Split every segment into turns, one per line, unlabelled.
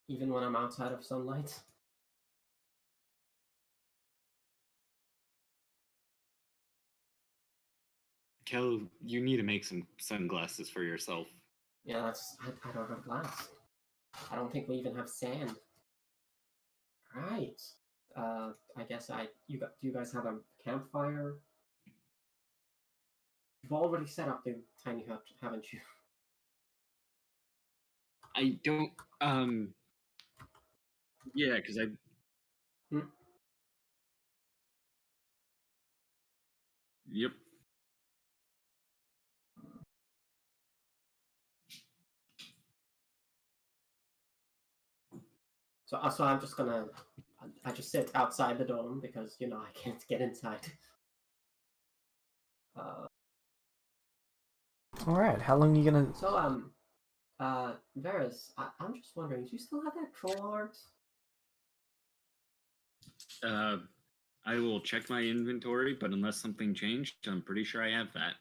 even when I'm outside of sunlight.
Kel, you need to make some sunglasses for yourself.
Yeah, I don't have glass. I don't think we even have sand. Right. I guess do you guys have a campfire? You've already set up the tiny hut, haven't you?
I don't. Yeah, because I.
Hmm?
Yep.
So I'm just gonna. I just sit outside the dome because I can't get inside.
All right, how long are you gonna?
So Varys, I'm just wondering, do you still have that troll art?
I will check my inventory, but unless something changed, I'm pretty sure I have that.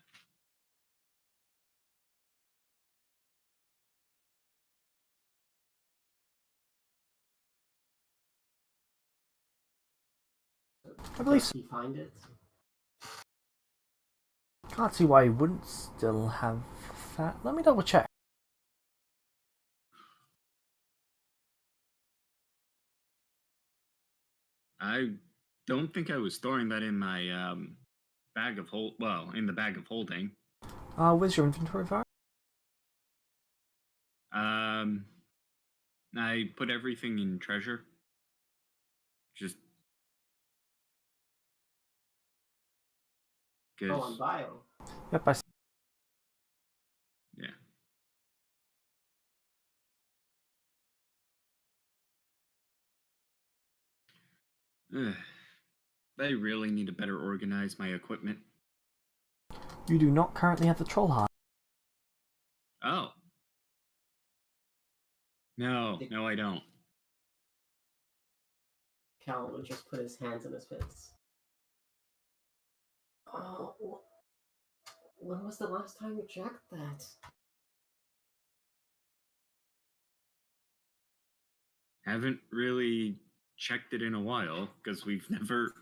I believe
Does
so.
he find it?
Can't see why you wouldn't still have that. Let me double check.
I don't think I was storing that in my bag of in the bag of holding.
Where's your inventory, Var?
I put everything in treasure. Just
Oh, on bio.
Yep, I see.
Yeah. I really need to better organize my equipment.
You do not currently have the troll heart.
Oh. No, I don't.
Cal would just put his hands in his face. Oh, when was the last time you checked that?
Haven't really checked it in a while because we've never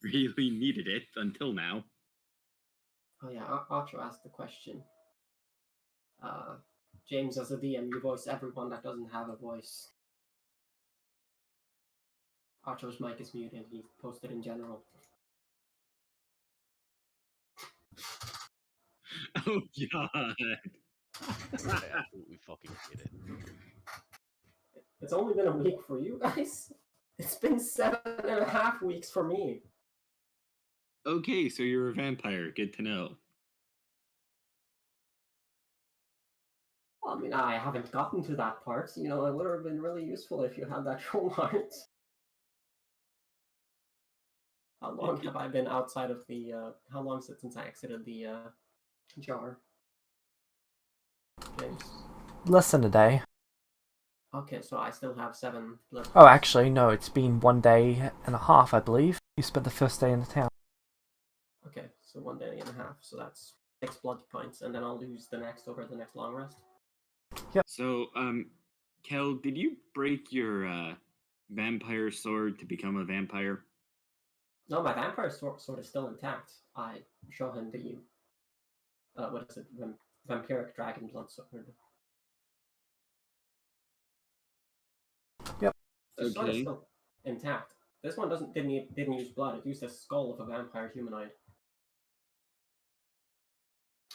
really needed it until now.
Oh yeah, Archer asked the question. James, as a DM, you voice everyone that doesn't have a voice. Archer's mic is muted. He posted in general.
Oh God!
I absolutely fucking hate it.
It's only been a week for you guys. It's been 7.5 weeks for me.
Okay, so you're a vampire. Good to know.
Well, I mean, I haven't gotten to that part. It would have been really useful if you had that troll art. How long have I been outside of the? How long since I exited the jar? James.
Less than a day.
Okay, so I still have 7 blood.
Oh, actually, no, it's been 1 day and a half, I believe. You spent the first day in the town.
Okay, so 1 day and a half. So that's 6 blood points, and then I'll lose the next over the next long rest.
Yep.
So, Kel, did you break your vampire sword to become a vampire?
No, my vampire sword is still intact. I show him the what is it? Vampiric dragon blood sword.
Yep.
The sword is still intact. This one didn't use blood. It used the skull of a vampire humanoid.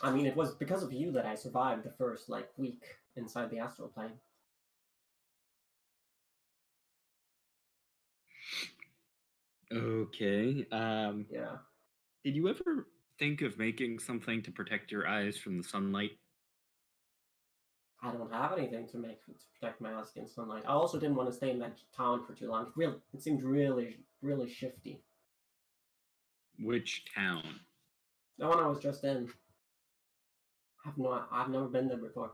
I mean, it was because of you that I survived the first week inside the astral plane.
Okay.
Yeah.
Did you ever think of making something to protect your eyes from the sunlight?
I don't have anything to protect my eyes against sunlight. I also didn't want to stay in that town for too long. It seemed really, really shifty.
Which town?
The one I was just in. I've never been there before.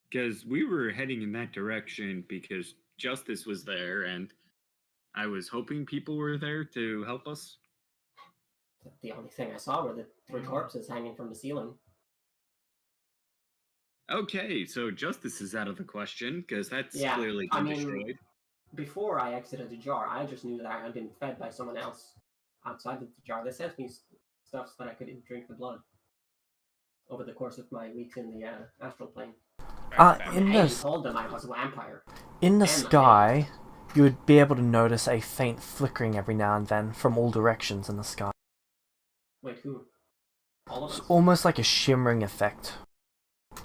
Because we were heading in that direction because Justice was there, and I was hoping people were there to help us.
The only thing I saw were the 3 corpses hanging from the ceiling.
Okay, so justice is out of the question because that's
Yeah,
clearly
I
been
mean,
destroyed.
before I exited the jar, I just knew that I had been fed by someone else outside of the jar. They sent me stuff so that I could drink the blood over the course of my weeks in the astral plane. I
In
even
the
told them I was a vampire.
in the
And
sky, you would be able to notice a faint flickering every now and then from all directions in the sky.
Wait, who? All of
It's
us?
almost like a shimmering effect.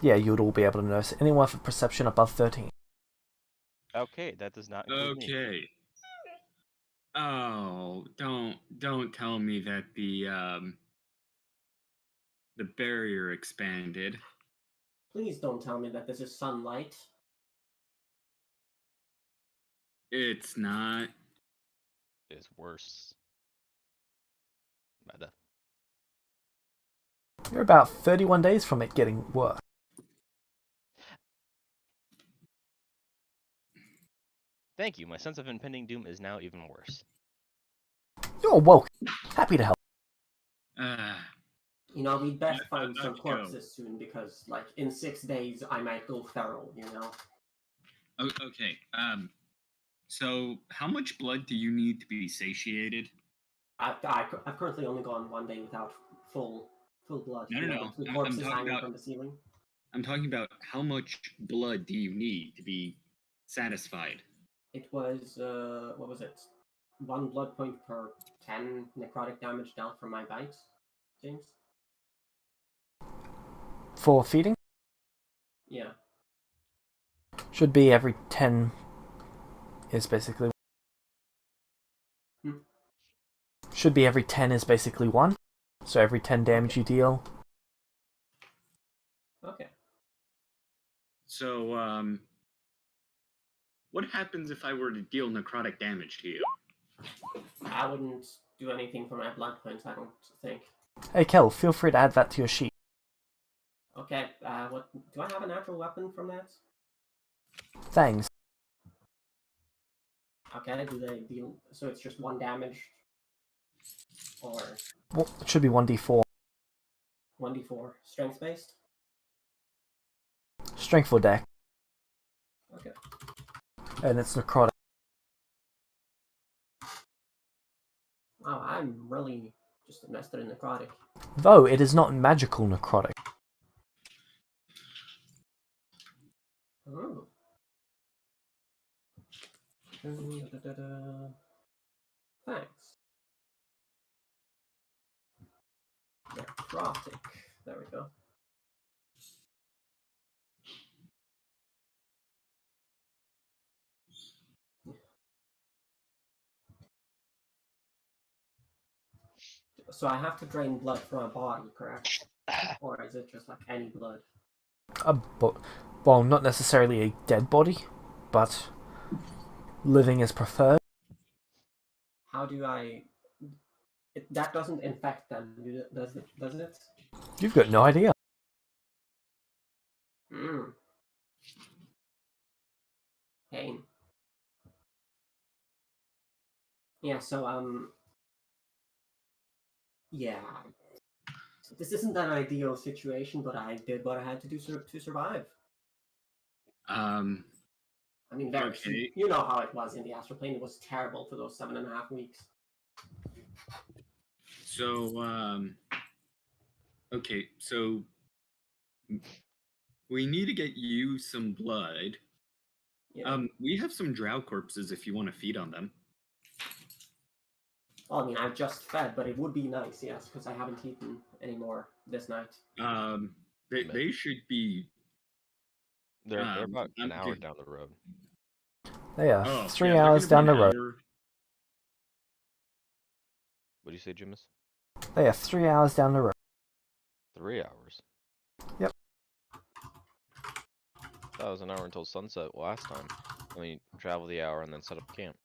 Yeah, you would all be able to notice. Anyone with a perception above 13.
Okay, that does not include me.
Okay. Oh, don't tell me that the barrier expanded.
Please don't tell me that this is sunlight.
It's not.
It's worse. Meta.
You're about 31 days from it getting worse.
Thank you. My sense of impending doom is now even worse.
You're welcome. Happy to help.
Uh,
You know, we'd best find
let's
some
go.
corpses soon because, like, in 6 days I might go feral. You know.
Okay. So how much blood do you need to be satiated?
I've currently only gone 1 day without full blood.
No,
You
no,
know,
no.
the
I'm
corpses
talking
hanging
about.
from the ceiling.
I'm talking about how much blood do you need to be satisfied?
It was what was it? 1 blood point per 10 necrotic damage dealt from my bite, James.
For feeding,
Yeah.
should be every 10 is basically...
Hmm.
Should be every 10 is basically 1. So every 10 damage you deal.
Okay.
So, what happens if I were to deal necrotic damage to you?
I wouldn't do anything for my blood points. I don't think.
Hey Kel, feel free to add that to your sheet.
Okay. What do I have a natural weapon from that?
Thanks.
Okay. Do they deal? So it's just 1 damage, or
Well, it should be 1d4.
1d4 strength based.
Strength for deck.
Okay.
And it's necrotic.
Wow, I'm really just invested in necrotic.
Though it is not magical necrotic.
Oh. Thanks. Necrotic. There we go. So I have to drain blood from my body, correct? Or is it just like any blood?
Well, not necessarily a dead body, but living is preferred.
How do I? That doesn't infect them, does it? Does it?
You've got no idea.
Hmm. Pain. Yeah. So yeah. So this isn't an ideal situation, but I did what I had to do to survive.
Um,
I mean, very.
Okay.
You know how it was in the astral plane. It was terrible for those 7.5 weeks.
So, okay, so we need to get you some blood.
Yeah.
We have some drow corpses if you want to feed on them.
Well, I mean, I've just fed, but it would be nice, yes, because I haven't eaten anymore this night.
They should be.
They're about an hour
good.
down the road.
They are
Oh,
3
yeah, they're
hours
gonna be
down the
an
road.
hour.
What do you say, Jimus?
They are 3 hours down the road.
3 hours.
Yep.
That was an hour until sunset last time. I mean, travel the hour and then set up camp.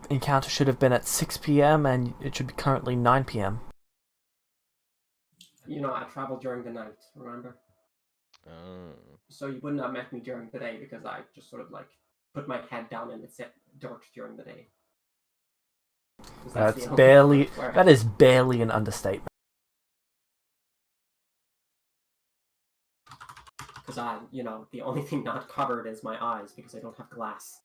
Encounter should have been at 6 p.m. and it should be currently 9 p.m.
You know, I traveled during the night, remember?
Oh.
So you wouldn't have met me during the day because I just sort of like put my head down in the dirt during the day. 'Cause
That's
the only
barely.
place where-
That is barely an understatement.
Because the only thing not covered is my eyes because I don't have glass.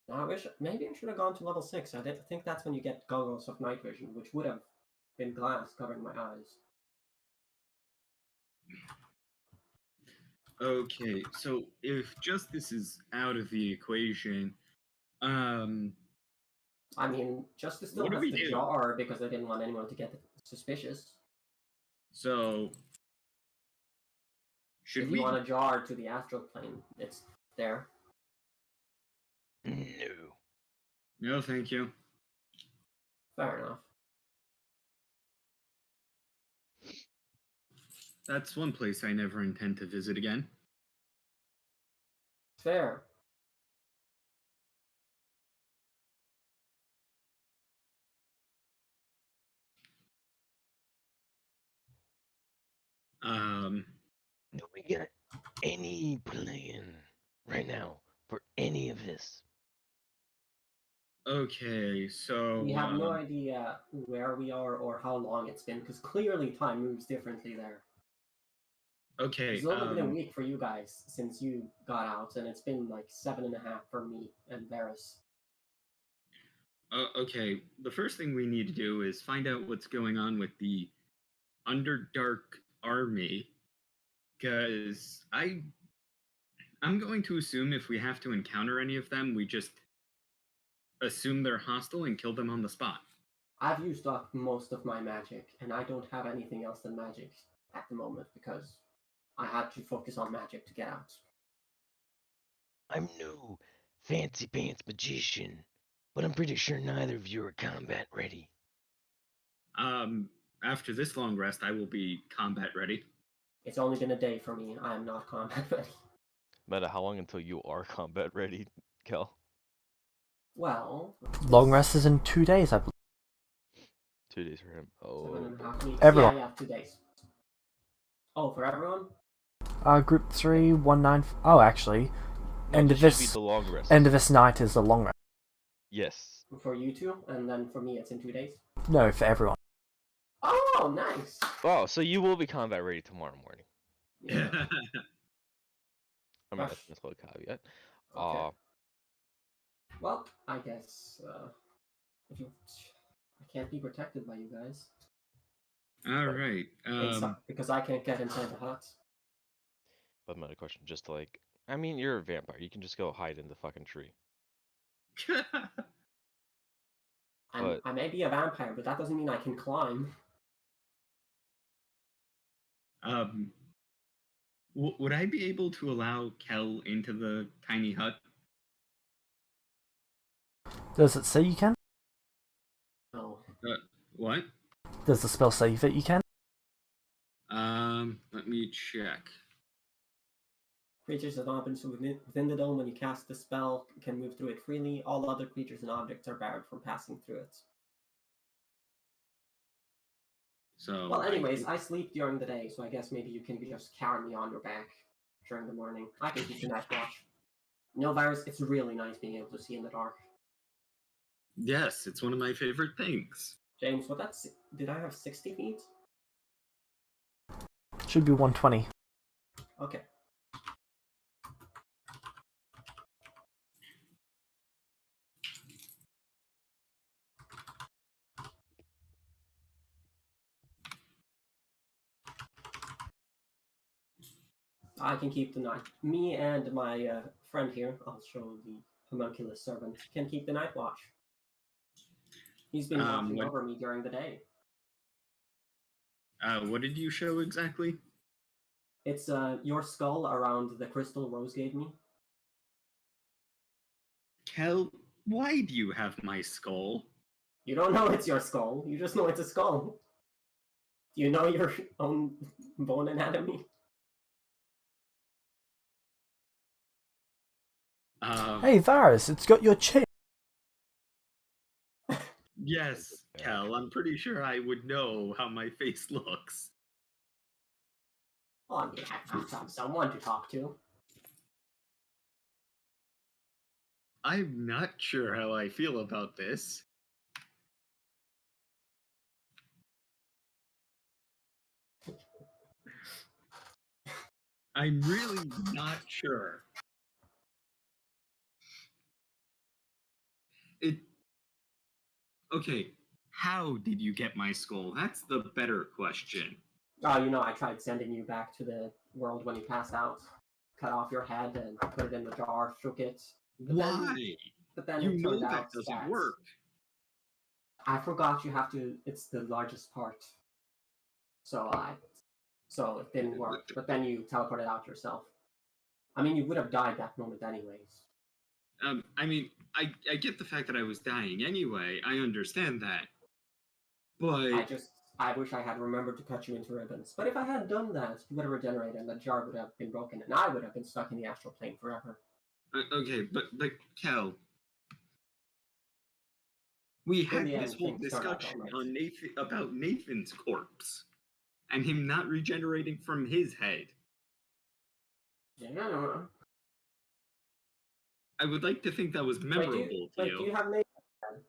Now maybe I should have gone to level 6. I think that's when you get goggles of night vision, which would have been glass covering my eyes.
Okay, so if justice is out of the equation,
I mean, Justice still
What do
has
we
the
do?
jar because I didn't want anyone to get suspicious.
so should
If
we?
you want a jar to the astral plane, it's there.
No.
No, thank you.
Fair enough.
That's one place I never intend to visit again.
Fair.
Do we got any plan right now for any of this?
Okay, so
We have no idea where we are or how long it's been, because clearly time moves differently there.
okay,
It's only been a week for you guys since you got out, and it's been like 7.5 for me and Varys.
okay. The first thing we need to do is find out what's going on with the Underdark army, because I'm going to assume if we have to encounter any of them, we just assume they're hostile and kill them on the spot.
I've used up most of my magic, and I don't have anything else than magic at the moment because I had to focus on magic to get out.
I'm no fancy pants magician, but I'm pretty sure neither of you are combat ready.
After this long rest, I will be combat ready.
It's only been a day for me. I am not combat ready.
Matter how long until you are combat ready, Kel?
Well,
Long rest is in 2 days, I believe.
2 days for him. Oh,
7.5 weeks.
Everyone.
Yeah, 2 days. Oh, for everyone?
Group 3, 19. Oh, actually,
no,
end
this
of
should
this.
be the long rest.
End of this night is the long rest.
Yes.
For you two, and then for me, it's in 2 days.
No, for everyone.
Oh, nice.
Oh, so you will be combat ready tomorrow morning.
Yeah.
I mean,
Gosh.
that's a caveat.
Okay. Well, I guess if you, I can't be protected by you guys.
All right.
Because I can't get inside the hut.
But my question, just like, I mean, you're a vampire. You can just go hide in the fucking tree. But
I may be a vampire, but that doesn't mean I can climb.
Would I be able to allow Kel into the tiny hut?
Does it say you can?
No.
What?
Does the spell say that you can?
Let me check.
Creatures and objects within the dome when you cast the spell can move through it freely. All other creatures and objects are barred from passing through it.
So.
Well, anyways, I sleep during the day, so I guess maybe you can just carry me on your back during the morning. I can keep the night watch. No, Virus, it's really nice being able to see in the dark.
Yes, it's one of my favorite things.
James, did I have 60 feet?
Should be 120.
Okay. I can keep the night. Me and my friend here, I'll show the homunculus servant, can keep the night watch. He's been watching over me during the day.
What did you show exactly?
It's your skull around the crystal Rose gave me.
Kel, why do you have my skull?
You don't know it's your skull. You just know it's a skull. Do you know your own bone anatomy?
Hey, Varus, it's got your chin.
Yes, Kel, I'm pretty sure I would know how my face looks.
Oh, I mean, I have someone to talk to.
I'm not sure how I feel about this. I'm really not sure. Okay, how did you get my skull? That's the better question.
Oh, I tried sending you back to the world when you passed out. Cut off your head and put it in the jar, shook it.
Why?
But then
You
it
know
turned
that
out
doesn't
that
work.
I forgot you have to. It's the largest part, so it didn't work. But then you teleported out yourself. I mean, you would have died that moment anyways.
I mean, I get the fact that I was dying anyway. I understand that. But
I wish I had remembered to cut you into ribbons. But if I had done that, you would have regenerated, and the jar would have been broken, and I would have been stuck in the astral plane forever.
okay, but Kel, we had this whole discussion on about Nathan's corpse and him not regenerating from his head.
Yeah.
I would like to think that was memorable to you.
Do you have Nathan's head?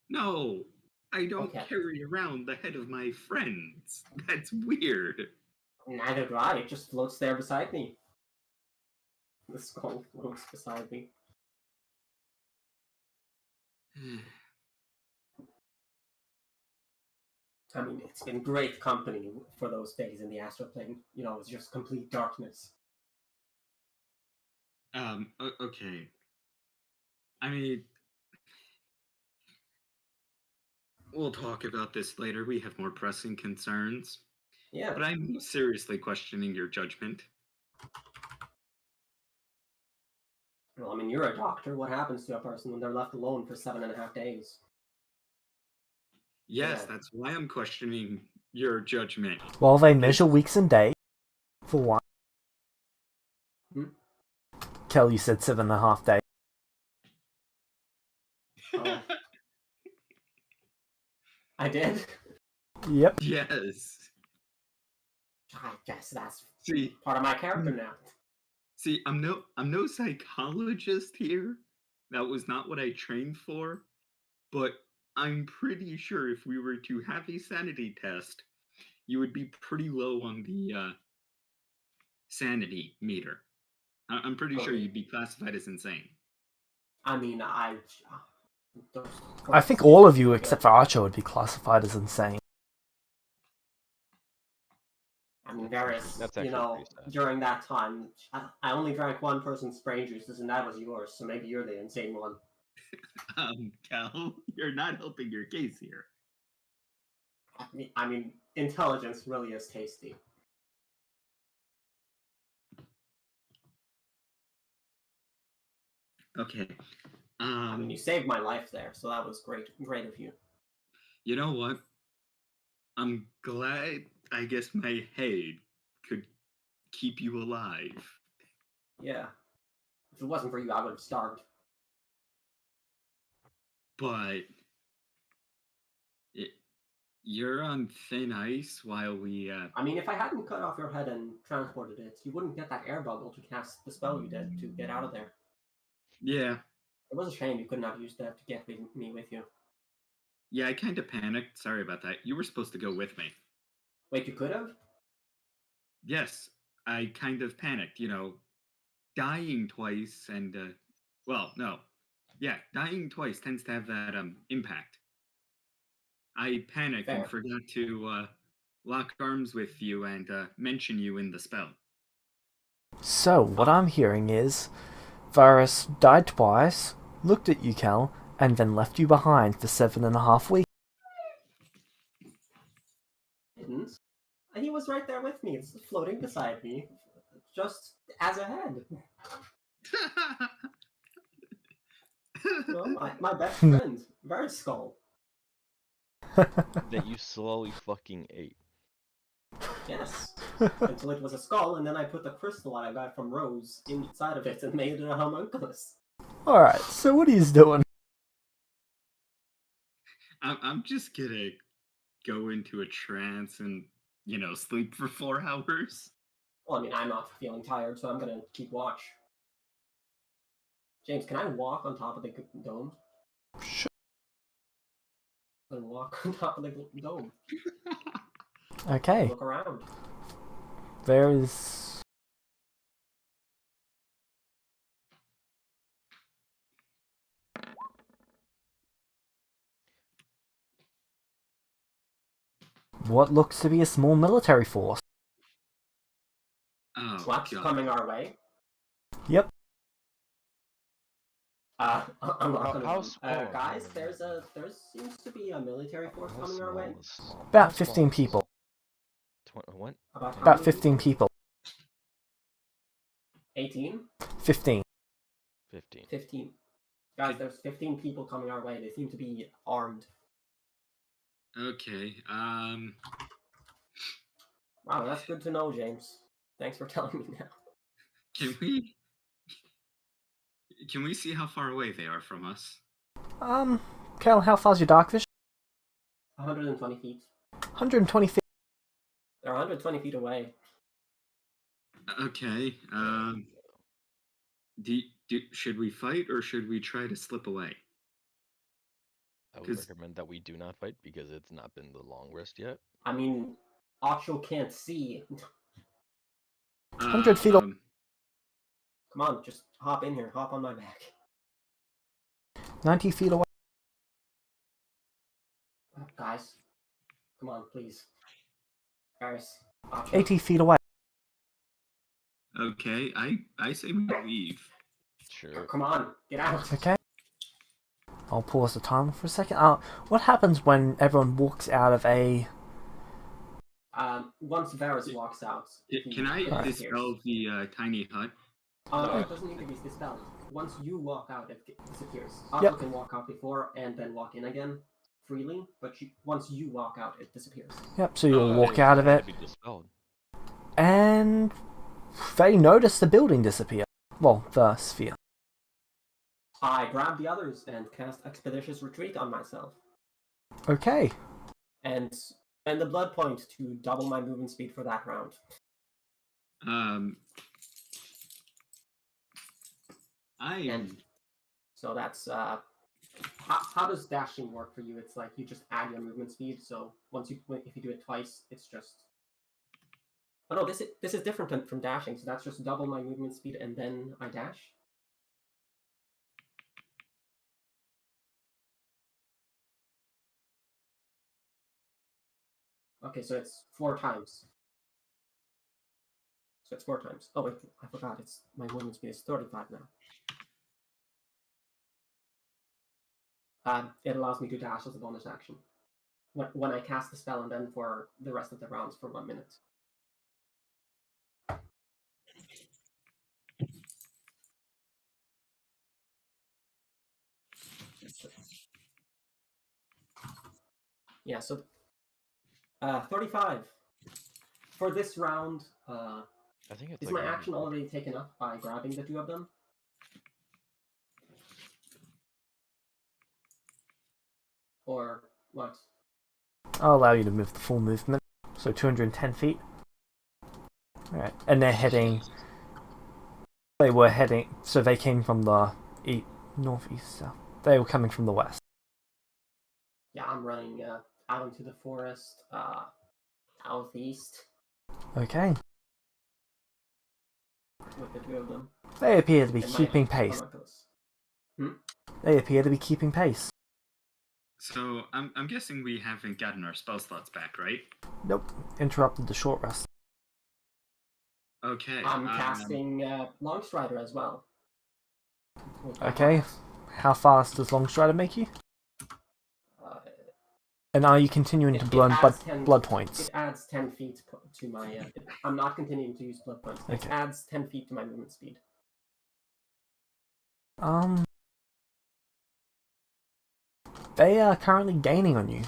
No, I don't carry around the head of my friends. That's weird.
Neither do I. It just floats there beside me. The skull floats beside me. I mean, it's been great company for those days in the astral plane. It was just complete darkness.
Okay. I mean, we'll talk about this later. We have more pressing concerns.
Yeah.
But I'm seriously questioning your judgment.
Well, I mean, you're a doctor. What happens to a person when they're left alone for 7.5 days?
Yes, that's why I'm questioning your judgment.
Well, they measure weeks and days, for one. Kel, you said 7.5 days.
Oh. I did?
Yep.
Yes.
I guess that's
See,
part of my character now.
See, I'm no psychologist here. That was not what I trained for. But I'm pretty sure if we were to have a sanity test, you would be pretty low on the sanity meter. I'm pretty sure you'd be classified as insane.
I mean, I
think all of you, except for Archer, would be classified as insane.
I mean, Varys, during that time, I only drank one person's spray juices, and that was yours, so maybe you're the insane one.
Cal, you're not helping your case here.
I mean, intelligence really is tasty.
Okay.
I mean, you saved my life there, so that was great of you.
You know what? I'm glad, I guess, my head could keep you alive.
Yeah. If it wasn't for you, I would have starved.
But you're on thin ice while we...
I mean, if I hadn't cut off your head and transported it, you wouldn't get that air bubble to cast the spell you did to get out of there.
Yeah.
It was a shame you couldn't have used that to get me with you.
Yeah, I kind of panicked. Sorry about that. You were supposed to go with me.
Wait, you could have?
Yes, I kind of panicked, dying twice and, well, no. Yeah, dying twice tends to have that, impact. I panicked and forgot to, lock arms with you and, mention you in the spell.
So, what I'm hearing is, Varys died twice, looked at you, Cal, and then left you behind for 7.5 weeks.
Didn't. He was right there with me. It's floating beside me, just as a head. My best friend, Varys Skull.
That you slowly fucking ate.
Yes. Until it was a skull, and then I put the crystal I got from Rose inside of it and made it a homunculus.
Alright, so what are you doing?
I'm just gonna go into a trance and, sleep for 4 hours.
Well, I mean, I'm not feeling tired, so I'm gonna keep watch. James, can I walk on top of the dome?
Sure.
And walk on top of the dome.
Okay.
Look around.
There is. What looks to be a small military force.
Oh,
What's
God.
coming our way?
Yep.
I'm not gonna.
How small?
Guys, there seems to be a military force
How
coming our way.
small is small?
About
How small
15
is-
people.
What?
About how
About
many
15 people.
18?
15.
15.
15. Guys, there's 15 people coming our way. They seem to be armed.
Okay.
Wow, that's good to know, James. Thanks for telling me now.
Can we see how far away they are from us?
Cal, how far's your dark vision?
120 feet.
120 feet.
They're 120 feet away.
Okay. Should we fight or should we try to slip away?
I would
'Cause-
recommend that we do not fight because it's not been the long rest yet.
I mean, Acho can't see.
100 feet away.
Come on, just hop in here. Hop on my back.
90 feet away.
Guys, come on, please. Guys, Acho.
80 feet away.
Okay, I say we leave.
Sure.
Come on, get out.
Okay. I'll pause the timer for a second. What happens when everyone walks out of a...
Once Varus walks out,
Can I
it disappears.
dispel the tiny hut?
No, it doesn't need to be dispelled. Once you walk out, it disappears. Acho
Yep.
can walk out before and then walk in again freely, but once you walk out, it disappears.
Yep, so you'll
Oh,
walk out of it,
Be dispelled.
and they notice the building disappear. Well, the sphere.
I grab the others and cast Expeditious Retreat on myself.
Okay.
And the blood point to double my movement speed for that round. So that's how does dashing work for you? It's like you just add your movement speed. So if you do it twice, it's just. Oh no, this is different from dashing. So that's just double my movement speed and then I dash. Okay, so it's 4 times. So it's 4 times. Oh wait, I forgot. It's my movement speed is 35 now. It allows me to dash as a bonus action when I cast the spell, and then for the rest of the rounds for 1 minute. Yeah, so 35 for this round.
I think it's
Is
like
my action already taken up by grabbing the 2 of them? Or what?
I'll allow you to move the full movement. So 210 feet. Alright, and they're heading... They were heading... So they came from the northeast, south. They were coming from the west.
Yeah, I'm running out into the forest, southeast,
Okay.
with the 2 of them.
They appear to be
And my
keeping pace.
homunculus.
They appear to be keeping pace.
So I'm guessing we haven't gotten our spell slots back, right?
Nope. Interrupted the short rest.
Okay.
I'm casting Longstrider as well.
Okay. How fast does Longstrider make you? And are you continuing to burn blood points?
It adds 10 feet to my... I'm not continuing to use blood points. It
Okay.
adds 10 feet to my movement speed.
They are currently gaining on you.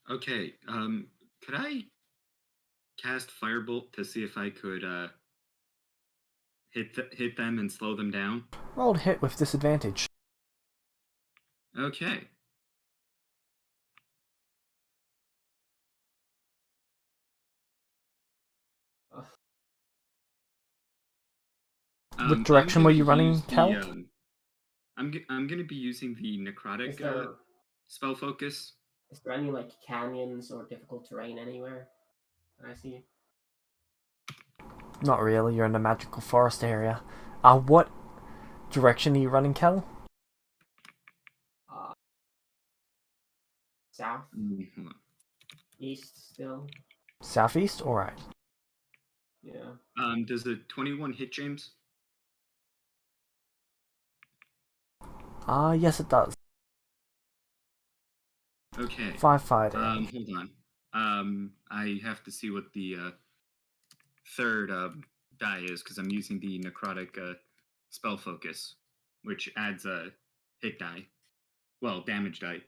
Okay. Could I cast Firebolt to see if I could hit them and slow them down?
Rolled hit with disadvantage.
Okay.
What direction were you running, Cal?
I'm going to be using the necrotic spell focus.
Is there any like canyons or difficult terrain anywhere that I see?
Not really. You're in a magical forest area. What direction are you running, Cal?
South,
Hold on.
east, still.
Southeast. All right.
Yeah.
Does a 21 hit, James?
Yes, it does.
Okay.
5 fighting.
Hold on. I have to see what the third die is because I'm using the necrotic spell focus, which adds a hit die. Well, damage die.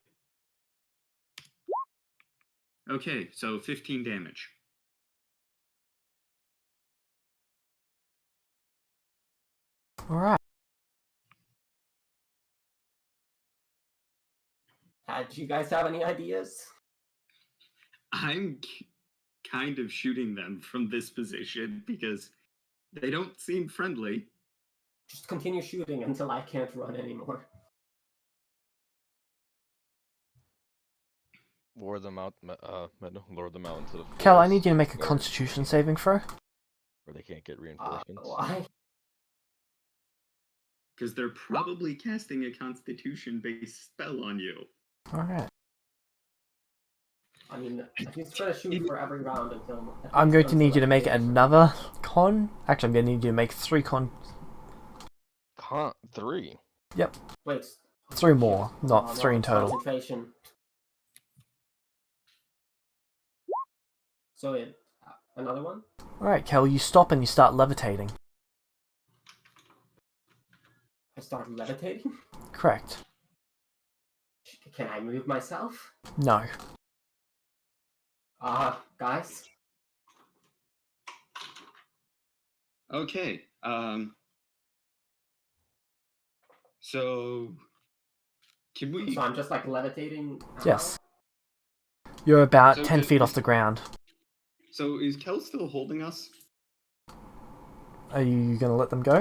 Okay, so 15 damage.
All right.
Do you guys have any ideas?
I'm kind of shooting them from this position because they don't seem friendly.
Just continue shooting until I can't run anymore.
Lure them out. Lure them out into the forest.
Cal, I need you to make a Constitution saving throw.
Where they can't get reinforcements.
Why?
Because they're probably casting a Constitution-based spell on you.
All right.
I mean, he's trying to shoot for every round until...
I'm going to need you to make another con. Actually, I'm going to need you to make 3 con.
3?
Yep.
Wait.
3 more, not 3 in total.
Concentration. So, another one?
Alright, Kel, you stop and you start levitating.
I start levitating?
Correct.
Can I move myself?
No.
Guys?
Okay, so can we...
So I'm just like levitating?
Yes. You're about
So
10 feet off the ground.
So is Kel still holding us?
Are you going to let them go?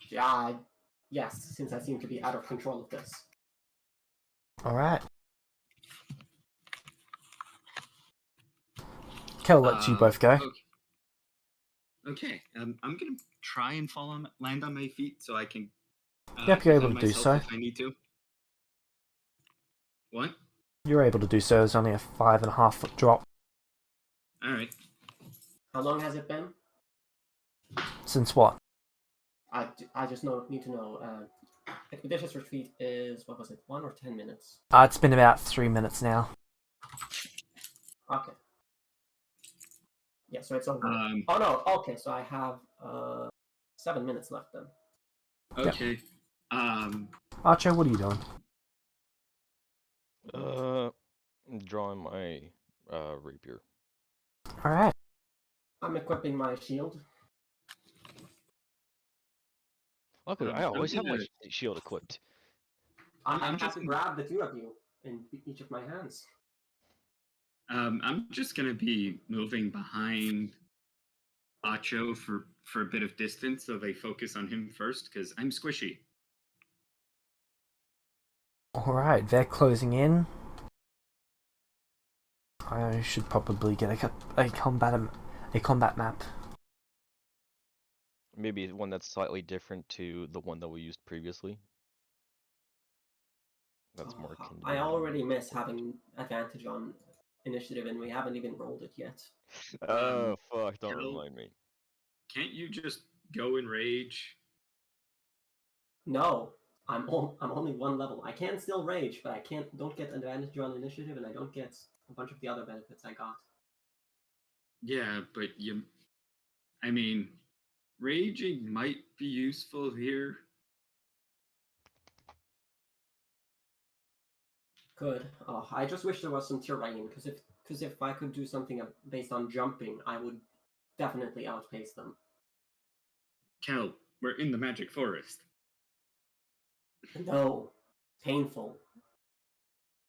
Yeah, yes, since I seem to be out of control of this.
Alright. Kel lets you both go.
Okay. I'm gonna try and land on my feet so I can.
Yep, you're able to do so.
If I need to. What?
You're able to do so. It's only a 5.5 foot drop.
All right.
How long has it been?
Since what?
I just need to know. Expeditious retreat is, what was it, 1 or 10 minutes?
It's been about 3 minutes now.
Okay. Yeah, so it's over.
Oh
no, okay, so I have 7 minutes left then.
Okay.
Yep. Archer, what are you doing?
I'm drawing my rapier.
Alright.
I'm equipping my shield.
Luckily, I always have my shield equipped.
I'm just to grab the 2 of you in each of my hands.
I'm just gonna be moving behind Acho for a bit of distance so they focus on him first, because I'm squishy.
Alright, they're closing in. I should probably get a combat map.
Maybe one that's slightly different to the one that we used previously. That's more akin to
I already miss having advantage on initiative, and we haven't even rolled it yet.
Oh, fuck, don't remind me.
Can't you just go in rage?
No, I'm only 1 level. I can still rage, but I don't get advantage on initiative, and I don't get a bunch of the other benefits I got.
Yeah, but I mean, raging might be useful here.
Good. Oh, I just wish there was some terrain, because if I could do something based on jumping, I would definitely outpace them.
Kel, we're in the magic forest.
No, painful.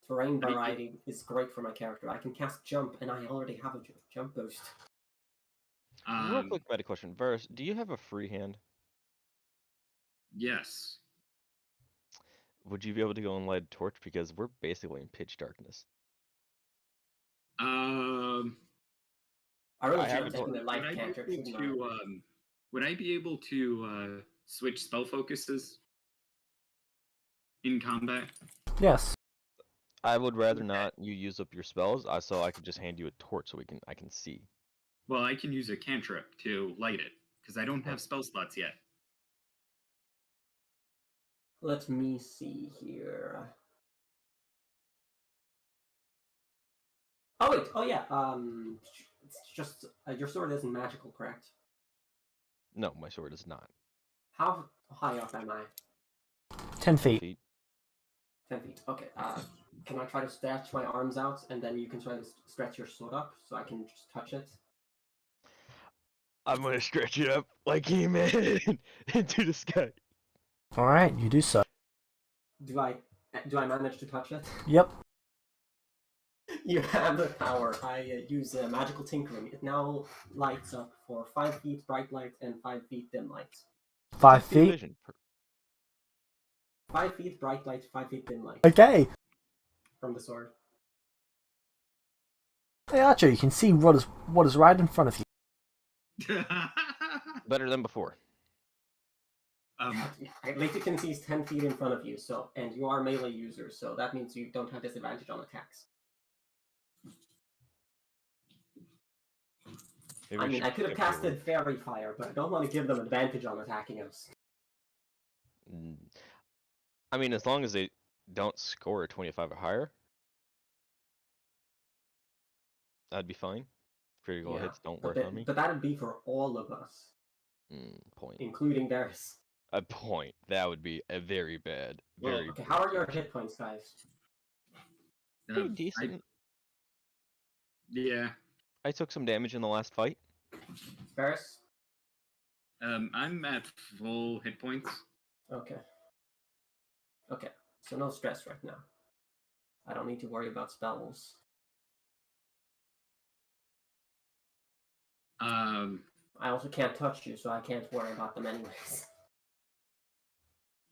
Terrain variety is great for my character. I can cast jump, and I already have a jump boost.
Real quick meta question. Verse, do you have a free hand?
Yes.
Would you be able to go and light a torch? Because we're basically in pitch darkness.
I really
I have
should
a
have taken
torch.
the light cantrip, shouldn't I?
Would I be able to switch spell focuses in combat?
Yes.
I would rather not you use up your spells, so I could just hand you a torch so I can see.
Well, I can use a cantrip to light it because I don't have spell slots yet.
Let me see here. Oh wait, oh yeah. It's just your sword isn't magical, correct?
No, my sword is not.
How high up am I?
10 feet.
10 feet. Okay. Can I try to stretch my arms out, and then you can try to stretch your sword up, so I can just touch it?
I'm gonna stretch it up like He-Man into the sky.
Alright, you do so.
Do I manage to touch it?
Yep.
You have the power. I use magical tinkering. It now lights up for 5 feet bright light and 5 feet dim light.
5 feet.
Vision.
5 feet bright light, 5 feet dim light.
Okay.
From the sword.
Hey Archer, you can see what is right in front of you.
Better than before.
Later can see 10 feet in front of you, so and you are melee user, so that means you don't have disadvantage on attacks.
Maybe
I mean, I could have casted Fairy Fire, but I don't want to give them advantage on attacking us.
I mean, as long as they don't score a 25 or higher, that'd be fine. Critical hits don't work on me.
But that'd be for all of us.
Point.
Including theirs.
A point. That would be a very bad. Very.
Okay, how are your hit points, guys?
Pretty decent.
Yeah.
I took some damage in the last fight.
Ferris?
I'm at full hit points.
Okay. Okay, so no stress right now. I don't need to worry about spells. I also can't touch you, so I can't worry about them anyways.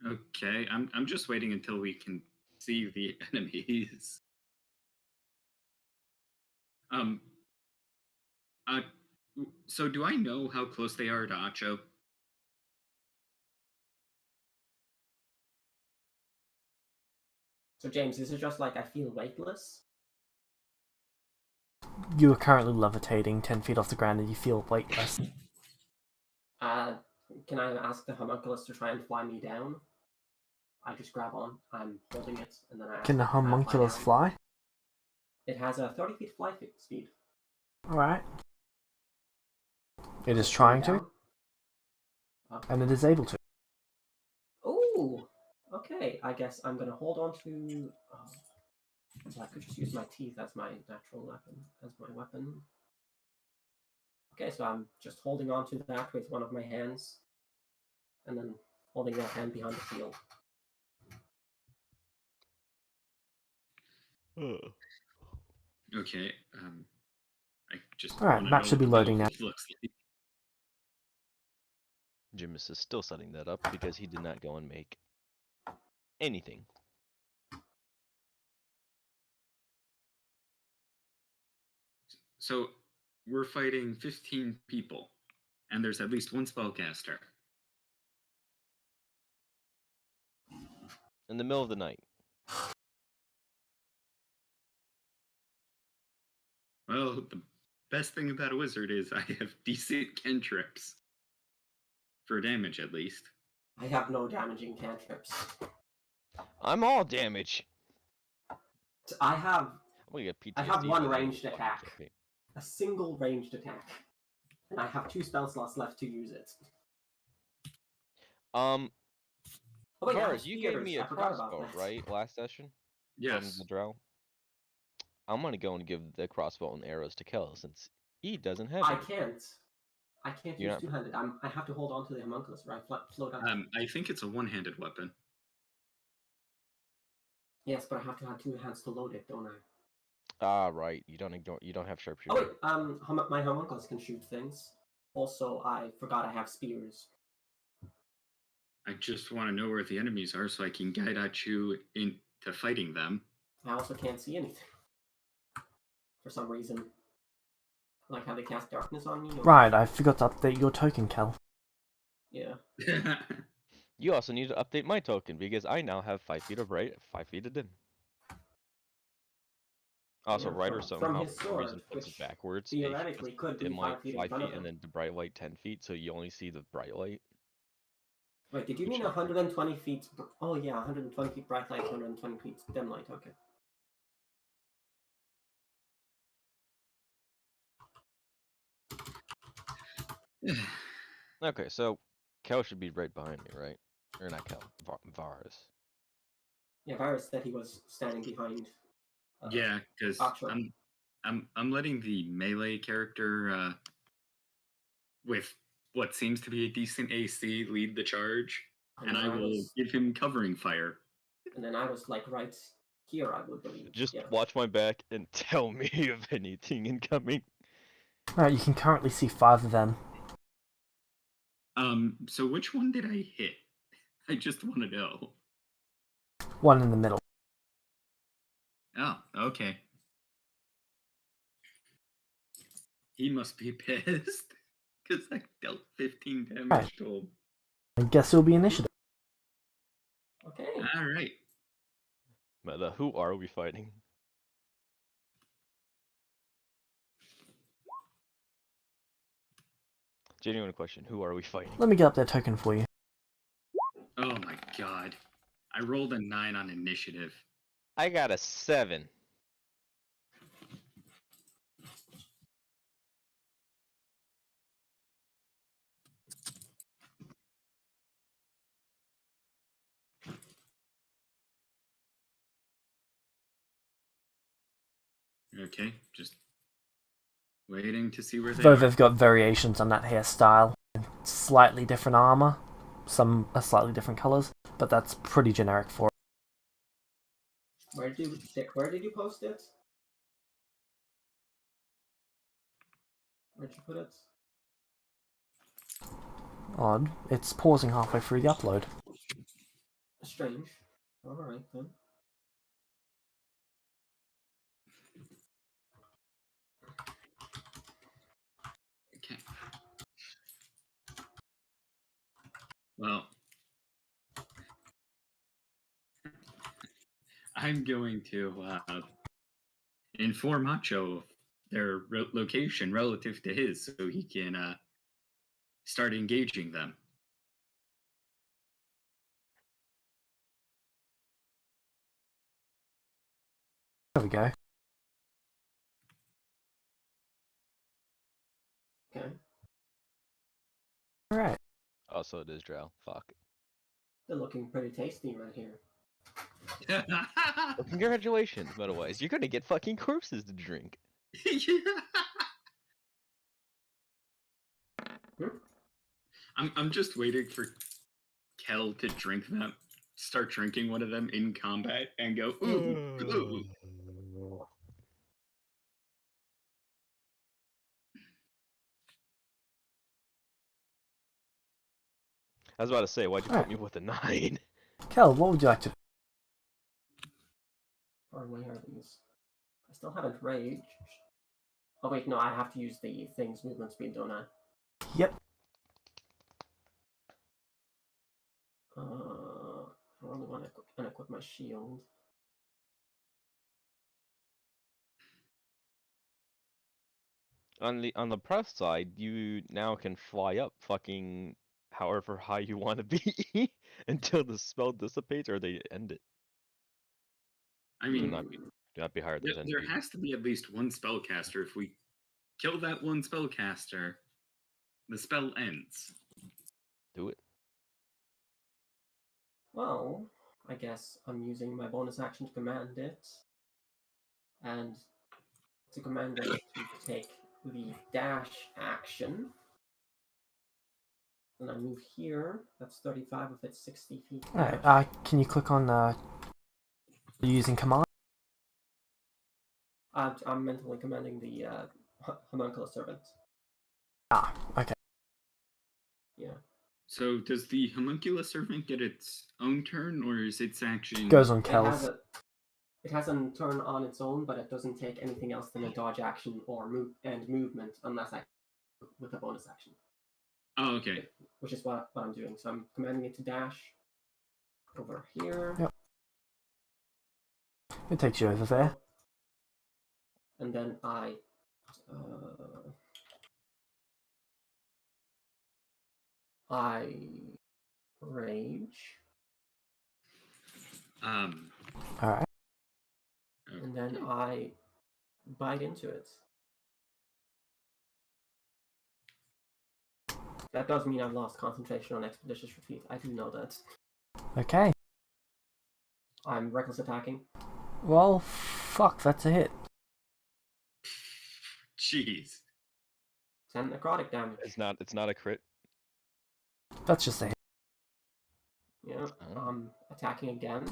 Okay, I'm just waiting until we can see the enemies. So do I know how close they are to Acho?
So James, is it just like I feel weightless?
You are currently levitating 10 feet off the ground and you feel weightless.
Can I ask the homunculus to try and fly me down? I just grab on. I'm holding it, and then I.
Can the homunculus fly?
It has a 30 feet flight speed.
Alright. It is trying to.
Okay.
And it is able to.
Ooh! Okay, I guess I'm gonna hold on to. So I could just use my teeth as my natural weapon, as my weapon. Okay, so I'm just holding on to that with one of my hands, and then holding that hand behind the shield.
Okay. I just.
Alright, map should be loading now.
Looks like.
Jimis is still setting that up because he did not go and make anything.
So we're fighting 15 people, and there's at least one spellcaster.
In the middle of the night.
Well, the best thing about a wizard is I have decent cantrips. For damage, at least.
I have no damaging cantrips.
I'm all damage.
I have
PTSD
one ranged attack. A single ranged attack. And I have 2 spell slots left to use it.
Oh wait,
Mars,
you gave me a crossbow, right? Last session?
Yes.
From the drow. I'm gonna go and give the crossbow and arrows to Kel since he doesn't have it.
I can't use two-handed. I have to hold on to the homunculus or I float up.
I think it's a one-handed weapon.
Yes, but I have to have 2 hands to load it, don't I?
Ah, right. You don't have sharpshooter.
Oh wait, my homunculus can shoot things. Also, I forgot I have spears.
I just want to know where the enemies are so I can guide at you into fighting them.
I also can't see anything. For some reason. Like how they cast darkness on me? Or...
Right, I forgot to update your token, Cal.
Yeah.
You also need to update my token because I now have 5 feet of bright, 5 feet of dim. Also,
Yeah,
Ryder
from
somehow
his
for some reason
sword,
puts it
which
backwards.
theoretically could be
dim light
5 feet in
5
front
feet
of
and
him.
then the bright light 10 feet, so you only see the bright light.
Wait, did you mean 120 feet? Oh yeah, 120 feet bright light, 120 feet dim light, okay.
Okay, so Kel should be right behind me, right? Or not Kel, Varus.
Yeah, Varus said he was standing behind.
Yeah, because
Archer.
I'm letting the melee character with what seems to be a decent AC lead the charge, and I will give him covering fire.
And then I was like right here, I would believe.
Just watch my back and tell me if anything incoming.
Alright, you can currently see 5 of them.
So which one did I hit? I just want to know.
One in the middle.
Oh, okay. He must be pissed. Because I dealt 15 damage to him.
I guess it'll be initiative.
Okay.
Alright.
Meta, who are we fighting? Genuine question, who are we fighting?
Let me get up their token for you.
Oh my god. I rolled a 9 on initiative.
I got a 7.
Okay, just waiting to see where they
Though
are.
they've got variations on that hairstyle. Slightly different armor. Some are slightly different colours. But that's pretty generic for it.
Where did you post it? Where'd you put it?
Odd. It's pausing halfway through the upload.
Strange. Alright then.
Okay. Well, I'm going to inform Macho of their location relative to his so he can start engaging them.
There we go.
Okay.
Alright.
Also, it is Drow. Fuck.
They're looking pretty tasty right here.
Well, congratulations, otherwise you're gonna get fucking corpses to drink.
I'm just waiting for Kel to drink them, start drinking one of them in combat, and go ooh, ooh.
I was about to say, why'd you put me with a 9?
Kel, what would you like to do?
Or where are these? I still haven't raged. Oh wait, no, I have to use the thing's movement speed, don't I?
Yep.
I only want to unequip my shield.
On the plus side, you now can fly up fucking however high you want to be until the spell dissipates or they end it.
I mean,
do not be higher than 10
there
feet.
has to be at least one spellcaster. If we kill that one spellcaster, the spell ends.
Do it.
Well, I guess I'm using my bonus action to command it. And to command it to take the dash action. And I move here. That's 35 if it's 60 feet.
Alright, can you click on using command?
I'm mentally commanding the homunculus servant.
Ah, okay.
Yeah.
So does the homunculus servant get its own turn, or is its action...
Goes on
It has
Kel's.
it has a turn on its own, but it doesn't take anything else than a dodge action or movement unless I with a bonus action.
Oh, okay.
Which is what I'm doing. So I'm commanding it to dash over here.
Yep. It takes you over there.
And then I rage.
Alright.
And then I bite into it. That does mean I've lost concentration on Expeditious Retreat. I do know that.
Okay.
I'm reckless attacking.
Well, fuck, that's a hit.
Jeez.
10 necrotic damage.
It's not a crit.
That's just a hit.
Yeah. Attacking again.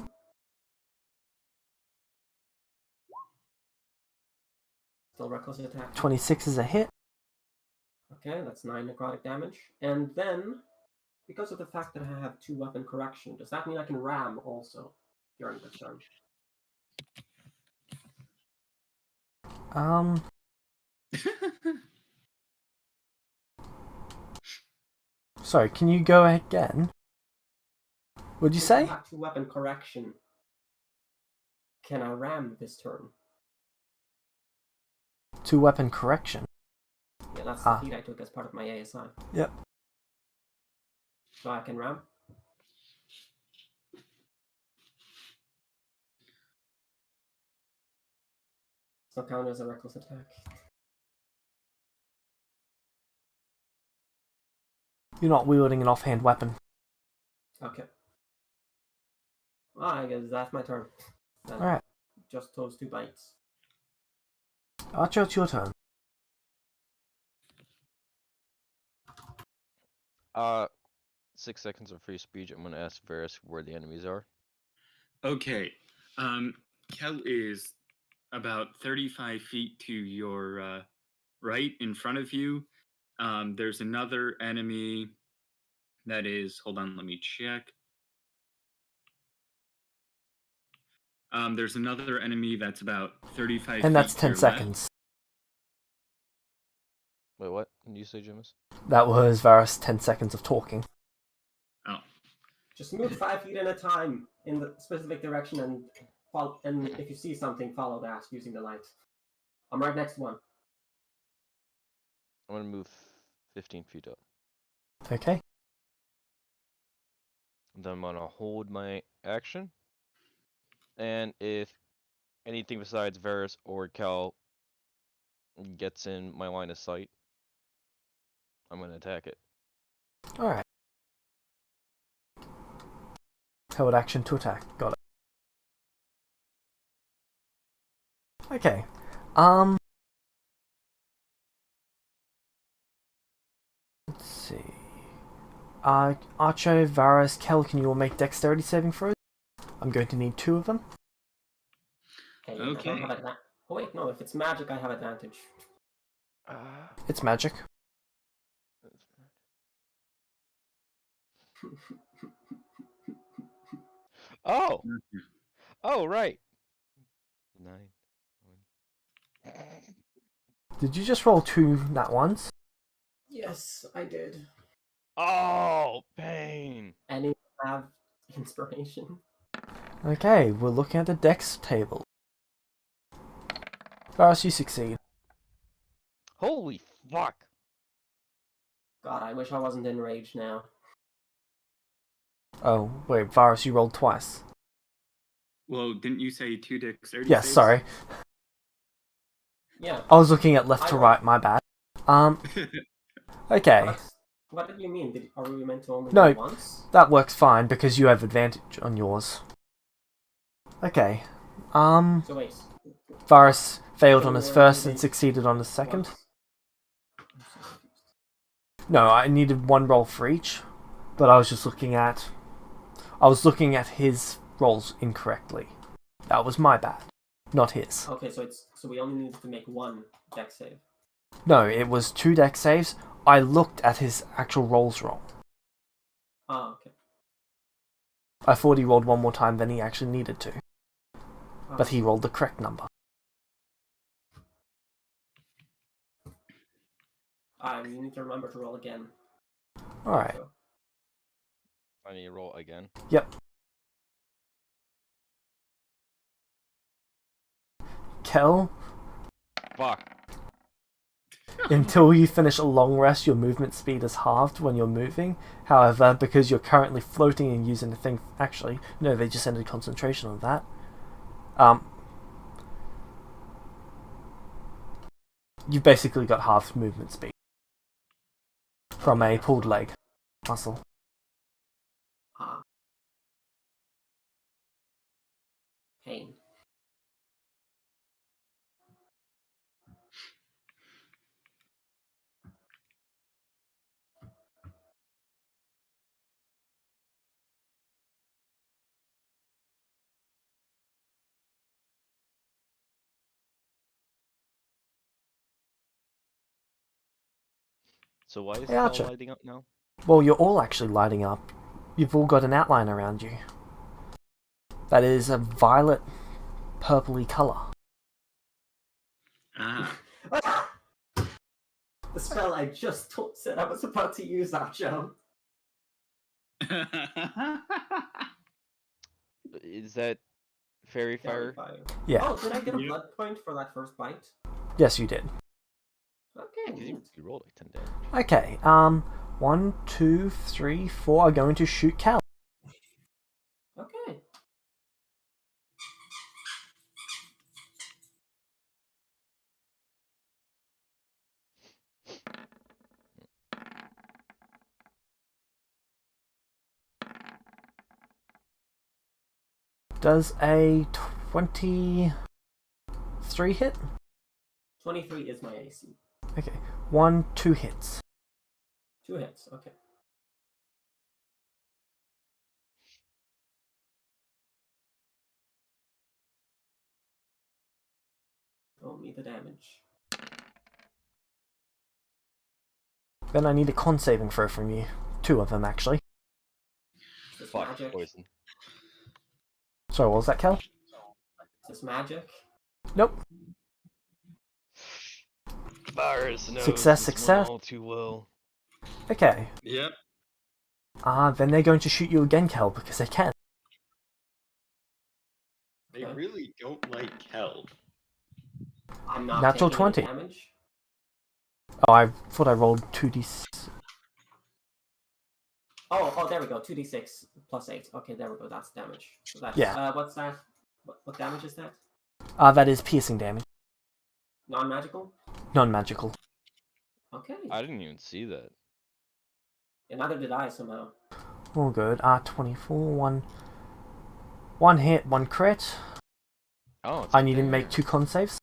Still reckless attack.
26 is a hit.
Okay, that's 9 necrotic damage. And then, because of the fact that I have 2 weapon correction, does that mean I can ram also during the turn?
Sorry, can you go again? What'd you
Since I
say?
have 2 weapon correction. Can I ram this turn?
2 weapon correction.
Yeah, that's the feat I took as part of my ASI.
Yep.
So I can ram. So count as a reckless attack.
You're not wielding an offhand weapon.
Okay. Well, I guess that's my turn.
Alright.
Just those 2 bites.
Archer, it's your turn.
6 seconds of free speech. I'm gonna ask Varus where the enemies are.
Okay. Kel is about 35 feet to your right in front of you. There's another enemy that is... Hold on, let me check. There's another enemy that's about 35 feet.
And that's
to
10
your
seconds.
Wait, what? Did you say, Jimus?
That was Varus' 10 seconds of talking.
Oh.
Just move 5 feet at a time in the specific direction and if you see something, follow that using the light. I'm right next to one.
I'm gonna move 15 feet up.
Okay.
Then I'm gonna hold my action. And if anything besides Varus or Cal gets in my line of sight, I'm gonna attack it.
Alright. Held action to attack. Got it. Okay. Let's see. Archo, Varus, Kel, can you all make dexterity saving throws? I'm going to need 2 of them.
Okay. I don't have oh wait, no, if it's magic I have advantage.
It's magic.
Oh! Oh, right! 9.
Did you just roll 2 nat ones?
Yes, I did.
Oh, pain!
Any have inspiration?
Okay, we're looking at the dex table. Varus, you succeed.
Holy fuck!
God, I wish I wasn't enraged now.
Oh, wait, Varus, you rolled twice.
Well, didn't you say 2 dexterity
Yes,
saves?
sorry.
Yeah.
I was looking at left to right, my bad. Okay.
What did you mean? Are we meant to only
No.
do once?
That works fine because you have advantage on yours. Okay.
So wait.
Varus failed
So
on his
we're
first
moving
and succeeded on his second.
once.
No, I needed 1 roll for each, but I was just looking at... I was looking at his rolls incorrectly. That was my bad, not his.
Okay, so we only needed to make 1 dex save.
No, it was 2 dex saves. I looked at his actual rolls wrong.
Oh, okay.
I thought he rolled one more time than he actually needed to,
Oh,
but he rolled the correct number.
you need to remember to roll again.
Alright.
So,
I need to roll again.
Yep. Kel,
Fuck.
until you finish a long rest, your movement speed is halved when you're moving. However, because you're currently floating and using the thing... Actually, no, they just ended concentration on that. You've basically got half movement speed from a pulled leg muscle.
pain.
So why is
Hey,
hell
Archer.
lighting up now?
Well, you're all actually lighting up. You've all got an outline around you. That is a violet, purpley colour.
Ah.
The spell I just said I was about to use, Archer.
Is that fairy
Fairy
fire?
fire.
Yeah.
Oh, did I get a
Yep.
blood point for that first bite?
Yes, you did.
Okay.
Because you rolled like 10 damage.
Okay, 1, 2, 3, 4 are going to shoot Cal.
Okay.
Does a 23 hit?
23 is my AC.
Okay, 1, 2 hits.
2 hits, okay. Roll me the damage.
Then I need a con saving throw from you. 2 of them, actually.
Is this
Fuck,
magic?
poison.
Sorry, what was that, Cal?
Is this magic?
Nope.
Virus knows
Success,
this
success.
one all too well.
Okay.
Yep.
Then they're going to shoot you again, Cal, because they can.
They
Okay.
really don't like hell.
I'm not
Natural
taking any
20.
damage.
Oh, I thought I rolled 2d.
Oh, there we go. 2d6 plus 8. Okay, there we go. That's damage. So that's,
Yeah.
What's that? What damage is that?
That is piercing damage.
Non-magical?
Non-magical.
Okay.
I didn't even see that.
And neither did I somehow.
All good. 24, one hit, 1 crit.
Oh, it's
I
up
need to
there.
make 2 con saves.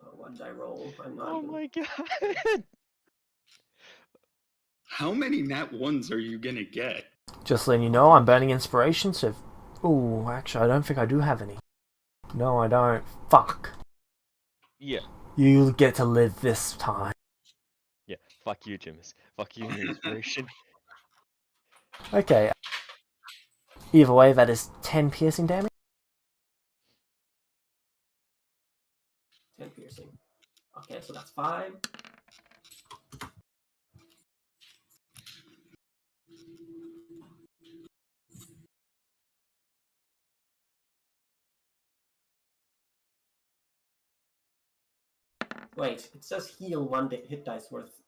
Oh, what did I roll? I'm not
Oh
even...
my god.
How many nat ones are you gonna get?
Just letting you know, I'm burning inspiration, so... Ooh, actually, I don't think I do have any. No, I don't. Fuck.
Yeah.
You get to live this time.
Yeah. Fuck you, Jimis. Fuck you, your inspiration.
Okay. Either way, that is 10 piercing damage.
10 piercing. Okay, so that's 5. Wait, it says heal 1 hit dice worth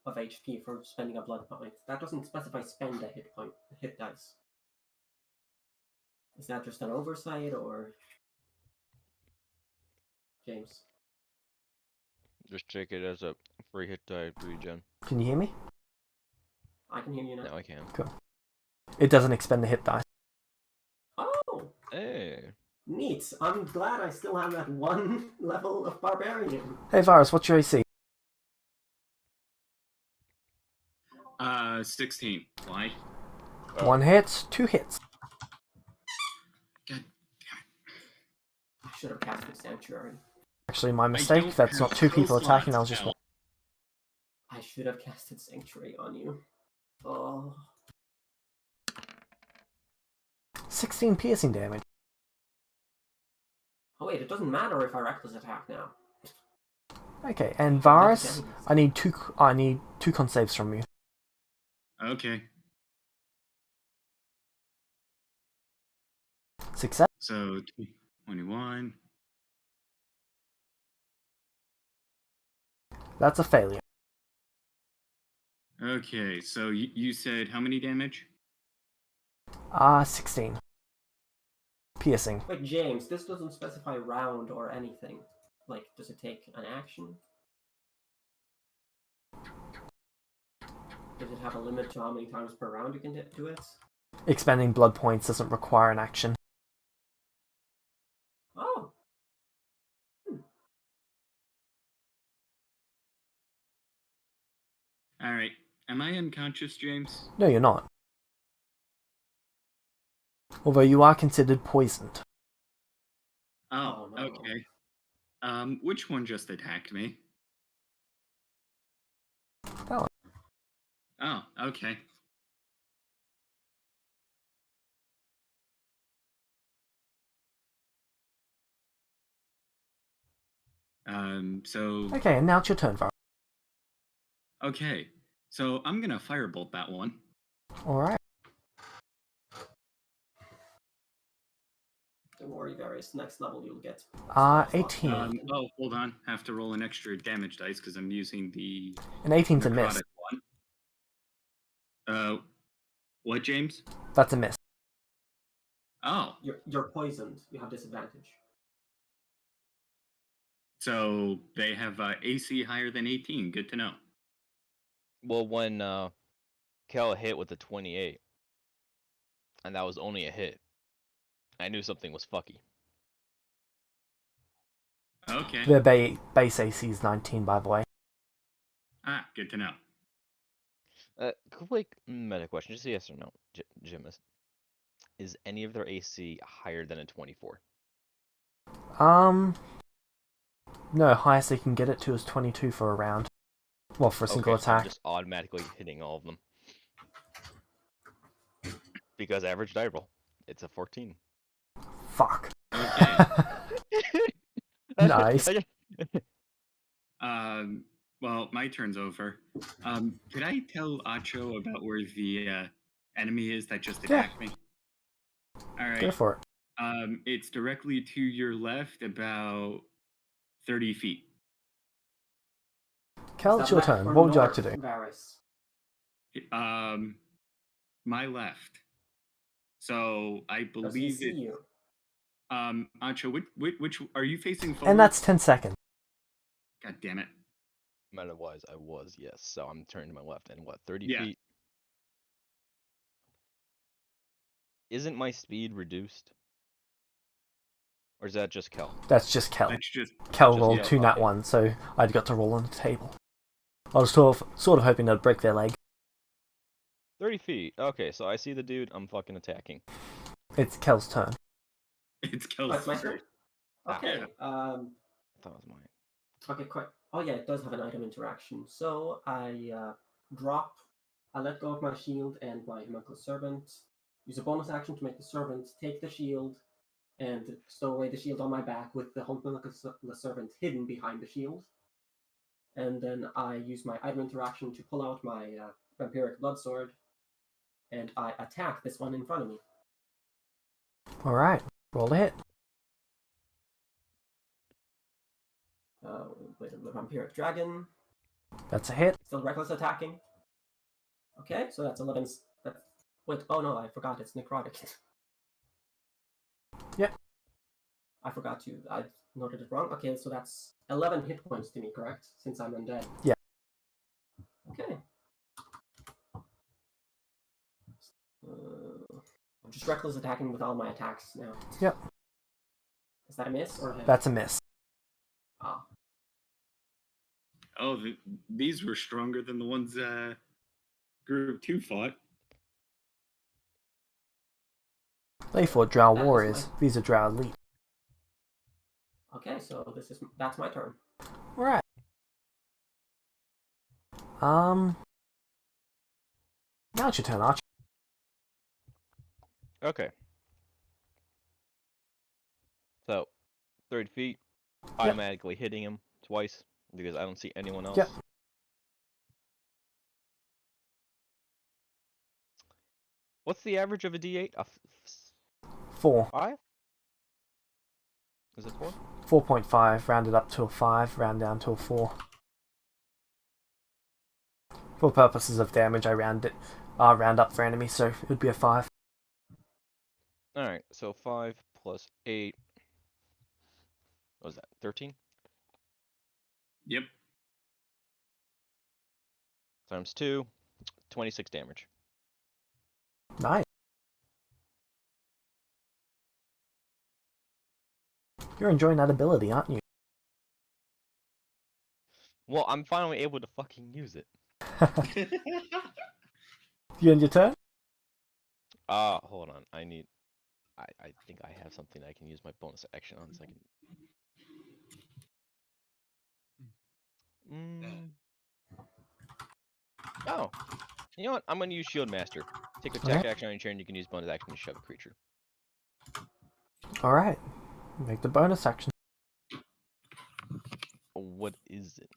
of HP for spending a blood point. That doesn't specify spend a hit dice. Is that just an oversight, or... James?
Just take it as a free hit die regen.
Can you hear me?
I can hear you now.
Now I can.
It doesn't expend the hit dice.
Oh!
Hey.
Neat. I'm glad I still have that 1 level of barbarian.
Hey, Virus, what's your AC?
16. Why?
1 hit, 2 hits.
God
I should have cast the sanctuary.
Actually, my
I
mistake.
don't
That's
have
not two
spell
people attacking. I was
slots,
just
Cal.
I should have casted Sanctuary on you. Oh.
16 piercing damage.
Oh wait, it doesn't matter if I reckless attack now.
Okay, and
I have
Varus,
damage.
I need two con saves from you.
Okay.
Success.
So 21.
That's a failure.
Okay, so you said how many damage?
16. Piercing.
Wait, James, this doesn't specify round or anything. Like, does it take an action? Does it have a limit to how many times per round you can do it?
Expending blood points doesn't require an action.
Oh.
Alright. Am I unconscious, James?
No, you're not. Although you are considered poisoned.
Oh,
Oh, no.
okay. Which one just attacked me?
That one.
Oh, okay. So...
Okay, and now it's your turn, Varus.
Okay. So I'm gonna firebolt that one.
Alright.
Don't worry, Varus. Next level you'll get.
18.
Oh, hold on. Have to roll an extra damage dice because I'm using the
An 18's a miss.
necrotic one. What, James?
That's a miss.
Oh,
You're poisoned. You have disadvantage.
so they have AC higher than 18. Good to know.
Well, when Kel hit with the 28, and that was only a hit, I knew something was fucky.
Okay.
Their base AC is 19, by the way.
Ah, good to know.
Quick meta question, just yes or no, Jim. Is any of their AC higher than a 24?
No, highest they can get it to is 22 for a round. Well, for a single
Okay, so I'm
attack.
just automatically hitting all of them. Because average die roll, it's a 14.
Fuck.
Okay.
Nice.
Well, my turn's over. Could I tell Acho about where the enemy is that just attacked me? All right.
Go for it.
It's directly to your left, about 30 feet.
Kel,
Is
it's
that
your
left
turn.
or
What would you like to do?
north, Varus?
My left. So I
Does he
believe
see
it.
you?
Acho, which are you facing forward?
And that's 10 seconds.
God damn it.
Meta-wise, I was, yes. So I'm turning to my left, and what, 30
Yeah.
feet? Isn't my speed reduced? Or is that just Kel?
That's just Kel.
That's just
Kel
just
rolled
Kel,
2 nat
okay.
1, so I'd got to roll on the table. I was sort of hoping they'd break their leg.
30 feet. Okay, so I see the dude, I'm fucking attacking.
It's Kel's turn.
it's
Oh,
Kel's
it's my turn?
Ah.
Okay.
I thought it was mine.
Okay, quick. Oh yeah, it does have an item interaction. So I let go of my shield and my homunculus servant. Use a bonus action to make the servant take the shield and stow away the shield on my back with the homunculus servant hidden behind the shield. And then I use my item interaction to pull out my vampiric blood sword, and I attack this one in front of me.
Alright, roll a hit.
With the vampiric dragon.
That's a hit.
Still reckless attacking. Okay, so that's 11. Wait, oh no, I forgot it's necrotic.
Yep.
I noted it wrong. Okay, so that's 11 hit points to me, correct? Since I'm undead.
Yeah.
Okay. I'm just reckless attacking with all my attacks now.
Yep.
Is that a miss or a hit?
That's a miss.
Ah.
Oh, these were stronger than the ones Group 2 fought.
They fought Drow
That is
warriors.
my-
These are Drow elite.
Okay, so that's my turn.
Right. Now it's your turn, Archer.
Okay. So, 30 feet, automatically hitting him twice because I don't see anyone else.
Yep.
What's the average of a D8?
4.
5? Is it 4?
4.5, rounded up to a 5, round down to a 4. For purposes of damage, I round up for enemies, so it would be a 5.
Alright, so 5 plus 8. What was that? 13?
Yep.
Times 2. 26 damage.
Nice. You're enjoying that ability, aren't you?
Well, I'm finally able to fucking use it.
You end your turn?
Hold on. I think I have something I can use my bonus action on, so I can... Oh. You know what? I'm gonna use Shield Master. Take attack
Alright.
action on your turn, you can use bonus action to shove a creature.
Alright. Make the bonus action.
What is it?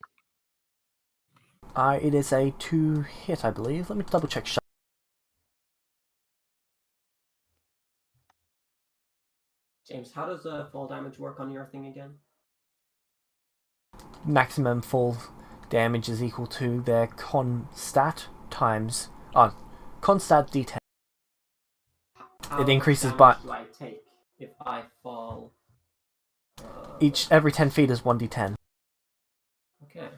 It is a 2 hit, I believe. Let me double check.
James, how does fall damage work on your thing again?
Maximum fall damage is equal to their con stat times con stat d10.
How
It increases
much
by
damage do I take if I fall?
every 10 feet is 1d10.
Okay.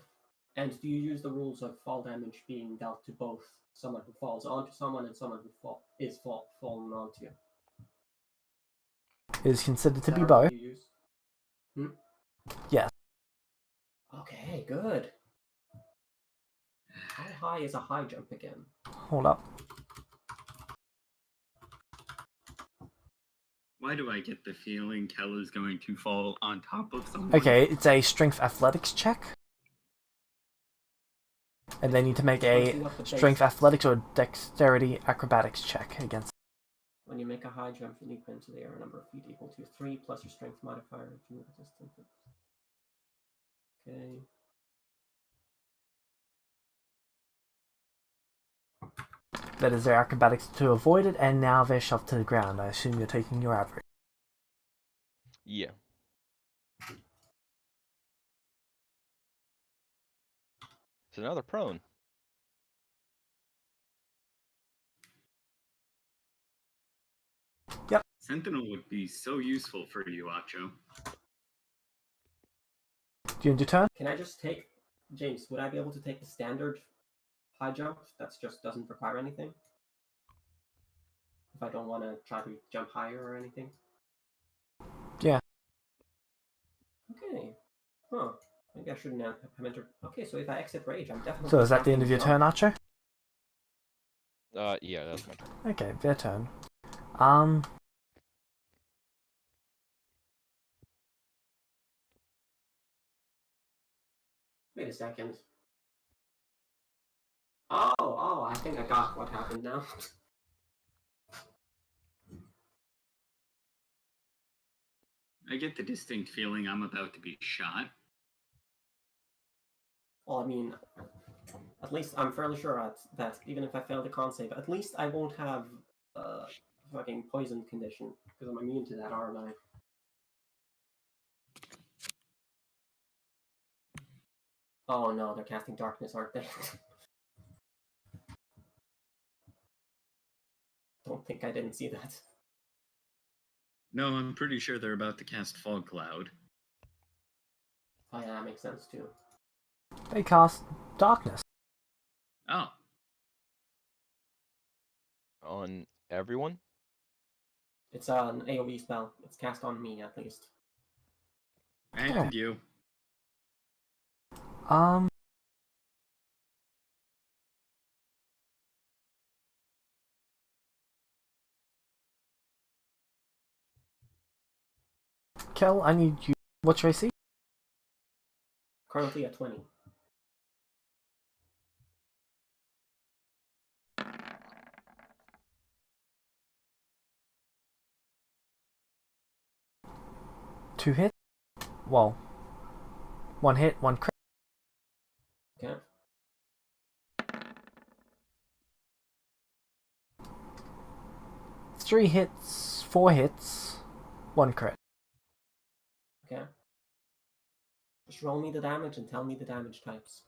And do you use the rules of fall damage being dealt to both someone who falls onto someone and someone who is fallen onto?
It is considered to
Is
be
that what
both.
you use? Hmm?
Yes.
Okay, good. How high is a high jump again?
Hold up.
Why do I get the feeling Kel is going to fall on top of someone?
Okay, it's a strength athletics check. And they need to make
Let's
a
see what the
strength
base is.
athletics or dexterity acrobatics check against.
When you make a high jump, you leap into the air a number of feet equal to 3 plus your strength modifier if you move a distance. Okay.
That is their acrobatics to avoid it, and now they're shoved to the ground. I assume you're taking your average.
Yeah. So now they're prone.
Yep.
Sentinel would be so useful for you, Acho.
Do you end your turn?
Can I just take, James, would I be able to take the standard high jump that just doesn't require anything? If I don't want to try to jump higher or anything?
Yeah.
Okay. Huh. Maybe I shouldn't have entered. Okay, so if I exit rage, I'm definitely.
So is that the end of your turn, Archer?
Yeah, that's my turn.
Okay, their turn.
Wait a second. Oh, I think I got what happened now.
I get the distinct feeling I'm about to be shot.
Well, I mean, at least I'm fairly sure that even if I fail the con save, at least I won't have fucking poison condition because I'm immune to that, aren't I? Oh no, they're casting darkness, aren't they? Don't think I didn't see that.
No, I'm pretty sure they're about to cast Fog Cloud.
Oh yeah, that makes sense too.
They cast darkness.
Oh.
On everyone?
It's an AoE spell. It's cast on me at least.
And
Yeah.
you.
Kel, I need you What's your AC?
Currently at 20.
Two hits? Well, one hit, one crit.
Okay.
Three hits, four hits, one crit.
Okay. Just roll me the damage and tell me the damage types.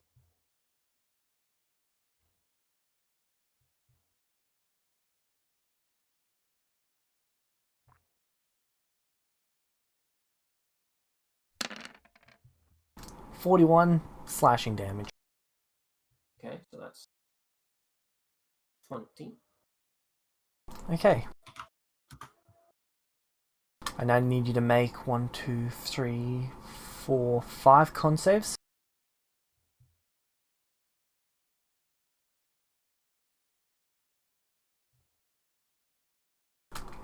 $41 slashing damage.
Okay, so that's 20.
Okay. And I need you to make 1, 2, 3, 4, 5 con saves.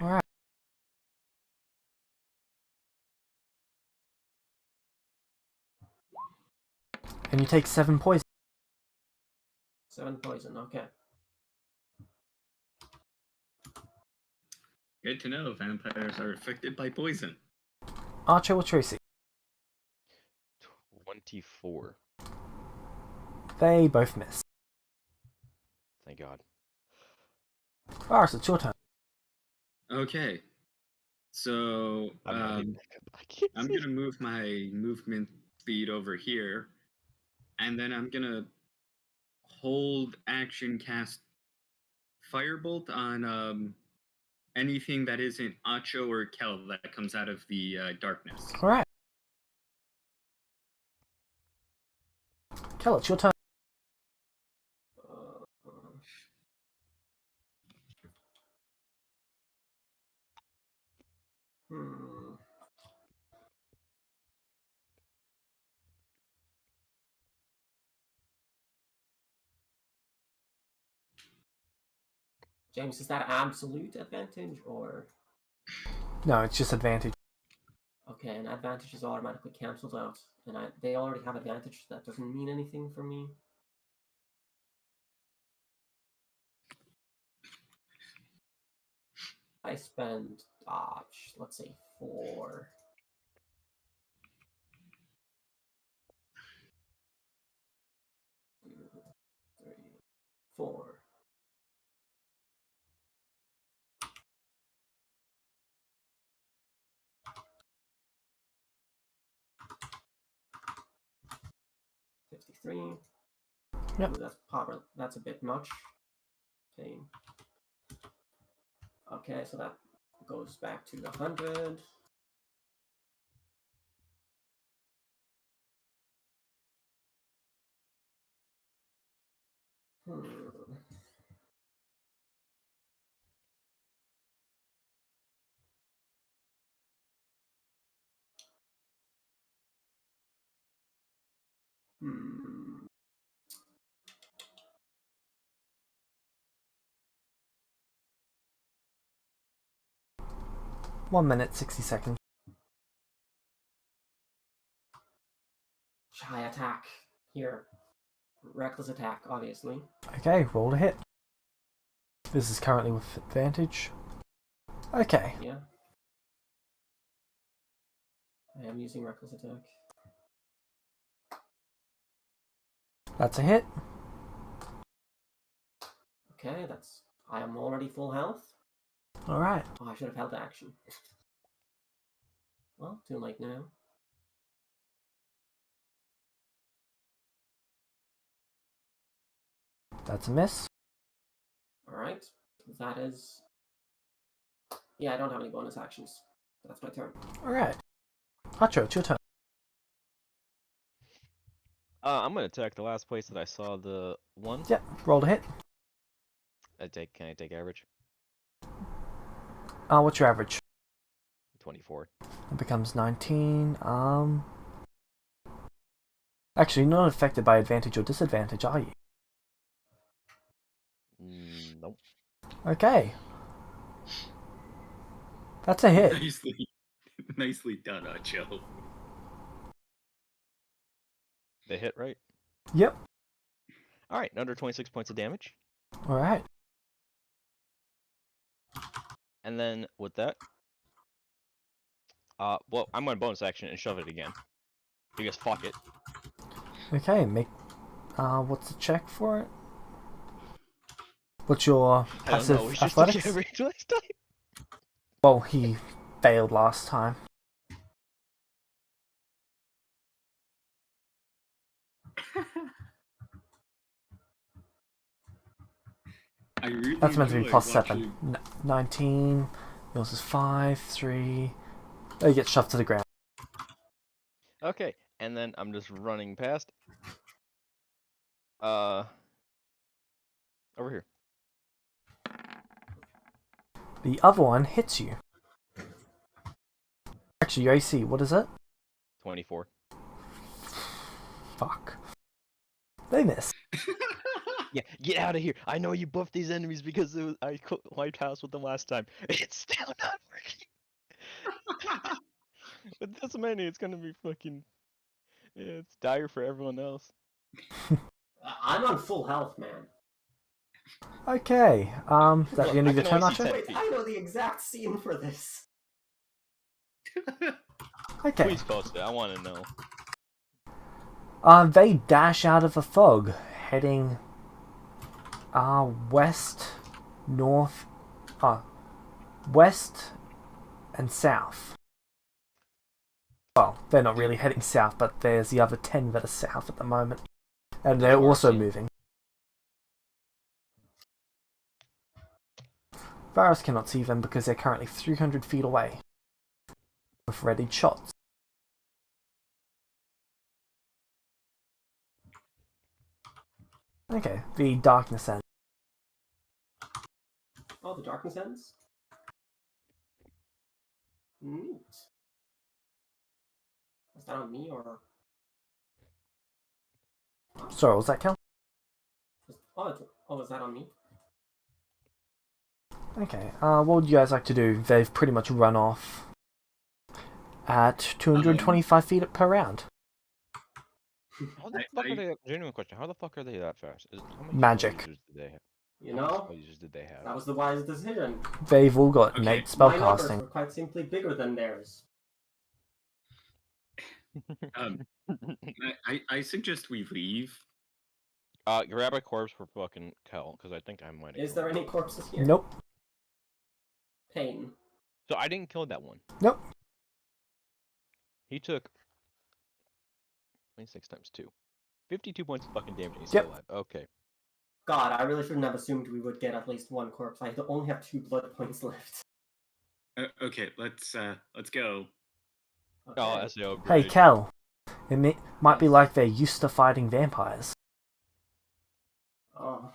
Alright. And you take 7 poison.
7 poison, okay.
Good to know vampires are affected by poison.
Archer, what's your AC?
24.
They both miss.
Thank God.
Varus, it's your turn.
Okay. So I'm gonna move my movement speed over here, and then I'm gonna hold action cast Firebolt on anything that isn't Acho or Kel that comes out of the darkness.
Alright. Kel, it's your turn.
Hmm. James, is that absolute advantage or?
No, it's just advantage.
Okay, and advantage is automatically cancelled out, and they already have advantage. So that doesn't mean anything for me. I spend, let's say 4. 2, 3, 4. $53.
Yep.
Ooh, that's a bit much. Okay. Okay, so that goes back to the 100. Hmm. Hmm.
1 minute, 60 seconds.
Shy attack here. Reckless attack, obviously.
Okay, roll to hit. This is currently with advantage. Okay.
Yeah. I am using reckless attack.
That's a hit.
Okay, I am already full health.
Alright.
Oh, I should have held action. Well, too late now.
That's a miss.
Alright. That is... Yeah, I don't have any bonus actions. That's my turn.
Alright. Archer, it's your turn.
I'm gonna attack the last place that I saw the one.
Yep, roll to hit.
Can I take average?
What's your average?
24.
It becomes 19. Actually, you're not affected by advantage or disadvantage, are you?
Nope.
Okay. That's a hit.
Nicely done, Acho.
They hit, right?
Yep.
All right, under 26 points of damage.
All right.
And then with that, well, I'm going to bonus action and shove it again. Because fuck it.
Okay. Make. What's the check for it? What's your
I don't
passive
know. We should
athletics?
get range next time.
Well, he failed last time.
I really
That's meant to be
enjoy
plus
watching-
7. 19. Yours is 5, 3. Oh, you get shoved to the ground.
Okay, and then I'm just running past. Over here.
The other one hits you. Actually, your AC, what is it?
24.
Fuck. They miss.
Yeah, get out of here. I know you buffed these enemies because I wiped house with them last time. It's still not working. With this many, it's gonna be fucking. Yeah, it's dire for everyone else.
I'm on full health, man.
Okay. Is that
Look,
the end
I
of your
can
turn,
only see
Archer?
10
Wait,
feet.
I know the exact scene for this.
Okay.
Please post it. I want to know.
They dash out of the fog, heading west, north, west and south. Well, they're not really heading south, but there's the other 10 that are south at the moment. And they're also moving. Varus cannot see them because they're currently 300 feet away with readied shots. Okay, the darkness ends.
Oh, the darkness ends? Neat. Is that on me or?
Sorry, was that Kel?
Oh, is that on me?
Okay, what would you guys like to do? They've pretty much run off at 225 feet per round.
How the fuck are they? Genuine question. How the fuck are they that fast? How many
Magic.
spell users did they have?
You
How many
know,
spell users did they have?
that was the wise decision.
They've all got
Okay,
innate
My numbers
spellcasting.
were quite simply bigger than theirs.
I suggest we leave.
Grab a corpse for fucking Kel, because I think I might have.
Is there any corpses here?
Nope.
Pain.
So I didn't kill that one.
Nope.
He took 26 times 2. 52 points of fucking damage and he's
Yep.
still alive. Okay.
God, I really shouldn't have assumed we would get at least one corpse. I only have 2 blood points left.
Okay, let's go.
Okay.
Oh, SEO.
Hey,
Great.
Kel. It might be like they're used to fighting vampires.
Oh.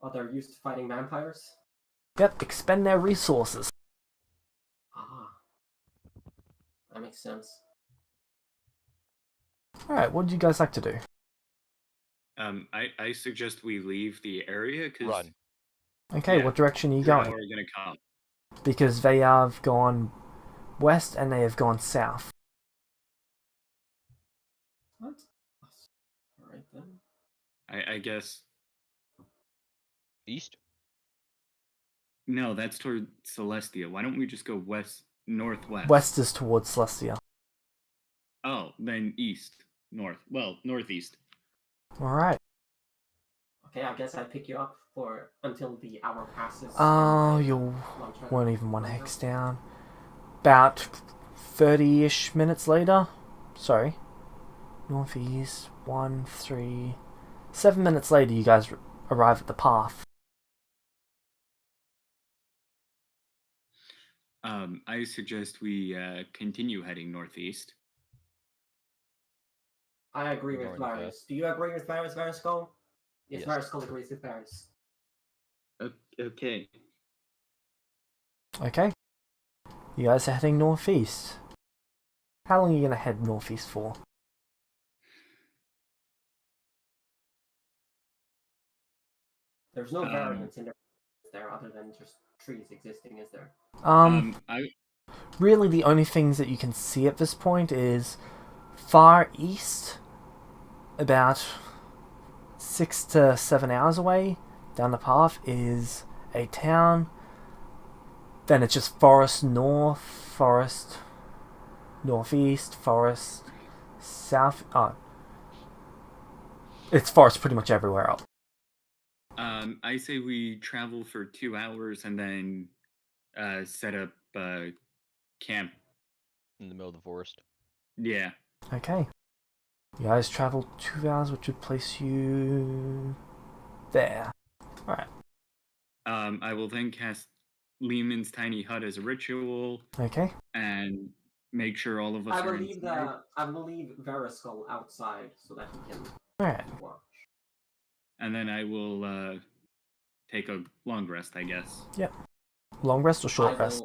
Oh, they're used to fighting vampires?
Yep, expend their resources.
Ah. That makes sense.
Alright, what would you guys like to do?
I suggest we leave the area because
Run.
Okay,
Yeah.
what direction are you
how
going?
are we gonna come?
Because they have gone west and they have gone south.
What? Alright then.
I guess
East?
no. That's toward Celestia. Why don't we just go northwest?
West is towards Celestia.
Oh, then east, north. Well, northeast.
Alright.
Okay, I guess I pick you up for until the hour passes.
Oh, you weren't even one hex down. About 30-ish minutes later. Sorry. Northeast, 1, 3... 7 minutes later, you guys arrive at the path.
I suggest we continue heading northeast.
I agree with
Going
Varus.
fast.
Do you agree with Varus, Skull? Yes,
Yes.
Varus Skull agrees with Varus.
Okay.
Okay. You guys are heading northeast. How long are you going to head northeast for?
There's no variance in there other than just trees existing, is there?
I
Really the only things that you can see at this point is far east, about 6 to 7 hours away, down the path is a town. Then it's just forest north, forest northeast, forest south. It's forest pretty much everywhere else.
I say we travel for 2 hours and then set up camp.
In the middle of the forest.
Yeah.
Okay. You guys travel 2 hours, which would place you there. Alright.
I will then cast Lehman's tiny hut as a ritual
Okay.
and make sure all of us
I
are
will leave
inside.
I will leave Veriskull outside so that he can
Alright.
watch.
And then I will take a long rest, I guess.
Yep. Long rest or short rest?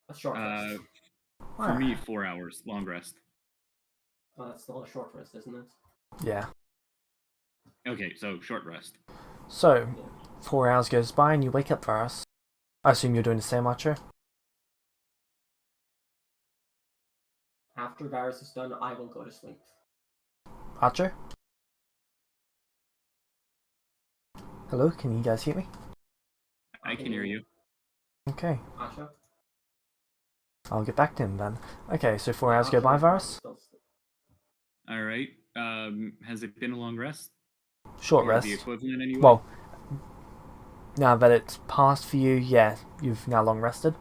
A short rest.
For me, 4 hours, long rest.
Oh, that's still a short rest, isn't it?
Yeah.
Okay, so short rest.
So, 4 hours goes by and you wake up for us. I assume you're doing the same, Archer?
After Varus is done, I will go to sleep.
Archer? Hello, can you guys hear me?
I can hear you.
Okay.
Asha?
I'll get back to him then. Okay, so 4 hours go by, Varus?
All right. Has it been a long rest?
Short
Or
rest.
the equivalent anyway?
Well, now that it's passed for you, yeah, you've now long rested.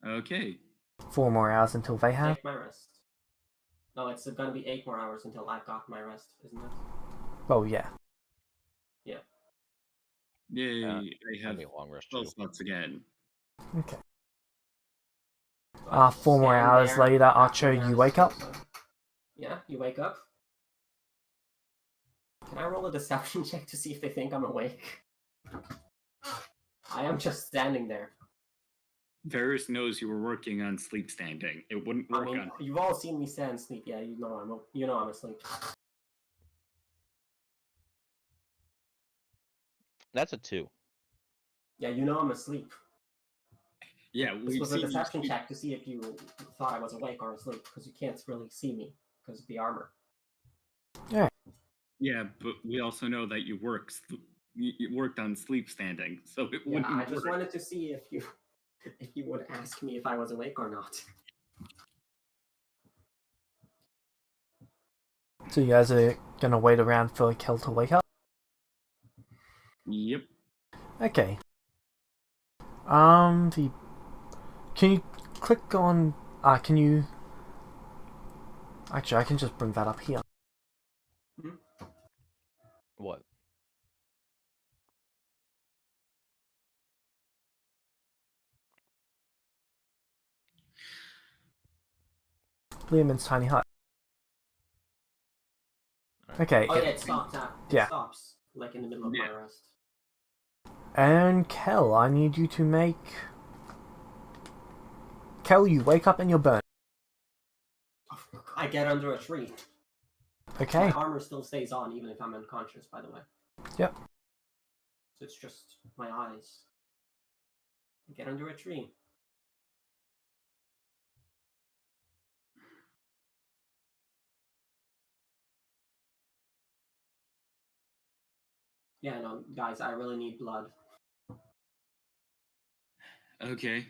Okay.
4 more hours until they have.
Take my rest. No, it's gonna be 8 more hours until I've got my rest, isn't it?
Well, yeah.
Yeah.
Yay,
I
I have
need a long rest
spell
too.
slots again.
Okay.
So I just
4 more
stand
hours
there
later,
after
Archer, you
Varus
wake up.
goes on. Yeah, you wake up. Can I roll a deception check to see if they think I'm awake? I am just standing there.
Varus knows you were working on sleep standing. It wouldn't
I
work
mean,
on.
you've all seen me stand and sleep. Yeah, you know I'm asleep.
That's a 2.
Yeah, you know I'm asleep.
Yeah,
This
we've
was a
seen you
deception
sleep.
check to see if you thought I was awake or asleep, because you can't really see me because of the armor.
Yeah, but we also know that you worked on sleep standing, so it
Yeah,
wouldn't
I just
work.
wanted to see if you would ask me if I was awake or not.
So you guys are gonna wait around for Kel to wake up?
Yep.
Okay. Can you click on... can you... Actually, I can just bring that up here.
What?
Liam's tiny hut. Okay.
Oh yeah, it stops at
Yeah.
stops like in the middle of my rest.
And Kel, I need you to make... Kel, you wake up and you're burnt.
I get under a tree.
Okay.
My armor still stays on even if I'm unconscious, by the way.
Yep.
So it's just my eyes. I get under a tree. Yeah, no, guys, I really need blood.
Okay.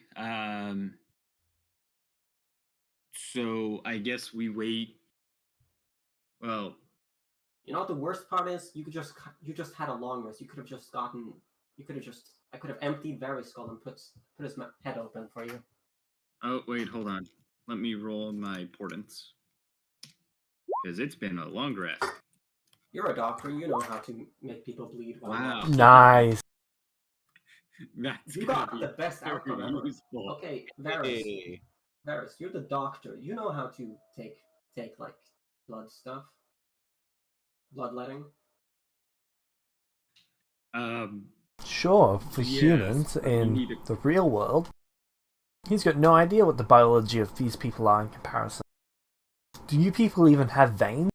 So I guess we wait. Well,
You know what the worst part is? You just had a long rest. You could have just gotten. I could have emptied Veriskull and put his head open for you.
oh wait, hold on. Let me roll my portents. Because it's been a long rest.
You're a doctor. You know how to make people bleed.
Wow.
Nice.
That's
You
gonna
got
be
the best
very
outcome ever.
useful.
Okay, Varus.
Hey.
Varus, you're the doctor. You know how to take like blood stuff, bloodletting.
Sure, for
Yes,
humans
but we
in
need
the real world, he's got no idea what the biology of these people are in comparison. Do you people even have veins?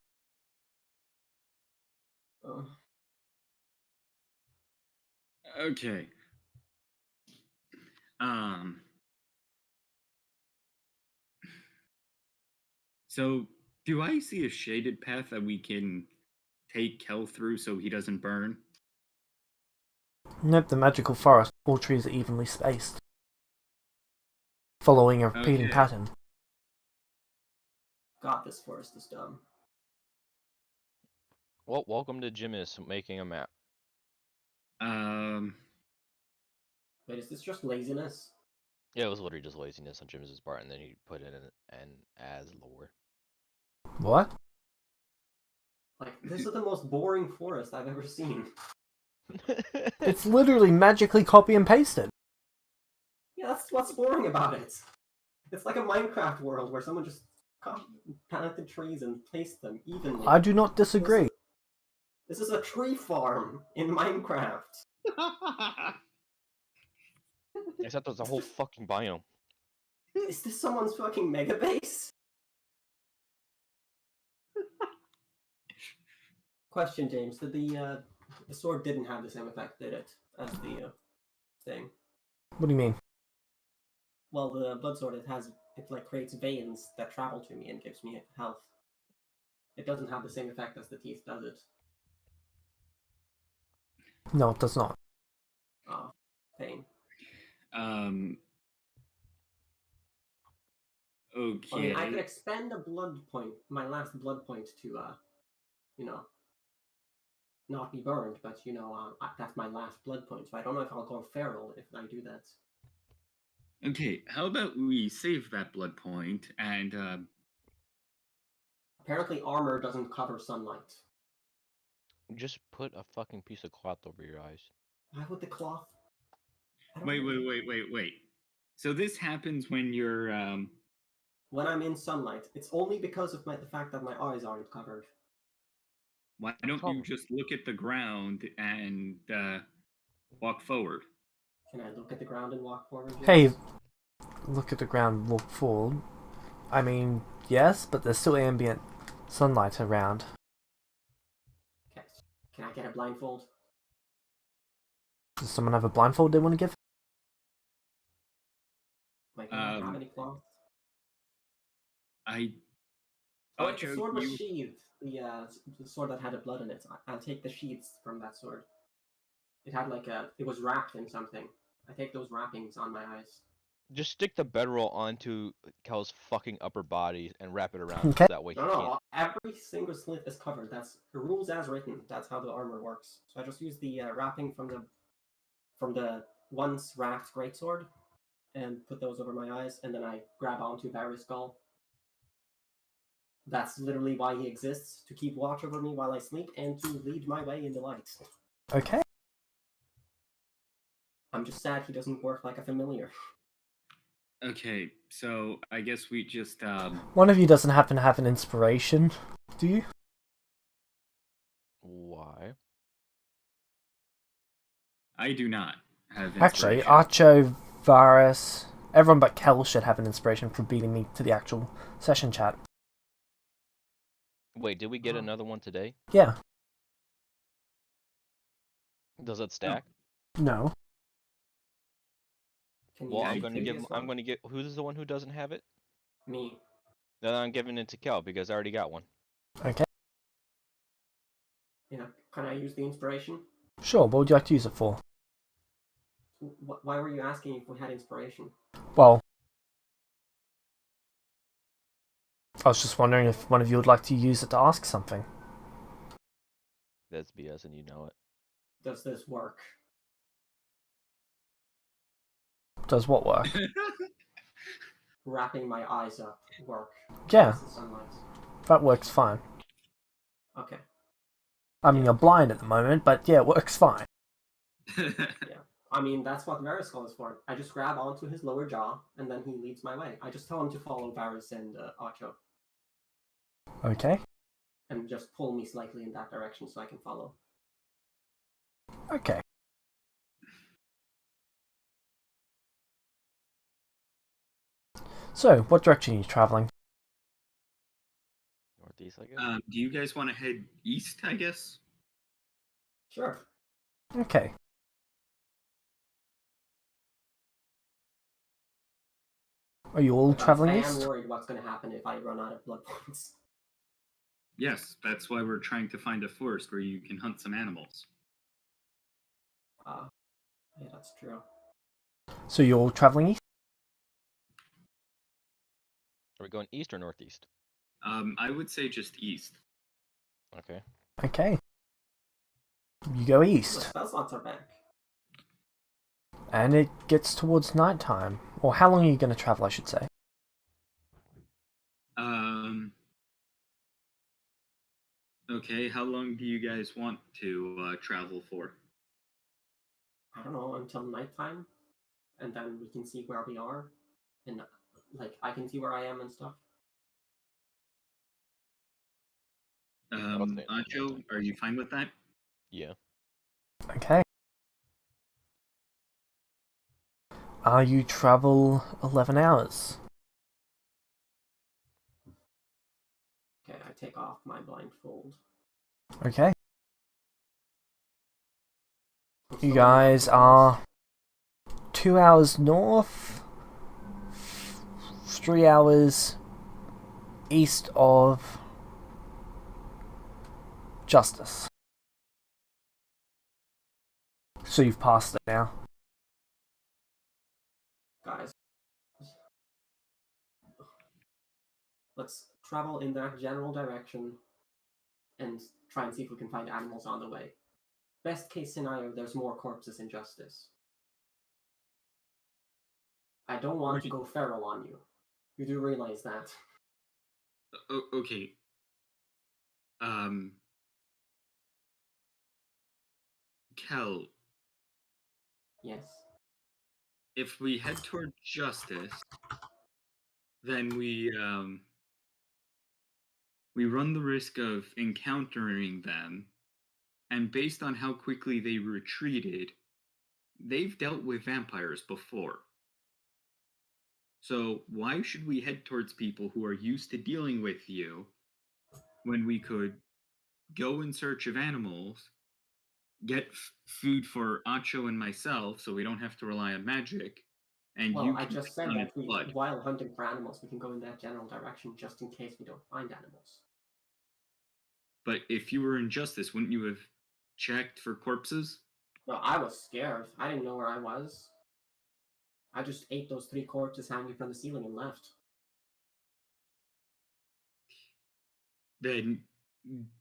Okay. So, do I see a shaded path that we can take Kel through so he doesn't burn?
Nope, the magical forest. All trees are evenly spaced, following a repeating
Okay.
pattern.
God, this forest is dumb.
Well, welcome to Jimis making a map.
Wait, is this just laziness?
Yeah, it was literally just laziness on Jimis's part, and then he put it in an as lore.
What?
Like, this is the most boring forest I've ever seen.
It's literally magically copy and pasted.
Yeah, that's what's boring about it. It's like a Minecraft world where someone just planted trees and placed them evenly.
I do not disagree.
This is a tree farm in Minecraft.
Except there's a whole fucking biome.
Is this someone's fucking mega base? Question, James. Did the sword didn't have the same effect, did it, as the thing?
What do you mean?
Well, the blood sword, it like creates veins that travel to me and gives me health. It doesn't have the same effect as the teeth, does it?
No, it does not.
Oh, pain.
Okay.
I mean, I could expend a blood point, my last blood point, to not be burned, but that's my last blood point, so I don't know if I'll go feral if I do that.
Okay, how about we save that blood point and
Apparently, armor doesn't cover sunlight.
Just put a fucking piece of cloth over your eyes.
Why would the cloth?
wait. So this happens when you're
When I'm in sunlight, it's only because of the fact that my eyes aren't covered.
why don't you just look at the ground and walk forward?
Can I look at the ground and walk forward?
Hey, look at the ground, walk forward. I mean, yes, but there's still ambient sunlight around.
Okay. Can I get a blindfold?
Does someone have a blindfold they want to give?
Wait, do I have any cloth?
Oh,
the sword was sheathed. The sword that had a blood in it. I'll take the sheaths from that sword. It had it was wrapped in something. I take those wrappings on my eyes.
Just stick the bedroll onto Kel's fucking upper body and wrap it around
Okay.
so that way he can't.
No, every single slit is covered. That's the rules as written. That's how the armor works. So I just use the wrapping from the once wrapped greatsword and put those over my eyes, and then I grab onto Varys' skull. That's literally why he exists, to keep watch over me while I sleep and to lead my way in the light.
Okay.
I'm just sad he doesn't work like a familiar.
Okay, so I guess we just
One of you doesn't happen to have an inspiration, do you?
Why?
I do not have
Actually,
inspiration.
Archo, Varus, everyone but Kel should have an inspiration for beating me to the actual session chat.
Wait, did we get another one today?
Yeah.
Does it stack?
No.
Well, I'm gonna get. Who's the one who doesn't have it?
Me.
Then I'm giving it to Kel because I already got one.
Okay.
Yeah. Can I use the inspiration?
Sure, what would you like to use it for?
Why were you asking if we had inspiration?
Well, I was just wondering if one of you would like to use it to ask something.
That's BS and you know it.
Does this work?
Does what work?
Wrapping my eyes up work.
Yeah,
The sunlight.
that works fine.
Okay.
I mean, you're blind at the moment, but yeah, it works fine.
Yeah. I mean, that's what Varys is for. I just grab onto his lower jaw, and then he leads my way. I just tell him to follow Varys and Archo,
Okay.
and just pull me slightly in that direction so I can follow.
Okay. So, what direction are you traveling?
Northeast, I guess.
Do you guys want to head east, I guess?
Sure.
Okay. Are you all
But
traveling
I am
east?
worried what's going to happen if I run out of blood points.
Yes, that's why we're trying to find a forest where you can hunt some animals.
Yeah, that's true.
So you're all traveling east?
Are we going east or northeast?
I would say just east.
Okay.
Okay. You go
The
east,
spell slots are back.
and it gets towards night time. Or how long are you going to travel, I should say?
Okay, how long do you guys want to travel for?
I don't know, until nighttime, and then we can see where we are, and like I can see where I am and stuff.
I'll say until
Ancho,
nighttime.
are you fine with that?
Yeah.
Okay. You travel 11 hours.
Okay, I take off my blindfold.
Okay.
I'm
You
still
guys
in the
are 2 hours north, 3 hours east of Justice. So you've passed it now.
guys. Let's travel in that general direction and try and see if we can find animals on the way. Best case scenario, there's more corpses in Justice. I don't want to go feral on you. You do realize that.
Okay. Kel,
Yes.
if we head toward Justice, then we run the risk of encountering them, and based on how quickly they retreated, they've dealt with vampires before. So why should we head towards people who are used to dealing with you when we could go in search of animals, get food for Acho and myself so we don't have to rely on magic, and
Well,
you
I
can
just
feast
said
on
that
its blood.
while hunting for animals, we can go in that general direction just in case we don't find animals.
But if you were in Justice, wouldn't you have checked for corpses?
No, I was scared. I didn't know where I was. I just ate those 3 corpses hanging from the ceiling and left.
Then,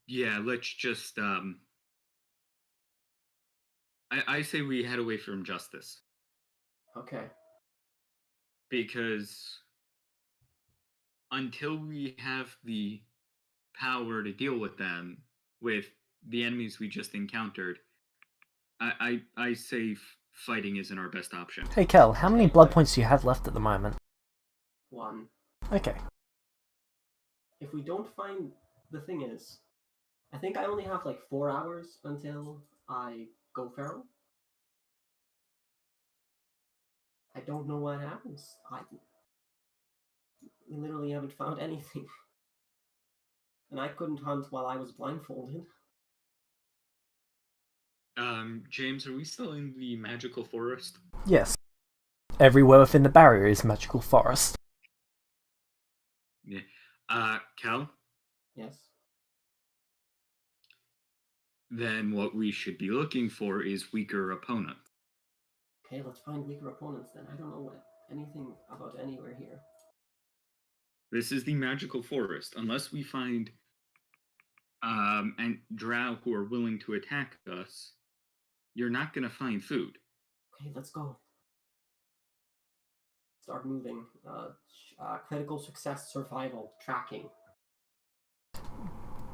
yeah, let's just I say we head away from Justice,
Okay.
because until we have the power to deal with them, with the enemies we just encountered, I say fighting isn't our best option.
Hey Kel, how many blood points do you have left at the moment?
1.
Okay.
If we don't find... The thing is, I think I only have like 4 hours until I go feral. I don't know what happens. We literally haven't found anything. And I couldn't hunt while I was blindfolded.
James, are we still in the magical forest?
Yes. Everywhere within the barrier is magical forest.
Yeah. Cal?
Yes.
Then what we should be looking for is weaker opponents.
Okay, let's find weaker opponents then. I don't know anything about anywhere here.
This is the magical forest. Unless we find and drow who are willing to attack us, you're not going to find food.
Okay, let's go. Start moving. Critical success survival tracking.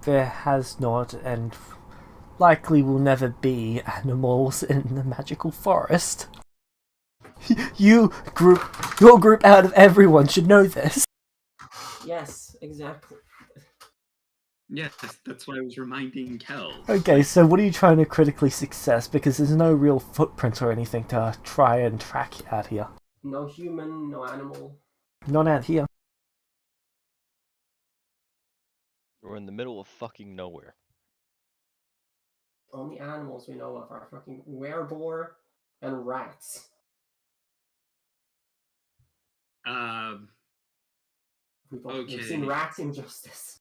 There has not and likely will never be animals in the magical forest. Your group out of everyone should know this.
Yes, exactly.
Yes, that's why I was reminding Kel.
Okay, so what are you trying to critically success? Because there's no real footprint or anything to try and track out here.
No human, no animal.
Not out here.
We're in the middle of fucking nowhere.
Only animals we know of are fucking wereboar and rats. We've seen
Okay.
rats injustice.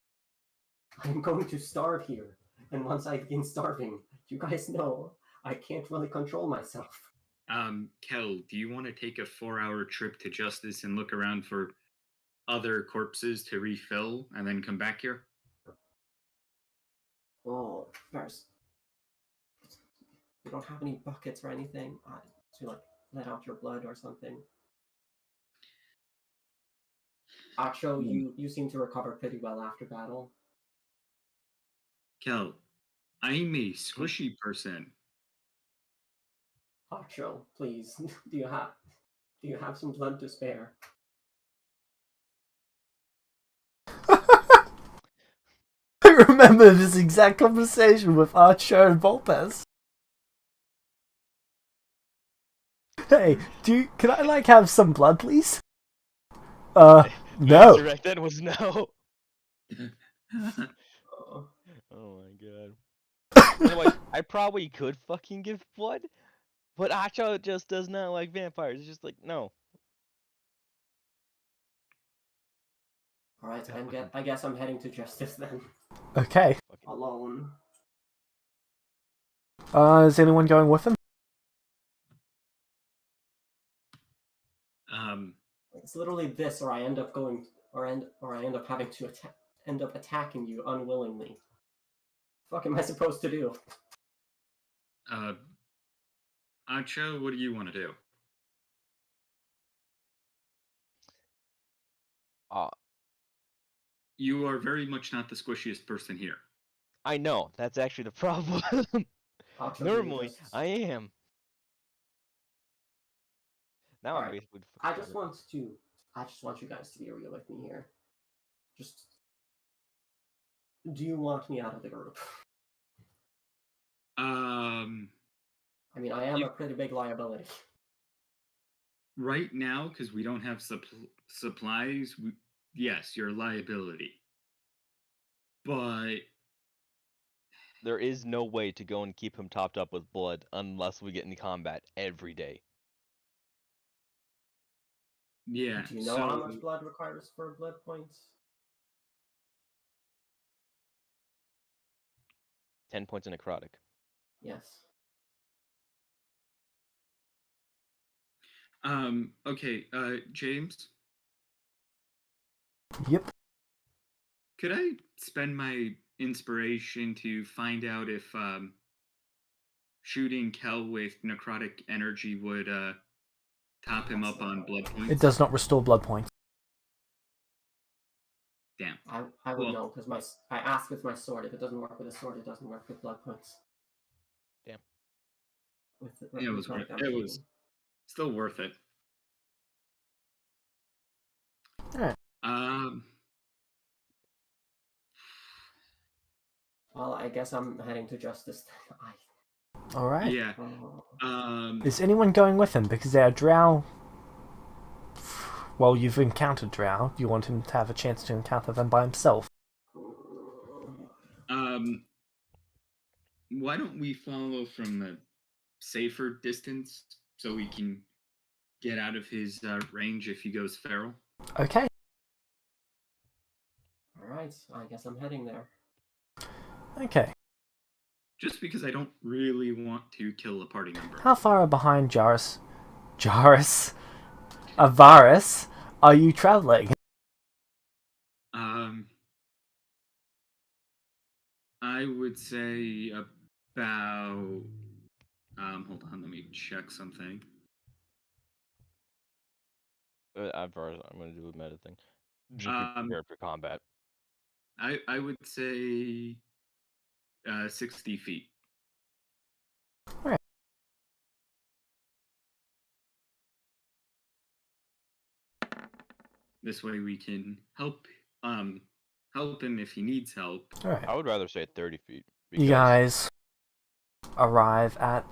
I'm going to starve here, and once I begin starving, you guys know I can't really control myself.
Kel, do you want to take a 4-hour trip to Justice and look around for other corpses to refill, and then come back here?
Oh, first, you don't have any buckets or anything to like let out your blood or something. Acho, you seem to recover pretty well after battle.
Kel, I'm a squishy person.
Acho, please, do you have some blood to spare?
I remember this exact conversation with Archer and Volpez. Hey, can I like have some blood, please?
The
No.
answer right then was no.
Oh,
Oh my god. You know what? I probably could fucking give blood, but Acho just does not like vampires. It's just like, no.
all right, I guess I'm heading to Justice then.
Okay.
Fucking
Alone.
Is anyone going with him?
It's literally this, or I end up going, or I end up having to end up attacking you unwillingly. What am I supposed to do?
Acho, what do you want to do? You are very much not the squishiest person here.
I know, that's actually the problem.
Acho, do you
Normally,
just...
I am. Now I'm
Alright,
basically.
I just want you guys to be real with me here. Just, do you want me out of the group? I mean, I am a pretty big liability.
Right now, because we don't have supplies, yes, you're a liability. But
There is no way to go and keep him topped up with blood unless we get in combat every day.
yeah,
Do you know how much blood requires for blood points?
10 points of necrotic.
Yes.
Okay, James,
Yep.
could I spend my inspiration to find out if shooting Kel with necrotic energy would top him up on blood points?
It does not restore blood points.
Damn.
I would
Well-
know, because I asked with my sword. If it doesn't work with a sword, it doesn't work with blood points.
Damn.
It was still worth it.
Alright.
Well, I guess I'm heading to Justice.
Alright.
Yeah.
Is anyone going with him? Because they are drow. Well, you've encountered drow. You want him to have a chance to encounter them by himself.
Why don't we follow from a safer distance so we can get out of his range if he goes feral?
Okay.
Alright, I guess I'm heading there.
Okay.
Just because I don't really want to kill a party member.
How far behind Avaris are you traveling?
I would say about hold on, let me check something.
I'm gonna do a meta thing. Just be prepared for combat.
I would say 60 feet.
Right.
This way we can help him if he needs help.
Alright.
I would rather say 30 feet.
You guys arrive at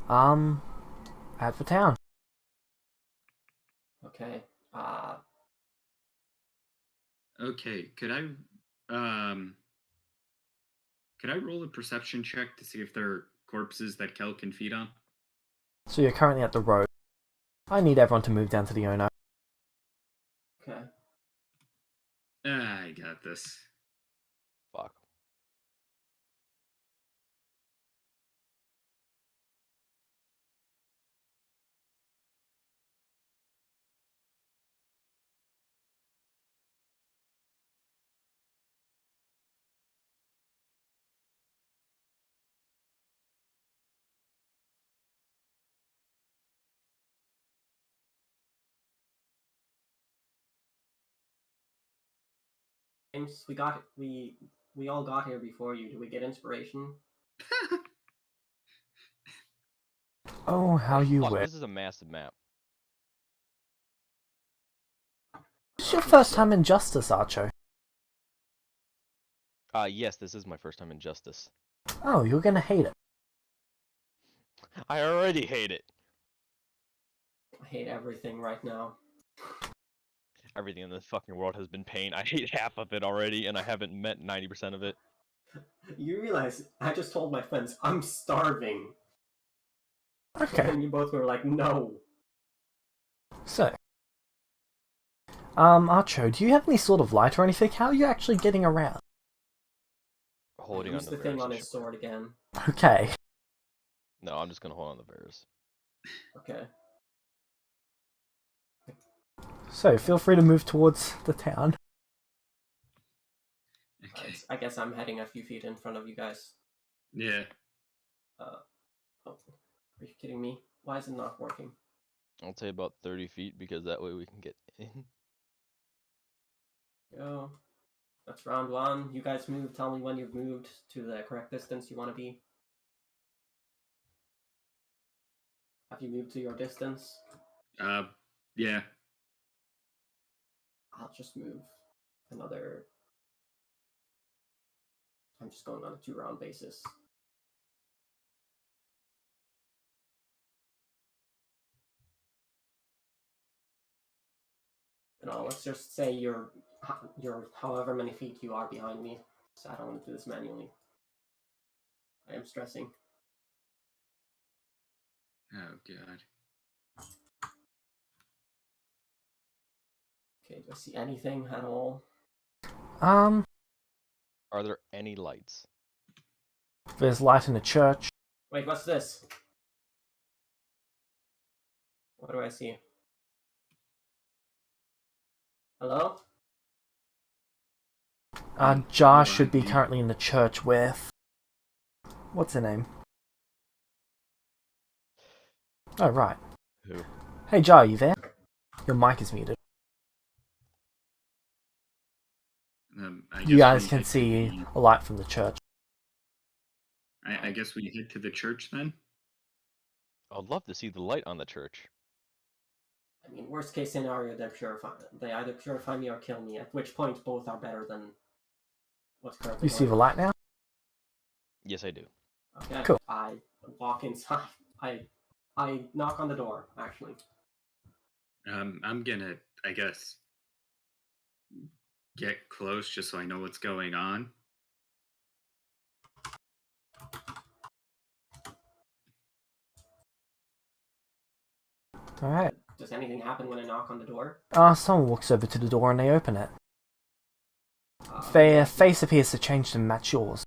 the town.
Okay.
Okay, could I roll a perception check to see if there are corpses that Kel can feed on?
So you're currently at the road. I need everyone to move down to the Ono.
I got this.
Fuck.
James, we all got here before you. Do we get inspiration?
Oh, how you
Fuck,
wish.
this is a massive map.
This is your first time in Justice, Archo.
Yes, this is my first time in Justice.
Oh, you're gonna hate it.
I already hate it.
I hate everything right now.
Everything in this fucking world has been pain. I hate half of it already, and I haven't met 90% of it.
You realize I just told my friends I'm starving.
Okay,
And you both were like, no.
so. Archo, do you have any sort of light or anything? How are you actually getting around?
Holding on
Use
to
the thing
Varus
on
and
his
shit.
sword again.
Okay.
No, I'm just gonna hold on to Varus.
Okay.
So, feel free to move towards the town.
Okay.
I guess I'm heading a few feet in front of you guys.
Yeah.
Oh, are you kidding me? Why is it not working?
I'll say about 30 feet because that way we can get in.
Go. That's round one. You guys move. Tell me when you've moved to the correct distance you want to be. Have you moved to your distance?
Yeah.
I'll just move another. I'm just going on a 2-round basis. Let's just say you're however many feet you are behind me. So I don't want to do this manually. I am stressing.
Oh god.
Okay, do I see anything at all?
Are there any lights?
There's light in the church.
Wait, what's this? What do I see? Hello?
Jar
Hold
should
on,
be
yeah.
currently in the church with... What's her name? Oh, right.
Who?
Hey, Jar, you there? Your mic is muted.
I
You
guess
guys
we
can
head to
see
the-
a light from the church.
I guess we head to the church then.
I'd love to see the light on the church.
I mean, worst case scenario, they either purify me or kill me, at which point both are better than what's currently
You see the
going on.
light now?
Yes, I do.
Okay.
Cool.
I walk inside. I knock on the door, actually.
I'm gonna, I guess, get close just so I know what's going on.
Alright.
Does anything happen when I knock on the door?
Someone walks over to the door and they open it.
Uh,
Their face appears to change to match yours,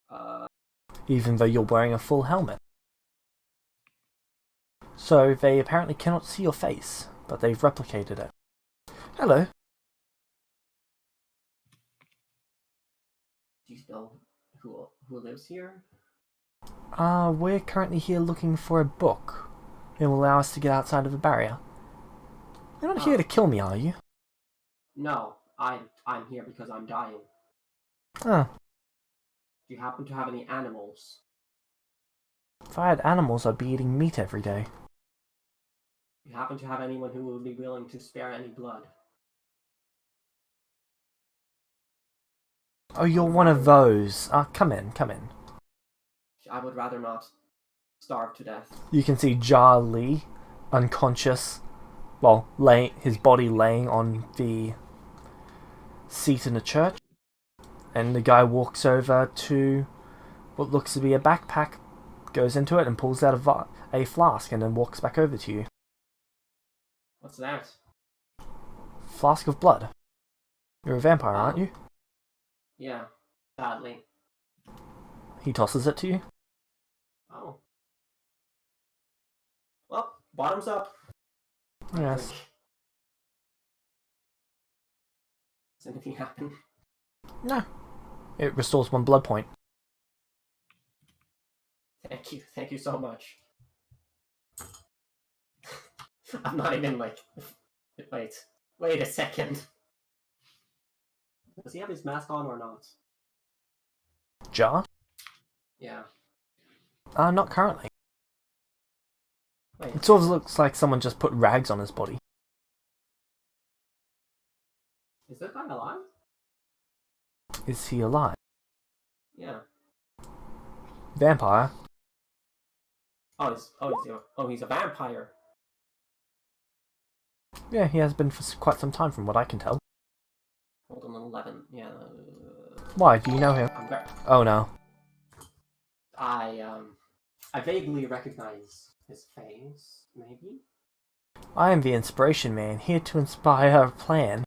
uh,
even though you're wearing a full helmet. So they apparently cannot see your face, but they've replicated it. Hello.
do you know who lives here?
We're currently here looking for a book. It will allow us to get outside of the barrier. You're not here to kill me, are you?
No, I'm here because I'm dying.
Oh,
Do you happen to have any animals?
if I had animals, I'd be eating meat every day.
Do you happen to have anyone who would be willing to spare any blood?
Oh, you're one of those. Come in, come in.
I would rather not starve to death.
You can see Jar Lee, unconscious, well, his body laying on the seat in the church. And the guy walks over to what looks to be a backpack, goes into it and pulls out a flask and then walks back over to you.
What's that?
flask of blood. You're a vampire, aren't you?
Yeah, sadly.
He tosses it to you.
Oh. Well, bottoms up.
Yes.
Does anything happen?
No. It restores 1 blood point.
Thank you so much. I'm not even like. Wait a second. Does he have his mask on or not?
Jar?
Yeah.
Not currently.
Wait.
It sort of looks like someone just put rags on his body.
Is this guy alive?
Is he alive?
Yeah.
Vampire?
He's a vampire.
Yeah, he has been for quite some time from what I can tell.
Hold on, 11. Yeah.
Why, do you know him?
I'm very.
Oh no.
I vaguely recognize his face. Maybe.
I am the Inspiration Man, here to inspire a plan.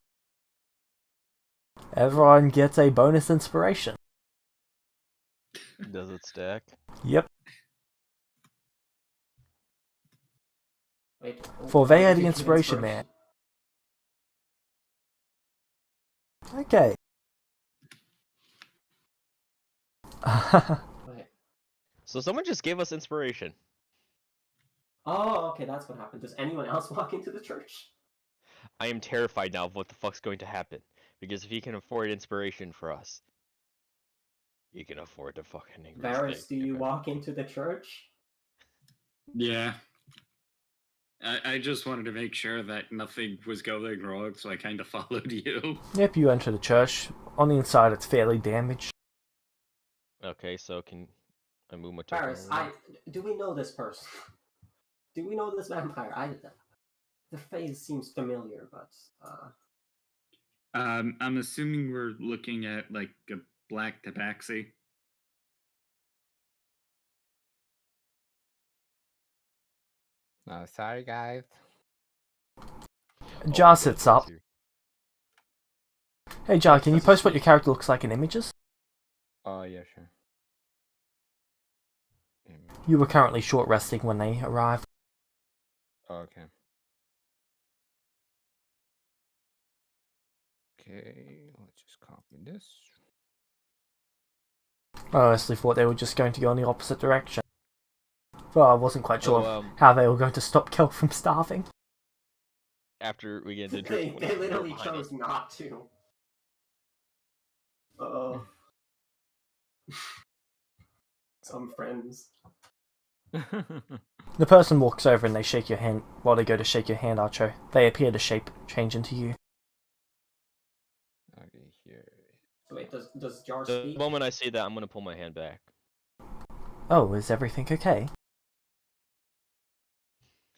Everyone gets a bonus inspiration.
Does it stack?
Yep.
Wait.
For
what
they are
did
the
you give
Inspiration Man. Okay.
Wait.
So someone just gave us inspiration.
Oh, okay, that's what happened. Does anyone else walk into the church?
I am terrified now of what the fuck's going to happen. Because if he can afford inspiration for us, he can afford to fucking increase
Varys, do you
things.
walk into the church?
Yeah. I just wanted to make sure that nothing was going wrong, so I kind of followed you.
Yep, you enter the church. On the inside, it's fairly damaged.
Okay, so can I move my token?
Varys, do we know this person? Do we know this vampire? The face seems familiar, but
I'm assuming we're looking at like a black tabaxi.
Sorry, guys.
Jar sits up. Hey Jar, can you
Does he
post what your
speak?
character looks like in images?
Oh, yeah, sure.
You were currently short resting when they arrived.
Oh, okay. Okay, let's just copy this.
I honestly thought they were just going to go in the opposite direction. Well, I wasn't quite sure
So,
how they were going to stop Kel from starving.
after we get into
they
drift,
literally chose not to. Oh. Some friends.
The person walks over and they shake your hand. While they go to shake your hand, Archo, they appear to change into you.
Okay, here.
So wait, does Jar
The
speak?
moment I see that, I'm gonna pull my hand back.
Oh, is everything okay?
Okay,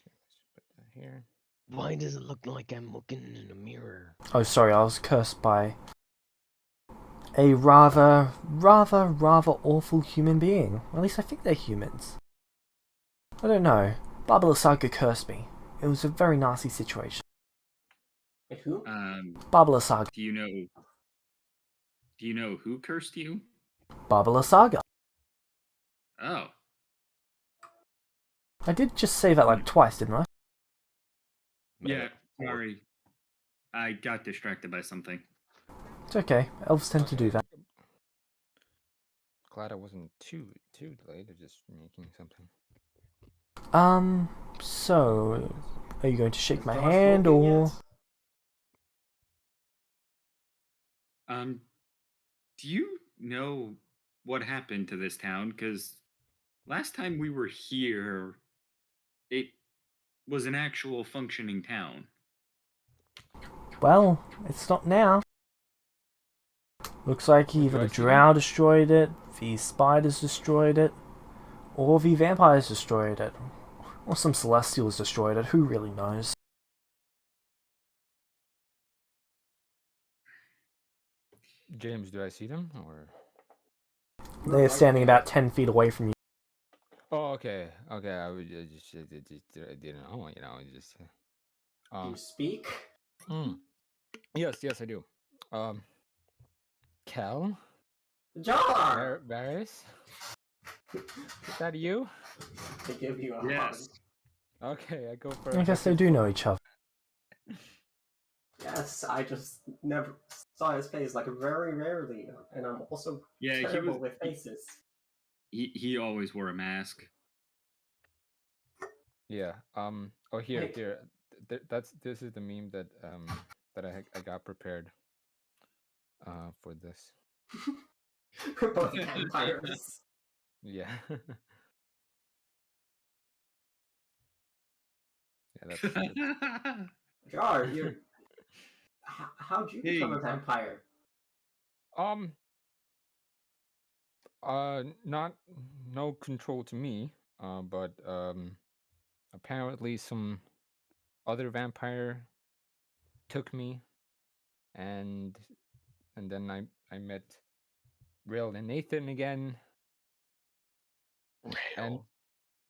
let's put that here.
Why does it look like I'm looking in a mirror?
Oh, sorry, I was cursed by a rather awful human being. At least I think they're humans. I don't know. Barbara Saga cursed me. It was a very nasty situation.
Wait, who?
Barbara Saga.
Do you know who cursed you?
Barbara Saga.
Oh.
I did just say that like twice, didn't I?
Yeah, sorry. I got distracted by something.
It's okay. Elves tend to do that.
Glad I wasn't too delayed. I'm just making something.
So, are you going to shake
Is
my
Jar
hand
spoken
or?
yet?
Do you know what happened to this town? Because last time we were here, it was an actual functioning town.
Well, it's not now. Looks like either the drow destroyed it, the spiders destroyed it, or the vampires destroyed it. Or some celestials destroyed it, who really knows?
James, do I see them or?
They are standing about 10 feet away from you.
Oh, okay. Okay, I didn't know. You know, just.
Do you speak?
Yes, I do. Cal?
Jar!
Varys? Is that you?
They give you a hug.
Yes.
Okay, I go for
I guess they do know each other.
Yes, I just never saw his face, like very rarely, and I'm also
Yeah, he
terrible
was.
with faces.
He always wore a mask.
Yeah. Oh, here,
Wait.
here. This is the meme that that I got prepared for this.
We're both vampires.
Yeah. Yeah, that's
Jar, you're. How'd you become
Hey.
a vampire?
not no control to me. But apparently some other vampire took me, and then I met Rail and Nathan again, and
Rail.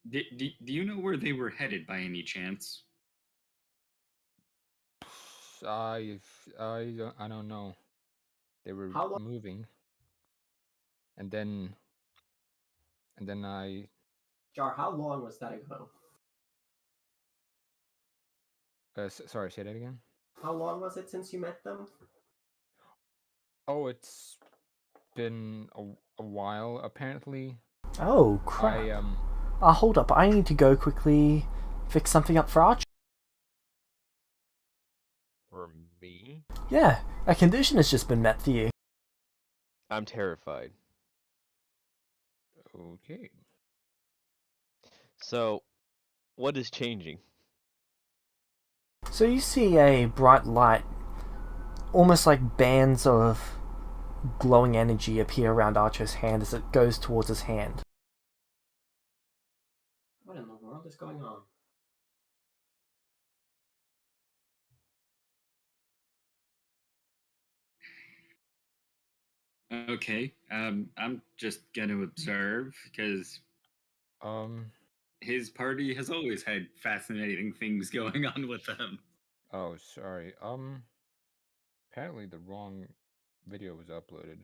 Do you know where they were headed by any chance?
I don't know. They were
How long?
moving, and then I
Jar, how long was that ago?
sorry, say that again.
How long was it since you met them?
Oh, it's been a while apparently.
Oh crap! Hold up! I need to go quickly fix something up for Archer.
For me?
Yeah, a condition has just been met for you.
I'm terrified.
Okay.
So, what is changing?
So you see a bright light, almost like bands of glowing energy appear around Archer's hand as it goes towards his hand.
What in the world is going on?
Okay. I'm just gonna observe because his party has always had fascinating things going on with them.
Oh, sorry. Apparently the wrong video was uploaded.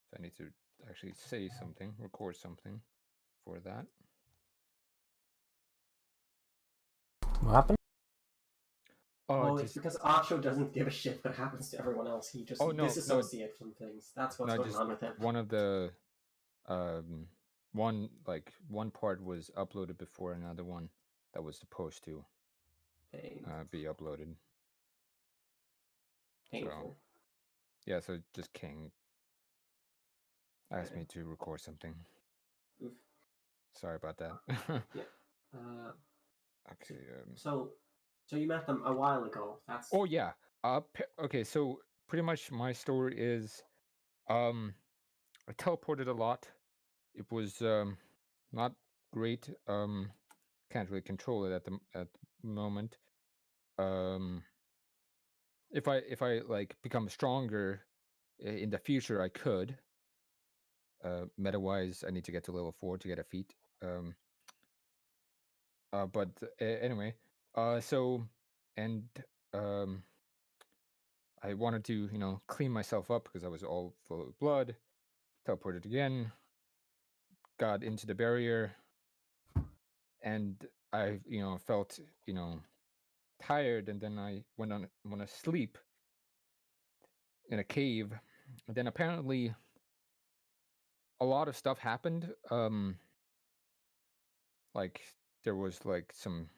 So I need to actually say something, record something for that.
What happened?
Oh, it's because Acho doesn't give a shit what happens to everyone else. He just disassociates from things. That's what's going on with him.
One of the one part was uploaded before another one that was supposed to be uploaded.
Painful.
So, yeah, so just King asked me to record something.
Oof.
Sorry about that.
Yeah.
Okay.
So you met them a while ago. That's.
Oh yeah. Okay. So pretty much my story is, I teleported a lot. It was not great. Can't really control it at the moment. If I like become stronger in the future, I could. Meta wise, I need to get to level 4 to get a feat. But anyway, so and I wanted to clean myself up because I was all full of blood. Teleported again. Got into the barrier, and I felt tired, and then I went on to sleep in a cave. And then apparently a lot of stuff happened. Like there was like some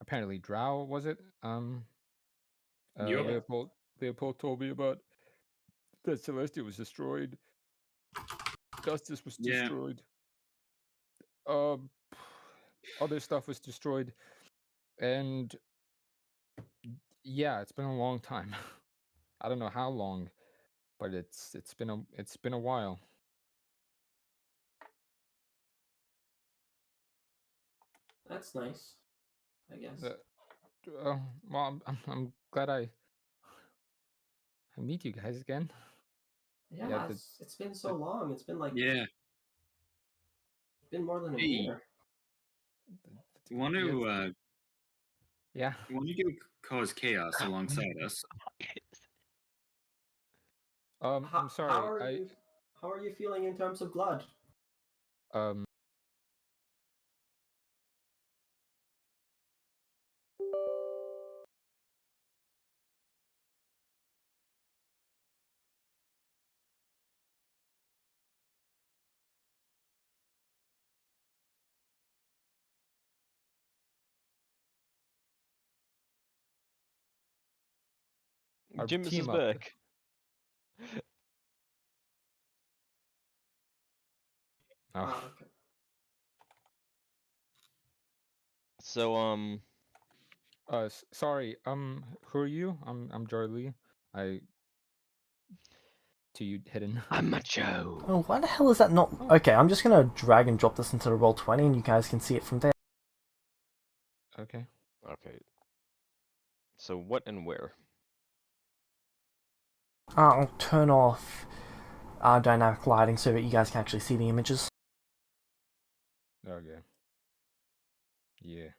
apparently drow, was it?
Yep.
Leopold told me about that Celestia was destroyed. Justice was destroyed. Other stuff was destroyed, and yeah, it's been a long time. I don't know how long, but it's been a while.
That's nice, I guess.
Well, I'm glad I meet you guys again.
Yeah, it's been so long. It's been like
it's
been more than a year.
Want to
Yeah.
Why don't you cause chaos alongside us?
I'm sorry.
How are you feeling in terms of blood?
Um. Our
Jimus is
team up.
back.
Oh.
Okay.
So
Sorry. Who are you? I'm Charlie. To you hidden.
I'm macho.
Oh, why the hell is that not... Okay, I'm just gonna drag and drop this into the Roll20 and you guys can see it from there.
Okay.
okay. So what and where?
I'll turn off dynamic lighting so that you guys can actually see the images.
Okay. Yeah.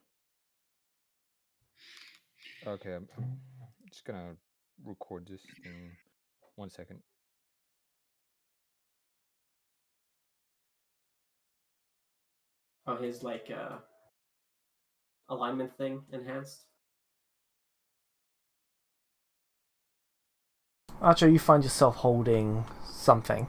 Okay. I'm just gonna record this thing. 1 second.
Oh, his like alignment thing enhanced.
Archer, you find yourself holding something.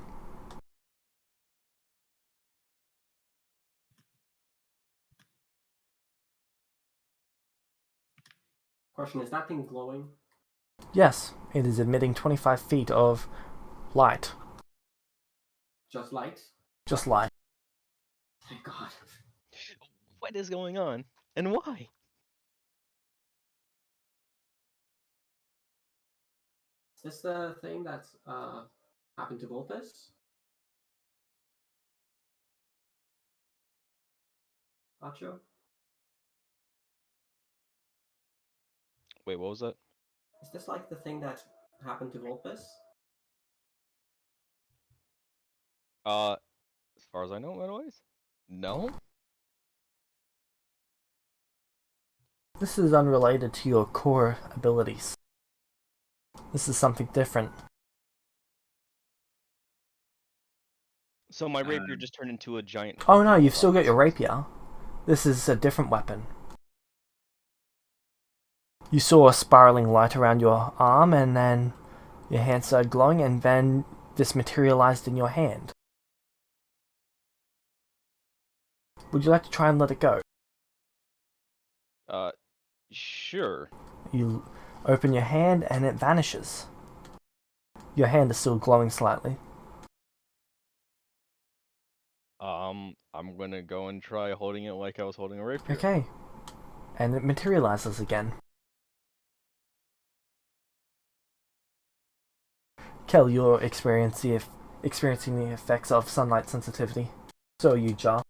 Question: is that thing glowing?
Yes, it is emitting 25 feet of light.
Just light?
Just light.
Thank God.
What is going on? And why?
Is this the thing that happened to Vulpes? Acho?
Wait, what was that?
Is this like the thing that happened to Vulpes?
As far as I know, anyways. No.
This is unrelated to your core abilities. This is something different.
So my rapier just turned into a giant.
Oh no, you've still got your rapier. This is a different weapon. You saw a spiraling light around your arm and then your hand started glowing and then this materialized in your hand. Would you like to try and let it go?
Sure.
You open your hand and it vanishes. Your hand is still glowing slightly.
I'm gonna go and try holding it like I was holding a rapier.
Okay. And it materializes again. Kel, you're experiencing the effects of sunlight sensitivity. So are you, Jar.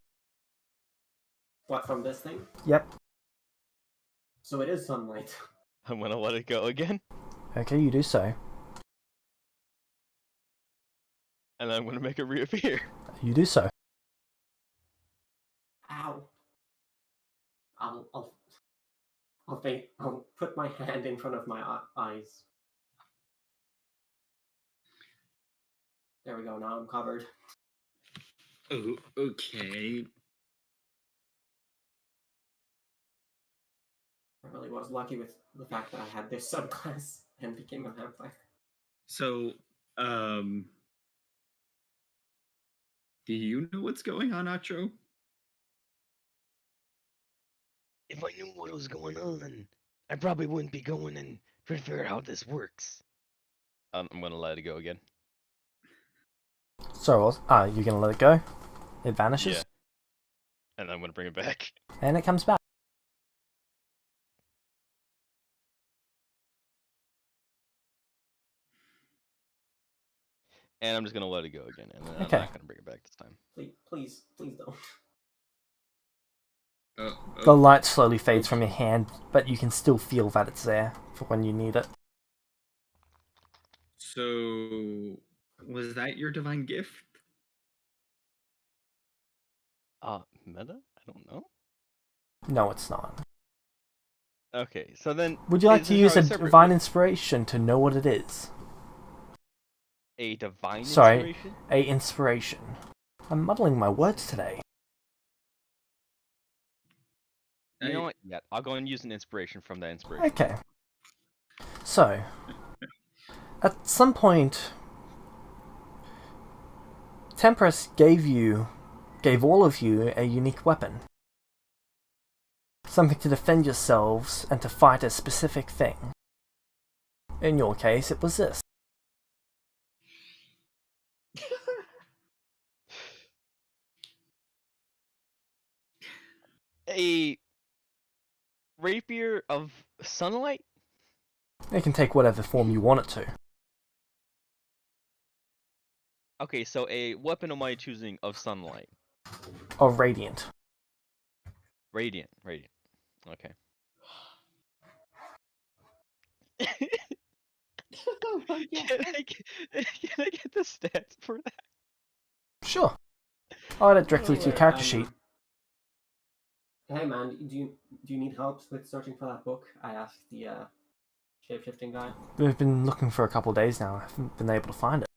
What, from this thing?
Yep.
So it is sunlight.
I'm gonna let it go again,
Okay, you do so.
and I'm gonna make it reappear.
You do so.
Ow. I'll put my hand in front of my eyes. There we go, now I'm covered.
Oh, okay.
I really was lucky with the fact that I had this subclass and became a vampire.
So, do you know what's going on, Acho?
If I knew what was going on, I probably wouldn't be going and trying to figure out how this works.
I'm gonna let it go again.
So, you're gonna let it go? It vanishes?
Yeah. And I'm gonna bring it back.
And it comes back.
And I'm just gonna let it go again, and then
Okay.
I'm not gonna bring it back this time.
Please don't.
The light slowly fades from your hand, but you can still feel that it's there for when you need it.
So, was that your divine gift?
Meta? I don't know.
No, it's not.
Okay, so then
Would you like
is
to
this
use
how
a
I separate
divine inspiration to know what it is?
a divine
Sorry,
inspiration?
a inspiration. I'm muddling my words today.
You know what? Yeah, I'll go and use an inspiration from that inspiration.
Okay. So, at some point, Tempress gave all of you a unique weapon. Something to defend yourselves and to fight a specific thing. In your case, it was this.
A rapier of sunlight?
It can take whatever form you want it to.
Okay, so a weapon of my choosing of sunlight.
Or radiant.
Radiant. Okay.
Oh my
Can
God.
I get the stats for that?
Sure. I'll add it directly to your character sheet.
Hey man, do you need help with searching for that book? I asked the shapeshifting guy.
We've been looking for a couple of days now. I haven't been able to find it.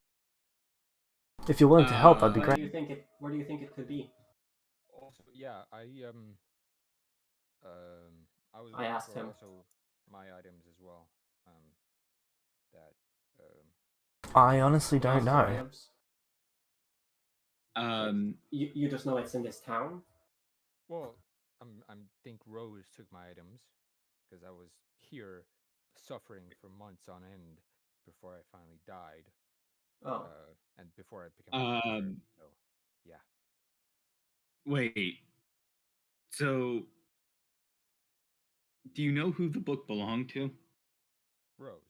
If you're willing to help, that'd be
Where
great.
do you think it could be?
Also, yeah, I was
I
looking
asked
for
him.
also my items as well. That
I honestly
You
don't
asked for
know.
items?
Um,
You just know it's in this town?
well, I'm think Rose took my items because I was here suffering for months on end before I finally died.
Oh.
And before I became a vampire. So, yeah.
wait. So, do you know who the book belonged to?
Rose.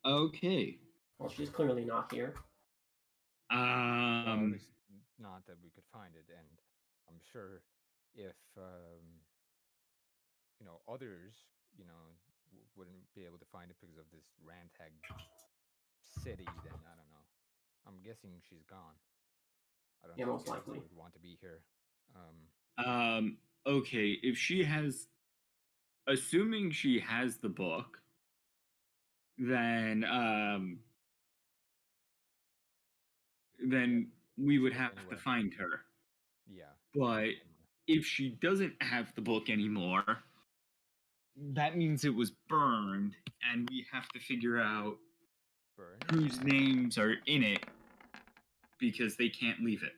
Okay.
Well, she's clearly not here.
Well, at
Um,
least not that we could find it, and I'm sure if others wouldn't be able to find it because of this rantag city, then I don't know. I'm guessing she's gone. I don't
Yeah,
think
most likely.
would want to be here. Um,
okay. If she has, assuming she has the book, then
yeah,
we would
look
have to
anywhere.
find her.
Yeah.
But if she doesn't have the book anymore, that means it was burned, and we have to figure out
Burn.
whose names are in it because they can't leave it.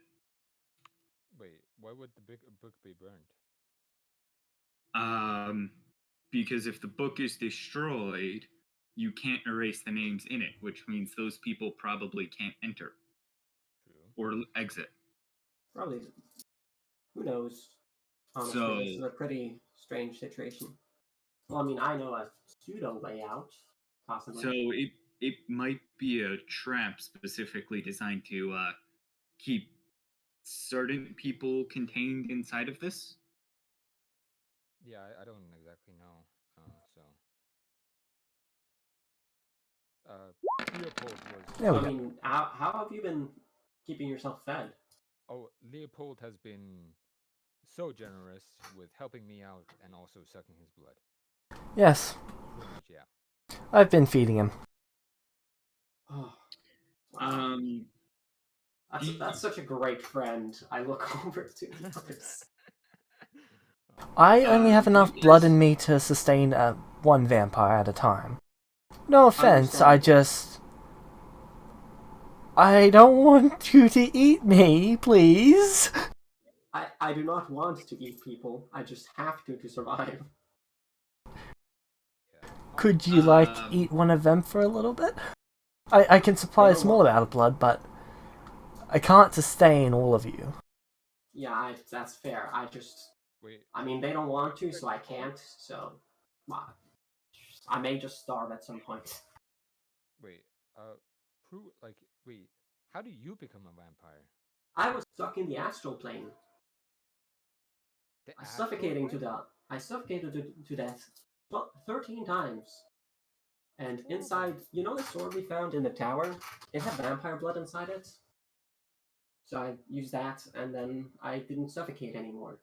Wait, why would the book be burned?
Because if the book is destroyed, you can't erase the names in it, which means those people probably can't enter
True.
or exit.
Probably. Who knows? Honestly,
So-
this is a pretty strange situation. Well, I mean, I know a pseudo layout, possibly.
So it might be a trap specifically designed to keep certain people contained inside of this.
Yeah, I don't exactly know. Leopold was.
There we
I
go.
mean, how have you been keeping yourself fed?
Oh, Leopold has been so generous with helping me out and also sucking his blood.
Yes,
Pretty much, yeah.
I've been feeding him.
Oh, wow. That's such a great friend. I look over to others.
I only have enough blood
yes.
in me to sustain one vampire at a time. No offense, I don't want you to eat me, please.
I do not want to eat people. I just have to survive.
Could you, eat one of them for a little bit? I can supply a small amount of blood, but I can't sustain all of you.
Yeah, that's fair.
Wait.
I mean, they don't want to, so I can't. So, well, I may just starve at some point.
Wait. Wait. How do you become a vampire?
I was stuck in the astral plane. I suffocated to death 13 times. And inside, you know the sword we found in the tower? It had vampire blood inside it. So I used that, and then I didn't suffocate anymore.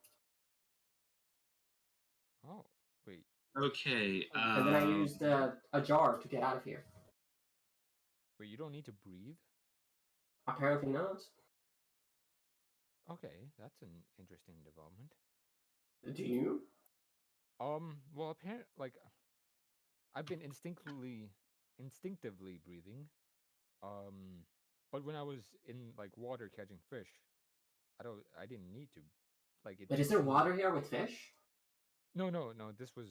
Oh, wait.
Okay.
And then I used a jar to get out of here.
Wait, you don't need to breathe?
Apparently not.
Okay, that's an interesting development.
Do you?
Well, apparently, like, I've been instinctively breathing. But when I was in like water catching fish, I didn't need to. Like, it
But is
didn't
there
seem
water
like.
here with fish?
No, no, no. This was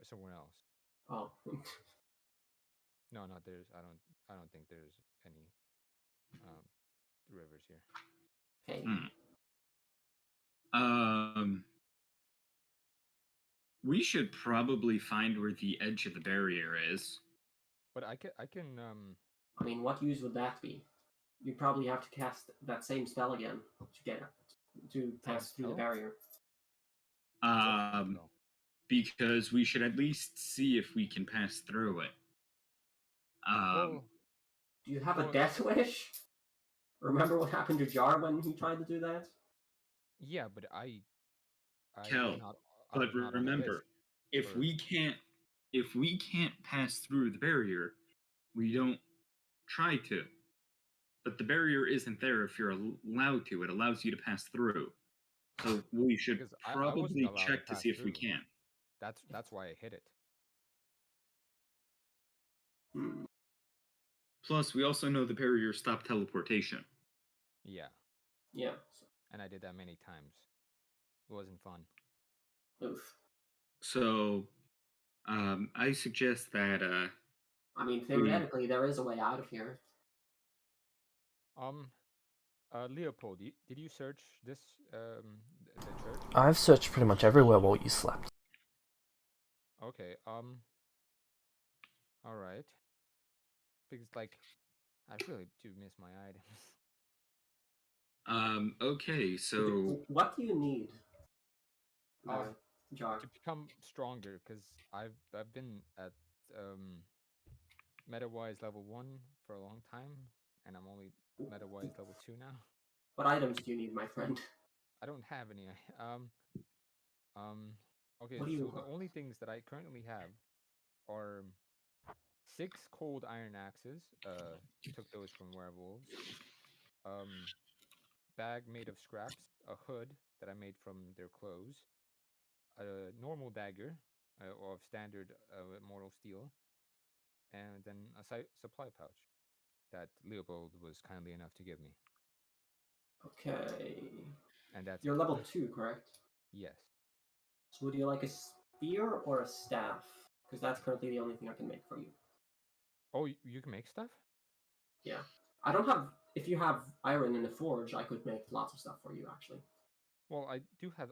somewhere else.
Oh.
No, not there's. I don't think there's any um rivers here.
Okay.
We should probably find where the edge of the barrier is.
But I can
I mean, what use would that be? You'd probably have to cast that same spell again to pass through the
spell?
barrier.
Um,
Well,
because we should at least see if we can pass through it.
well,
Do you have a
well,
death wish? Remember what happened to Jar when he tried to do that?
yeah, but I
Kel,
was not. I
but
was not on the list.
remember, if
for-
we can't pass through the barrier, we don't try to. But the barrier isn't there if you're allowed to. It allows you to pass through. So we should
Because I wasn't
probably
allowed to
check to
pass
see if we
through.
can.
That's why I hit it.
Hmm.
Plus, we also know the barrier stopped teleportation.
Yeah,
Yeah.
and I did that many times. It wasn't fun.
Oof.
So, I suggest that
I mean, theoretically, there is a way out of here.
Leopold, did you search this the church?
I've searched pretty much everywhere while you slept.
Okay. All right. Because like, I really do miss my items.
Okay, so
What do you need?
Um,
Jar.
to become stronger, because I've been at meta-wise level 1 for a long time, and I'm only meta-wise level 2 now.
What items do you need, my friend?
I don't have any. Okay,
What do you
so the
want?
only things that I currently have are 6 cold iron axes. Took those from werewolves. Bag made of scraps, a hood that I made from their clothes, a normal dagger of standard mortal steel, and then a supply pouch that Leopold was kindly enough to give me.
Okay.
And that's
You're
it.
level 2, correct?
Yes.
So would you like a spear or a staff? Because that's currently the only thing I can make for you.
Oh, you can make stuff?
Yeah. I don't have... If you have iron in the forge, I could make lots of stuff for you, actually.
Well, I do have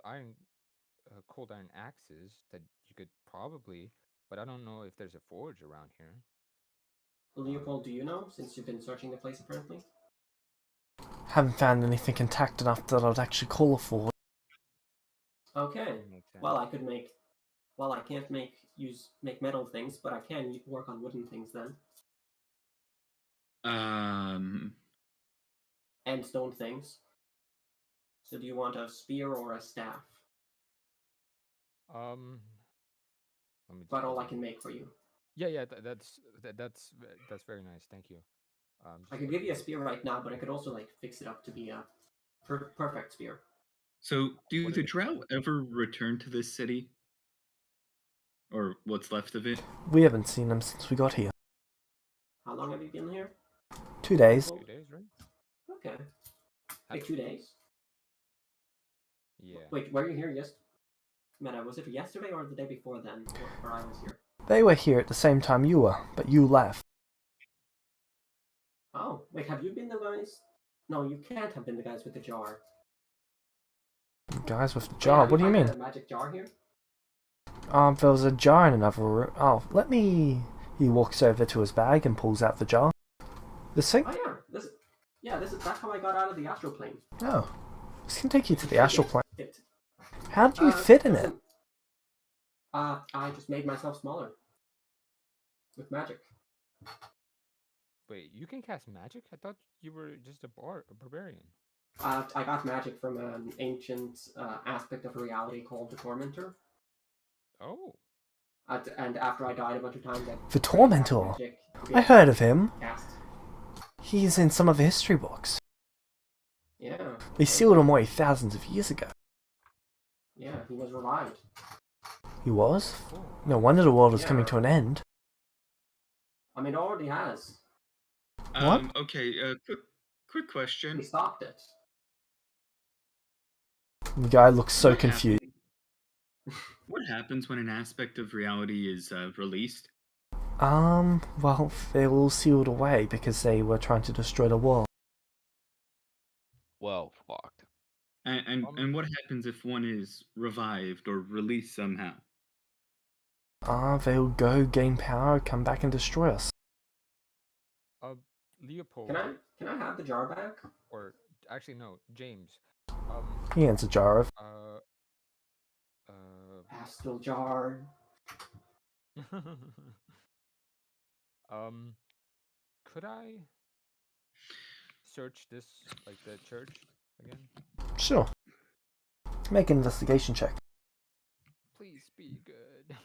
cold iron axes that you could probably, but I don't know if there's a forge around here.
Leopold, do you know, since you've been searching the place apparently?
Haven't found anything intact enough that I'd actually call a forge.
Okay.
Makes sense.
Well, I could make... Well, I can't make metal things, but I can work on wooden things then. And stone things. So do you want a spear or a staff?
Let me
But all I can make for you.
Yeah, that's very nice. Thank you.
I could give you a spear right now, but I could also like fix it up to be a perfect spear.
So, do
What are
the
the
Drow
colors?
ever return to this city? Or what's left of it?
We haven't seen them since we got here.
How long have you been here?
2 days.
2 days, right?
Okay. Like 2 days?
Yeah.
Wait, were you here Meta, was it yesterday or the day before then, where I was here?
They were here at the same time you were, but you left.
Oh, wait, have you been the guys? No, you can't have been the guys with the jar.
Guys with the
Wait,
jar,
have
what do you
found
mean?
a magic jar here?
There was a jar in another room. Oh, let me... He walks over to his bag and pulls out the jar. This thing?
Oh yeah, that's how I got out of the astral plane.
Oh. This can take you to the astral plane.
It,
How do you fit in it?
doesn't- I just made myself smaller. With magic.
Wait, you can cast magic? I thought you were just a barbarian.
I got magic from an ancient aspect of reality called the Tormentor.
Oh.
And after I died a bunch of times,
The Tormentor.
magic to be
I
able
heard of him.
to cast.
He's in some of the history books.
Yeah.
They sealed him away thousands of years ago.
Yeah, he was revived.
He was?
Cool.
No wonder the world is
Yeah.
coming to an end.
I mean, it already has.
What?
Okay. Quick question.
We stopped it.
The guy looks so
What
confused.
What happens when an aspect of reality is released?
Well, they were all sealed away because they were trying to destroy the world.
Well, fucked.
And what happens if one is revived or released somehow?
They'll go gain power, come back and destroy us.
Leopold.
Can I have the jar back?
Or actually no, James.
He owns a jar of.
Astral jar.
Could I search this, like the church again?
Sure. Make an investigation check.
Please be good.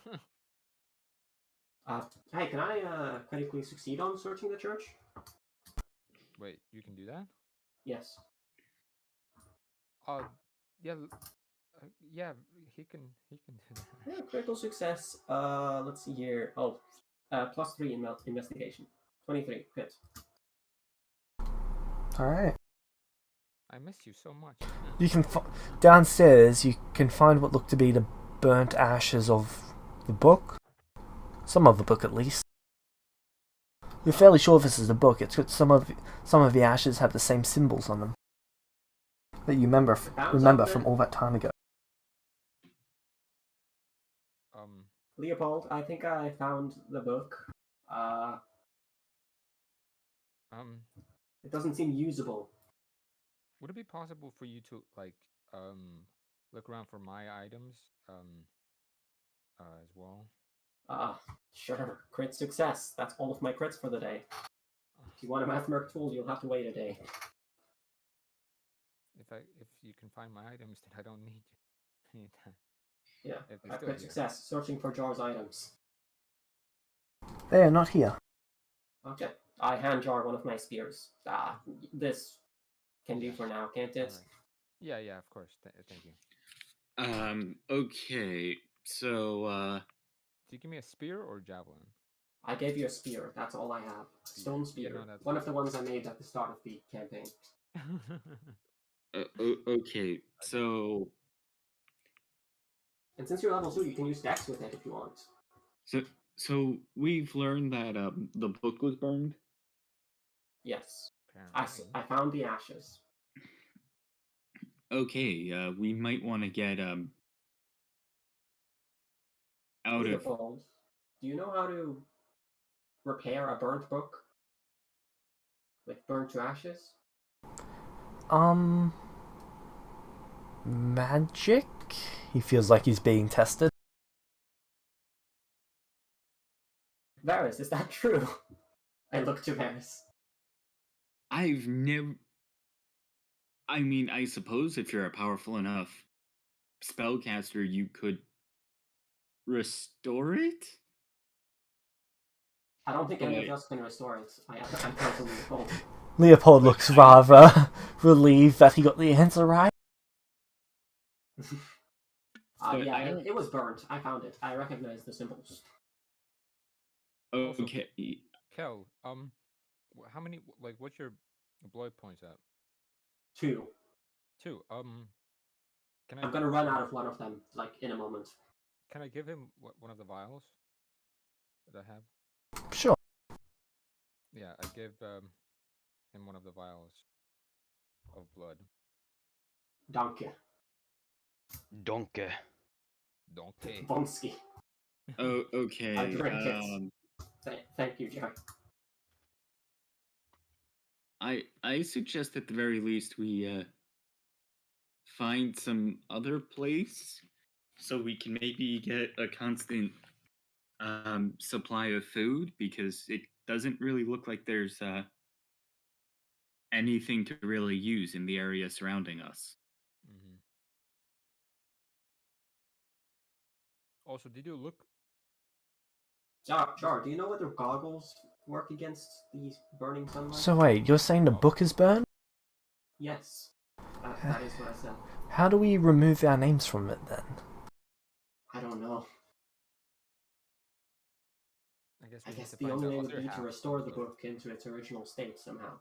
Hey, can I critically succeed on searching the church?
Wait, you can do that?
Yes.
Yeah, yeah, he can do that.
Yeah, critical success. Let's see here. Oh, +3 in investigation. 23. Good.
Alright.
I miss you so much.
You can downstairs. You can find what look to be the burnt ashes of the book. Some of the book, at least. You're fairly sure this is the book. It's got some of the ashes have the same symbols on them that you remember from all that time ago.
Leopold, I think I found the book. It doesn't seem usable.
Would it be possible for you to look around for my items as well?
Sure. Crit success. That's all of my crits for the day. If you want a mathmerc tool, you'll have to wait a day.
If you can find my items, then I don't need that.
Yeah. Crit success. Searching for Jar's items.
They are not here.
Okay. I hand Jar one of my spears. This can do for now, can't it?
Right. Yeah, of course. Thank you.
Okay. So,
Did you give me a spear or a javelin?
I gave you a spear. That's all I have. Stone spear.
You know,
one of the ones I made at the start of the campaign.
Okay. So.
And since you're level 2, you can use Dex with it if you want.
So we've learned that the book was burned.
Yes. I found the ashes.
Okay. We might want to get out
Leopold, do you know how to repair a burnt book? Like burnt to ashes?
Magic? He feels like he's being tested.
Varys, is that true? I look to Varys.
I've never. I mean, I suppose if you're a powerful enough spellcaster, you could restore it?
I don't think any of us can restore it. I'm totally Leopold.
Leopold looks rather relieved that he got the answer right.
It was burnt. I found it. I recognize the symbols.
Okay.
Kel, how many? What's your blood points at?
2.
2. Can I?
I'm gonna run out of one of them, in a moment.
Can I give him one of the vials that I have?
Sure.
Yeah, I give him one of the vials of blood.
Danke.
Donkey.
Bonsky.
Oh, okay.
I drink it. Thank you, Jack.
I suggest at the very least we find some other place so we can maybe get a constant supply of food, because it doesn't really look like there's anything to really use in the area surrounding us.
Also, did you look?
Jar, do you know whether goggles work against the burning sunlight?
So wait, you're saying the book is burned?
Yes. That is what I said.
How do we remove our names from it then?
I don't know.
I guess
I
we need
guess
to
the
find
only way
other
would be to
half
restore
of
the book into its original state somehow.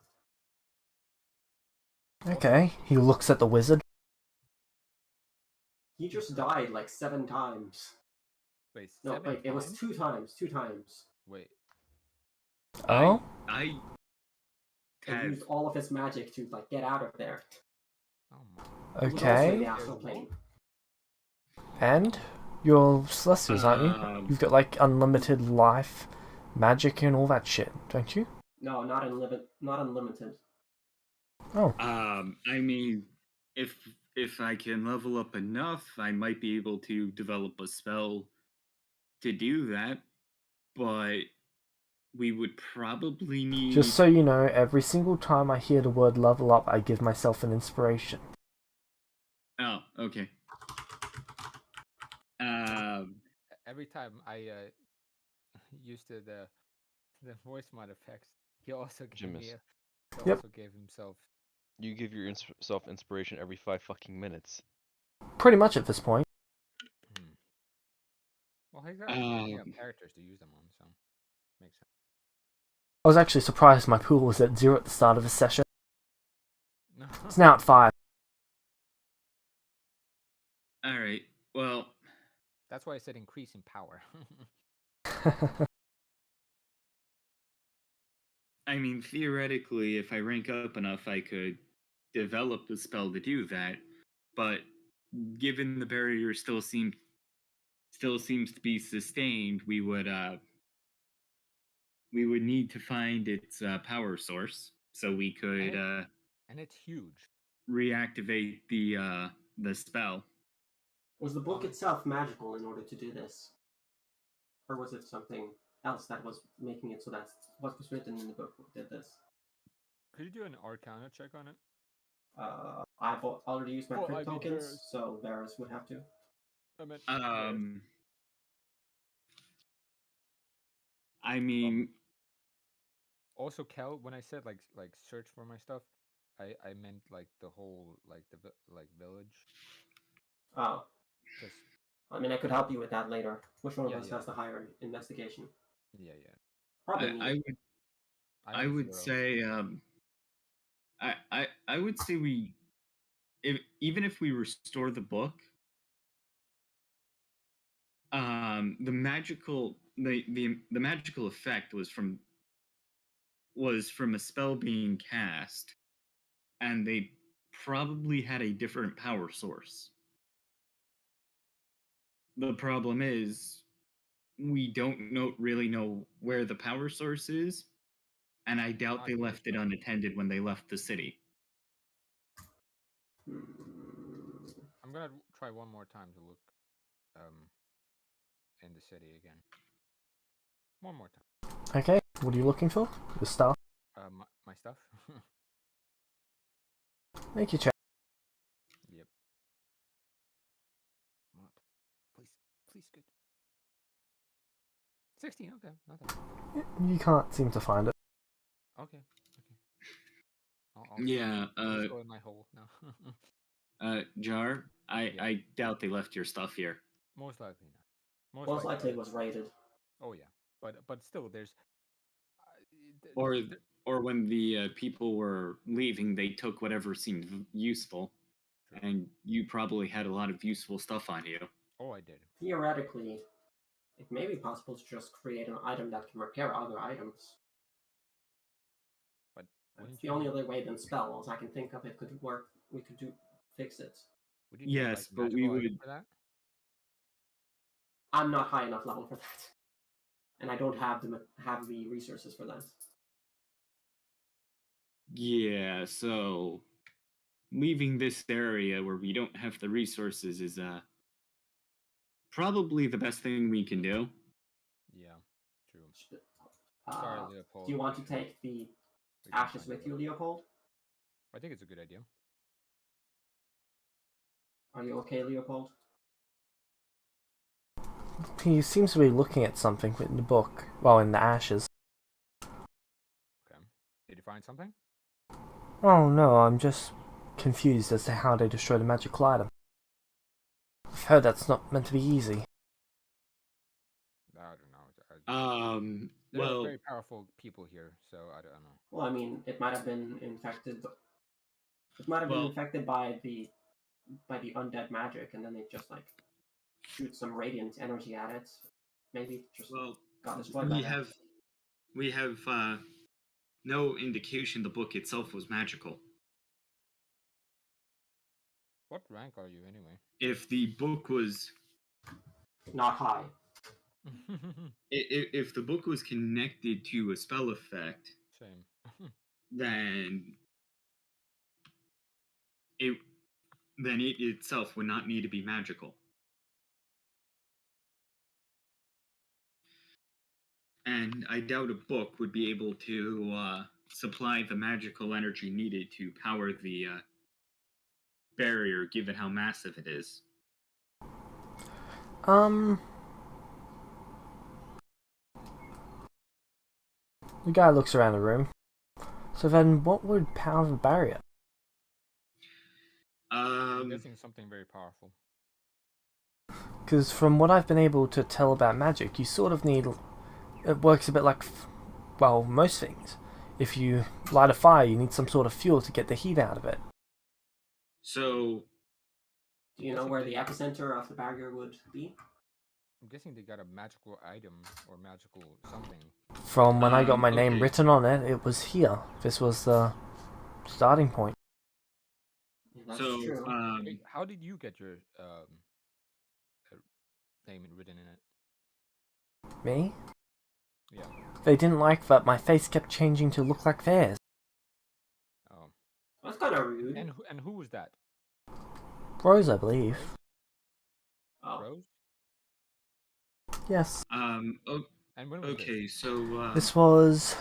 Okay, he looks at the wizard.
He just died like 7 times.
Wait,
No,
7
wait, it was
times?
2 times. 2 times.
Wait.
Oh?
I
He
have
used all of his magic to like get out of there.
Oh my.
He was also in
Okay.
the astral plane.
And? You're Celestials, aren't you? You've got like unlimited life, magic, and all that shit, don't you?
No, not unlimited.
Oh.
I mean, if I can level up enough, I might be able to develop a spell to do that, but we would probably need.
Just so you know, every single time I hear the word level up, I give myself an inspiration.
Oh, okay.
Every time I used the voice mod effects, he also gave me
Jimis,
he
Yep.
also gave himself.
you give yourself inspiration every 5 fucking minutes.
Pretty much at this point.
Well, he's got characters to use them on, so makes sense.
I was actually surprised my pool was at 0 at the start of the session.
No.
It's now at 5.
All right. Well,
That's why I said increase in power.
I mean, theoretically, if I rank up enough, I could develop the spell to do that. But given the barrier still seems to be sustained, we would need to find its power source so we could
and it's huge.
reactivate the spell.
Was the book itself magical in order to do this? Or was it something else that was making it so that what was written in the book did this?
Could you do an Arcana check on it?
I've already used my
Oh,
crit
I mean
tokens,
Varus.
so Varus would have to.
I mean,
also, Kel, when I said like search for my stuff, I meant like the whole like the village.
Oh.
Just.
I mean, I could help you with that later. Which one of us
Yeah.
has the higher investigation?
Yeah.
Probably me.
I would say I would say even if we restore the book, the magical effect was from a spell being cast, and they probably had a different power source. The problem is we don't really know where the power source is, and I doubt they left it unattended when they left the city.
I'm gonna try one more time to look in the city again. One more time.
Okay, what are you looking for? The stuff?
My stuff.
Make your check.
Yep. What? Please, good. 16. Okay, not that bad.
You can't seem to find it.
Okay.
I'll
go in my hole now.
Jar, I doubt they left your stuff here.
Most likely not.
Most likely it was raided.
Oh yeah, but still, there's.
Or when the people were leaving, they took whatever seemed useful, and you probably had a lot of useful stuff on you.
Oh, I did.
Theoretically, it may be possible to just create an item that can repair other items.
But
it's the only other way than spells I can think of it could work. We could fix it.
Would you need, like,
but we would.
For that?
I'm not high enough level for that, and I don't have the resources for that.
Yeah, so leaving this area where we don't have the resources is probably the best thing we can do.
Yeah, true. Sorry, Leopold.
Do you want to take the ashes with you, Leopold?
I think it's a good idea.
Are you okay, Leopold?
he seems to be looking at something in the book, well, in the ashes.
Okay. Did you find something?
Oh no, I'm just confused as to how they destroyed a magical item. I've heard that's not meant to be easy.
I don't know. There are
Well,
very powerful people here, so I don't know.
Well, I mean, it might have been infected. It might have been
Well-
infected by the undead magic, and then they just like shoot some radiant energy at it. Maybe just
well,
got destroyed by that.
we have no indication the book itself was magical.
What rank are you anyway?
If the book was
Not high.
if the book was connected to a spell effect,
Same.
then it itself would not need to be magical. And I doubt a book would be able to supply the magical energy needed to power the barrier, given how massive it is.
The guy looks around the room. So then, what would power the barrier?
I'm guessing something very powerful.
Because from what I've been able to tell about magic, you sort of need... It works a bit like, well, most things. If you light a fire, you need some sort of fuel to get the heat out of it.
So,
Do you know where the epicenter of the barrier would be?
I'm guessing they got a magical item or magical something.
From when I got my name
okay.
written on it, it was here. This was the starting point.
Yeah, that's
so
true.
Wait, how did you get your name written in it?
Me?
Yeah.
They didn't like that my face kept changing to look like theirs.
Oh.
That's kind of rude.
And who was that?
Rose, I believe.
Oh.
Rose?
Yes.
And when was
okay,
this?
so
This was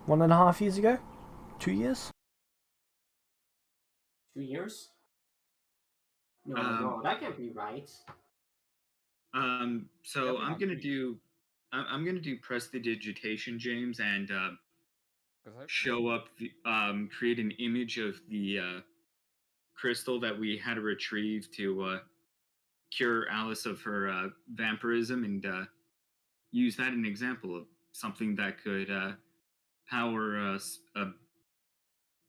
1.5 years ago? 2 years?
2 years? No, that can't be right.
so
Definitely
I'm
not
gonna
me.
do I'm gonna do prestidigitation, James, and
'Cause I-
show up the create an image of the crystal that we had to retrieve to cure Alice of her vampirism, and use that as an example of something that could power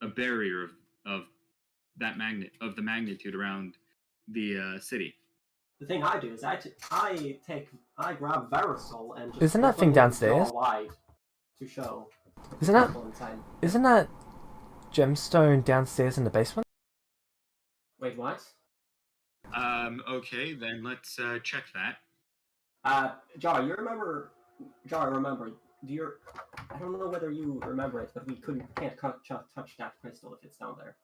a barrier of that the magnitude around the city.
The thing I do is I grab Verisol and just
Isn't that
open
thing
the
downstairs?
jaw wide to show the
Isn't that-
crystal inside.
Isn't that gemstone downstairs in the basement?
Wait, what?
Okay, then let's check that.
Jar, you remember? Jar, remember? I don't know whether you remember it, but we can't touch that crystal if it's down there.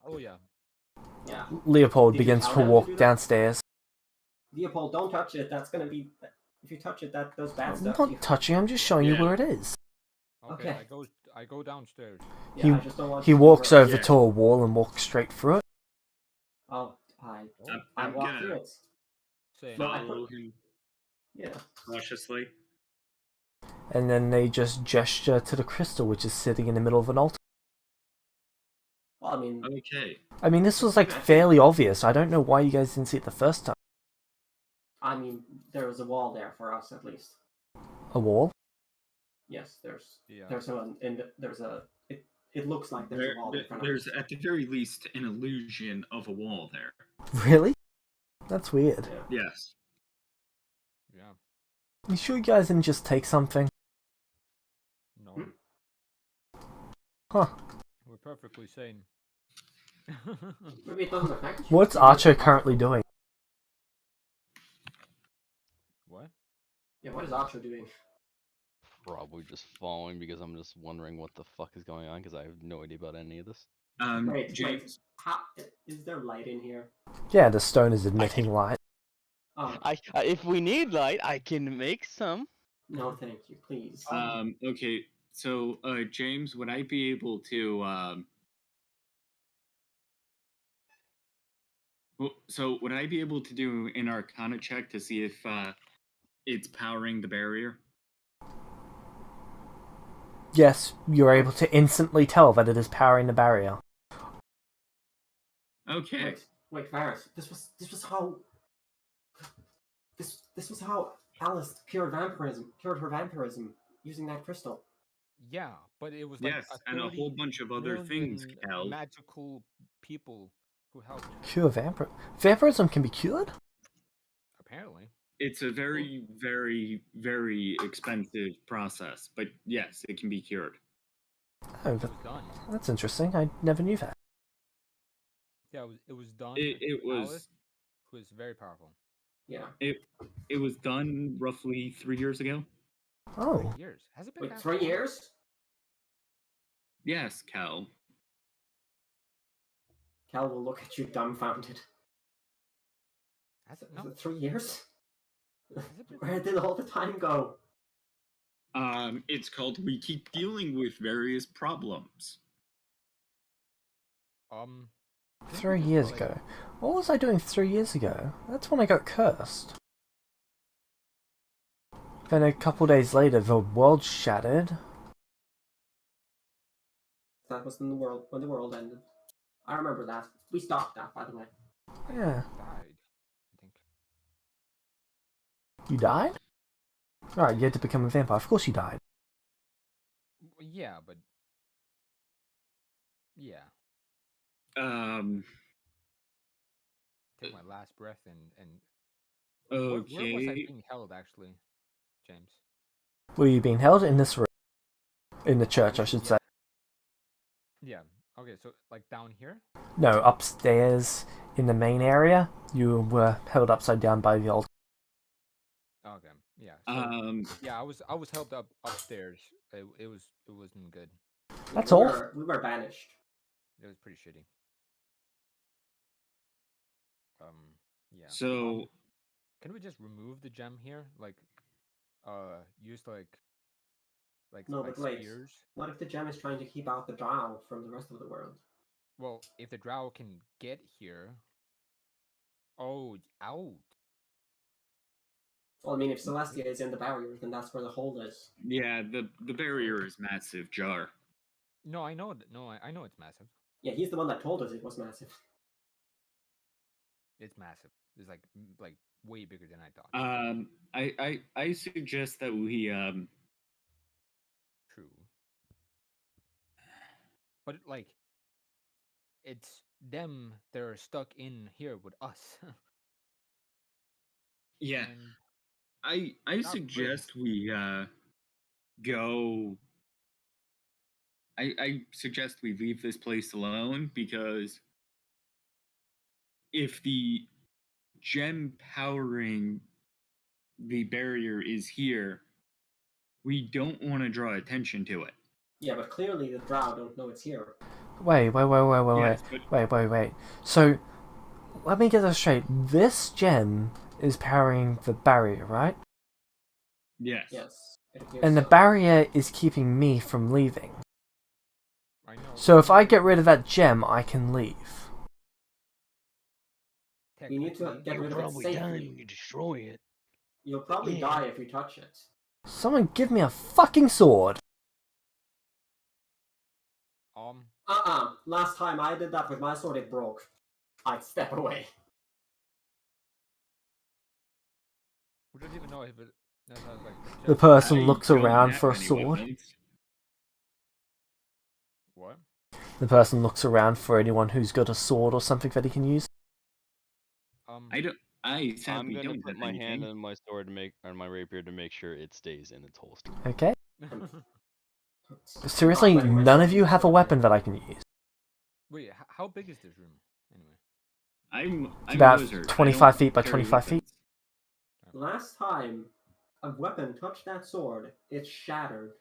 Oh yeah.
Yeah.
Leopold
Did you
begins
tell
to
them to
walk
do that?
downstairs.
Leopold, don't touch it. That's gonna be. If you touch it, that does bad
I'm
stuff.
not touching, I'm just showing you
Yeah.
where it is.
Okay.
Okay.
I go downstairs.
Yeah, I just don't want
He
you to
walks
grow.
over
Yeah.
to a wall and walks straight through it.
Oh, I
I'm
walk
gonna
through it.
Same.
No, I
follow
put-
him
Yeah.
cautiously.
And then they just gesture to the crystal, which is sitting in the middle of an altar.
Well, I mean,
Okay.
I mean, this was like fairly obvious. I don't know why you guys didn't see it the first time.
there was a wall there for us at least.
A wall?
Yes, there's
Yeah.
there's one, and there's a. It looks like there's a wall in front of
There's
us.
at the very least an illusion of a wall there.
Really? That's weird.
Yeah.
Yes.
Yeah.
You sure you guys didn't just take something?
No.
Hmm?
Huh.
We're perfectly sane.
Maybe it doesn't affect you.
What's Archer currently doing?
What?
Yeah, what is Archer doing?
Probably just following because I'm just wondering what the fuck is going on because I have no idea about any of this.
Wait,
James.
how is there light in here?
Yeah, the stone is emitting light.
Oh,
If we need light, I can make some.
no, thank you, please.
Okay. So, James, would I be able to Well, so would I be able to do an Arcana check to see if it's powering the barrier?
Yes, you're able to instantly tell that it is powering the barrier.
Okay.
Wait, Varys. This was how. This was how Alice cured her vampirism using that crystal.
Yeah, but it was like
Yes, and a whole bunch of other things, Cal.
magical people who helped.
Cure vampirism can be cured?
Apparently.
It's a very, very, very expensive process, but yes, it can be cured.
Oh,
It was done.
that's interesting. I never knew that.
Yeah, it was done.
It
with Alice,
was
who is very powerful.
Yeah.
it was done roughly 3 years ago.
Oh.
3 years. Has it been
Wait,
that
3
long?
years?
Yes, Cal.
Cal will look at you dumbfounded.
Has it?
Was
No.
it 3 years?
Has it been?
Where did all the time go?
It's called We Keep Dealing with Various Problems.
3 years ago. What was I doing 3 years ago? That's when I got cursed. Then a couple days later, the world shattered.
That was when the world ended. I remember that. We stopped that, by the way.
Yeah.
Died, I think.
You died? Alright, you had to become a vampire. Of course you died.
Yeah, but yeah. Take my last breath and where was I
Okay.
being held actually, James?
Were you being held in this room? In the church, I should say.
Yeah. Okay, so like down here?
No, upstairs in the main area. You were held upside down by the altar.
Okay. Yeah. So, yeah, I was held up upstairs. It wasn't good.
That's all?
We were banished.
It was pretty shitty. Yeah.
So
Can we just remove the gem here? Like, use
No, but wait.
spears?
What if the gem is trying to keep out the drow from the rest of the world?
Well, if the drow can get here. Oh, out.
Well, I mean, if Celestia is in the barrier, then that's where the hole is.
yeah, the barrier is massive, Jar.
No, I know. No, I know it's massive.
Yeah, he's the one that told us it was massive.
It's massive. It's like way bigger than I thought.
I suggest that we
True. But like, it's them that are stuck in here with us.
yeah.
And
I suggest we go. I suggest we leave this place alone because if the gem powering the barrier is here, we don't want to draw attention to it.
Yeah, but clearly the drow don't know it's here.
Wait.
Yes, but
Wait. So, let me get this straight. This gem is powering the barrier, right?
yes.
Yes. It appears
And the
so.
barrier is keeping me from leaving.
I know.
So if I get rid of that gem, I can leave.
You need to get
You'll
rid of it
probably die
safely.
when you destroy it.
You'll probably
Yeah.
die if you touch it.
Someone give me a fucking sword!
Last time I did that with my sword, it broke. I'd step away.
We don't even know if it.
The person
I
looks
don't
around
have
for a
any
sword.
weapons.
What?
The person looks around for anyone who's got a sword or something that he can use.
I don't. I
I'm
sadly
gonna
don't
put
have
my
anything.
hand on my sword on my rapier to make sure it stays in its holster.
Okay.
I'm
Seriously,
not letting
none
myself
of you
use
have a
sword
weapon
yet.
that I can use.
Wait, how big is this room anyway?
I'm
about
a wizard.
25
I
feet by
don't carry
25 feet.
weapons.
Last time a weapon touched that sword, it shattered.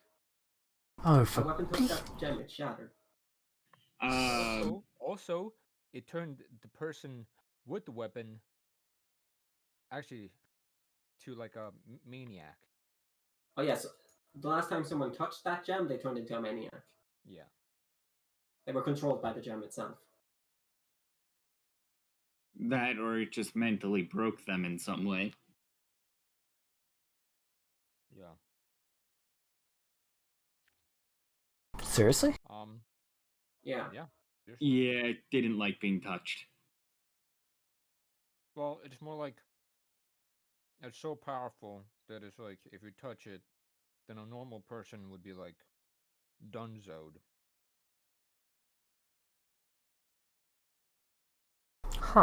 Oh,
A
for
weapon touched that gem, it shattered.
Also, it turned the person with the weapon actually to like a maniac.
Oh yes, the last time someone touched that gem, they turned into a maniac.
Yeah.
They were controlled by the gem itself.
That or it just mentally broke them in some way.
Yeah.
Seriously?
Yeah.
Yeah. Seriously.
Yeah, it didn't like being touched.
Well, it's more like it's so powerful that it's like if you touch it, then a normal person would be like dunzoed.
Huh.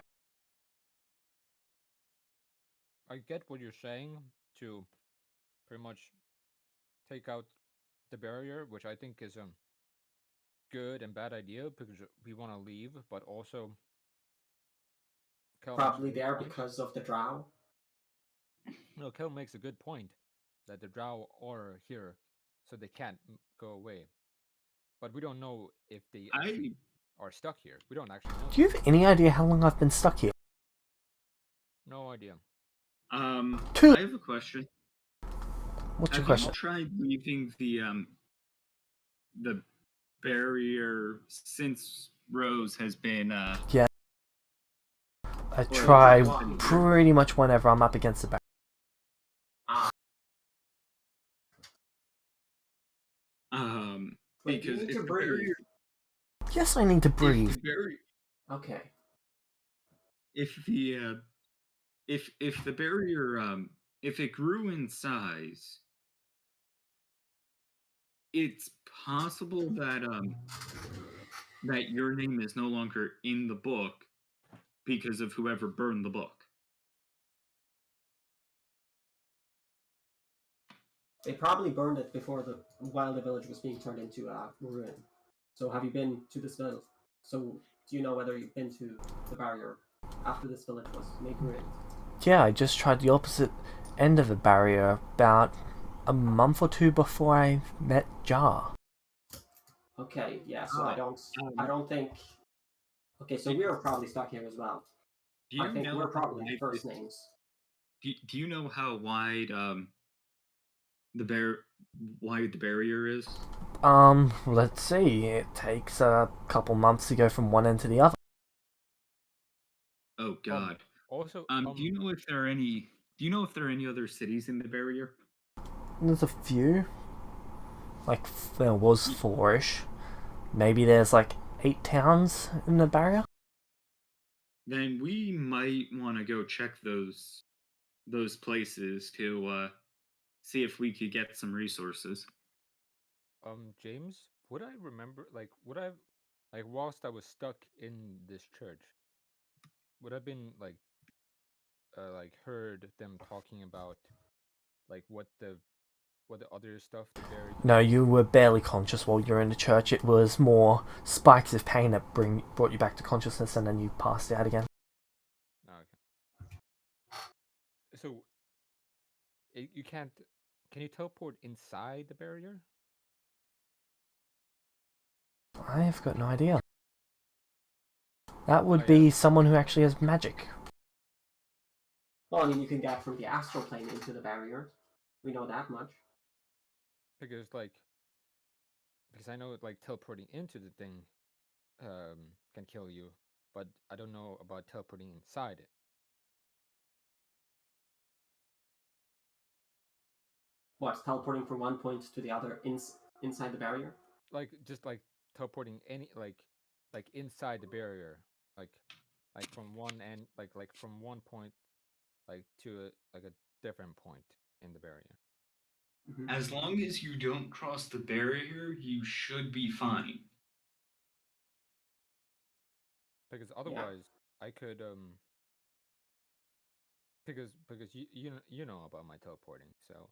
I get what you're saying to pretty much take out the barrier, which I think is a good and bad idea because we want to leave, but also Kel makes a
Probably
good
there
point.
because of the drow.
No, Kel makes a good point that the drow are here, so they can't go away. But we don't know if they actually are stuck here. We don't actually know.
Do you have any idea how long I've been stuck here?
No idea.
I have a question.
What's your
Have
question?
you tried leaving the barrier since Rose has been
Yeah. I
Or
try
is it-
pretty much whenever I'm up against the barrier.
Wait, you
because
need
if
to
the
breathe.
barrier
Yes, I need to breathe.
if the barrier
Okay.
if the if the barrier if it grew in size, it's possible that your name is no longer in the book because of whoever burned the book.
They probably burned it while the village was being turned into a ruin. So have you been to this village? So do you know whether you've been to the barrier after this village was made ruined?
Yeah, I just tried the opposite end of the barrier about a month or two before I met Jar.
Okay, yeah. So I don't think. Okay, so we were probably stuck here as well.
Do you
I think
know
we're
how
probably
wide
first
this-
names.
Do you know how wide the barrier is?
Let's see. It takes a couple months to go from one end to the other.
Oh God.
Also,
do you know if there are any? Do you know if there are any other cities in the barrier?
There's a few. Like, there was 4-ish. Maybe there's like 8 towns in the barrier.
Then we might want to go check those places to see if we could get some resources.
James, would I remember would I whilst I was stuck in this church, would I've been like heard them talking about like what the other stuff the berry
No, you were barely conscious while you were in the church. It was more spikes of pain that brought you back to consciousness, and then you passed out again.
Oh, okay. So you can't. Can you teleport inside the barrier?
I've got no idea. That would
Oh,
be
yeah.
someone who actually has magic.
Well, I mean, you can get from the astral plane into the barrier. We know that much.
Because I know teleporting into the thing can kill you, but I don't know about teleporting inside it.
What's teleporting from one point to the other inside the barrier?
Just teleporting any inside the barrier, like from one end, from one point to a different point in the barrier.
Mm-hmm.
As long as you don't cross the barrier, you should be fine.
Because otherwise, I could because you know about my teleporting, so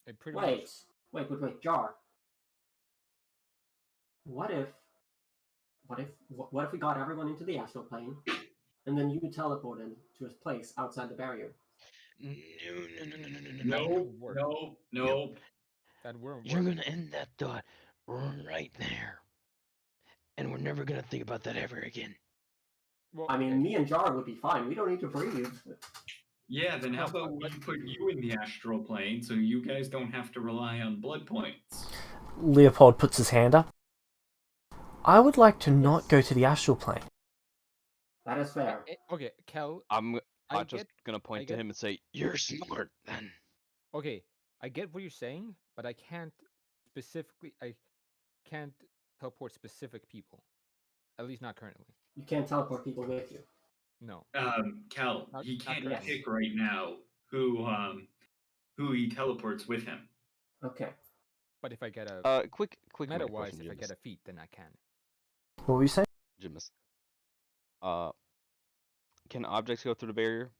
it pretty much.
Wait, Jar. What if we got everyone into the astral plane, and then you teleported to a place outside the barrier?
No.
That wouldn't
You're
work.
gonna end that thought right there. And we're never gonna think about that ever again.
Well,
I mean,
okay.
me and Jar would be fine. We don't need to breathe.
Yeah, then how about we put you in the astral plane so you guys don't have to rely on blood points?
Leopold puts his hand up. I would like to not go to the astral plane.
That is fair.
Okay, Kel.
I'm
I
just
get-
gonna point
I
to
get-
him and say, "You're smart." Then
Okay, I get what you're saying, but I can't teleport specific people. At least not currently.
You can't teleport people with you.
No.
Cal,
Not-
he
not
can't
currently.
pick right now who he teleports with him.
Okay.
But if I get a
quick
meta-wise,
question,
if I get
Jimus.
a feat, then I can.
What were you saying?
Jimus. Can objects go through the barrier?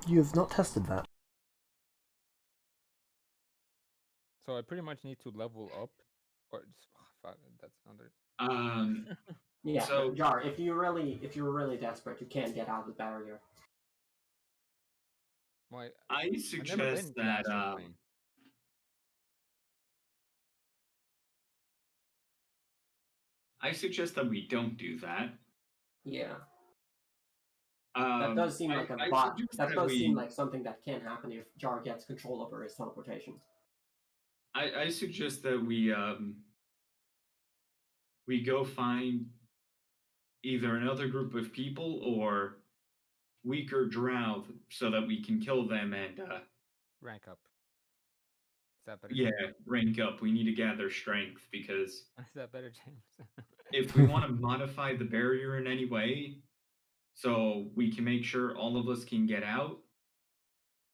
You have not tested that.
So I pretty much need to level up, or fuck, that's under.
Yeah,
So-
but Jar, if you're really desperate, you can get out of the barrier.
Well,
I
I've never been
suggest
to the
that
astral plane.
we don't do that.
Yeah. That does seem like a
I
bot.
suggest
That does
we-
seem like something that can happen if Jar gets control over his teleportation.
I suggest that we go find either another group of people or weaker drow so that we can kill them and
Rank up. Is that better?
yeah, rank up. We need to gather strength because
Is that better, James?
if we want to modify the barrier in any way so we can make sure all of us can get out,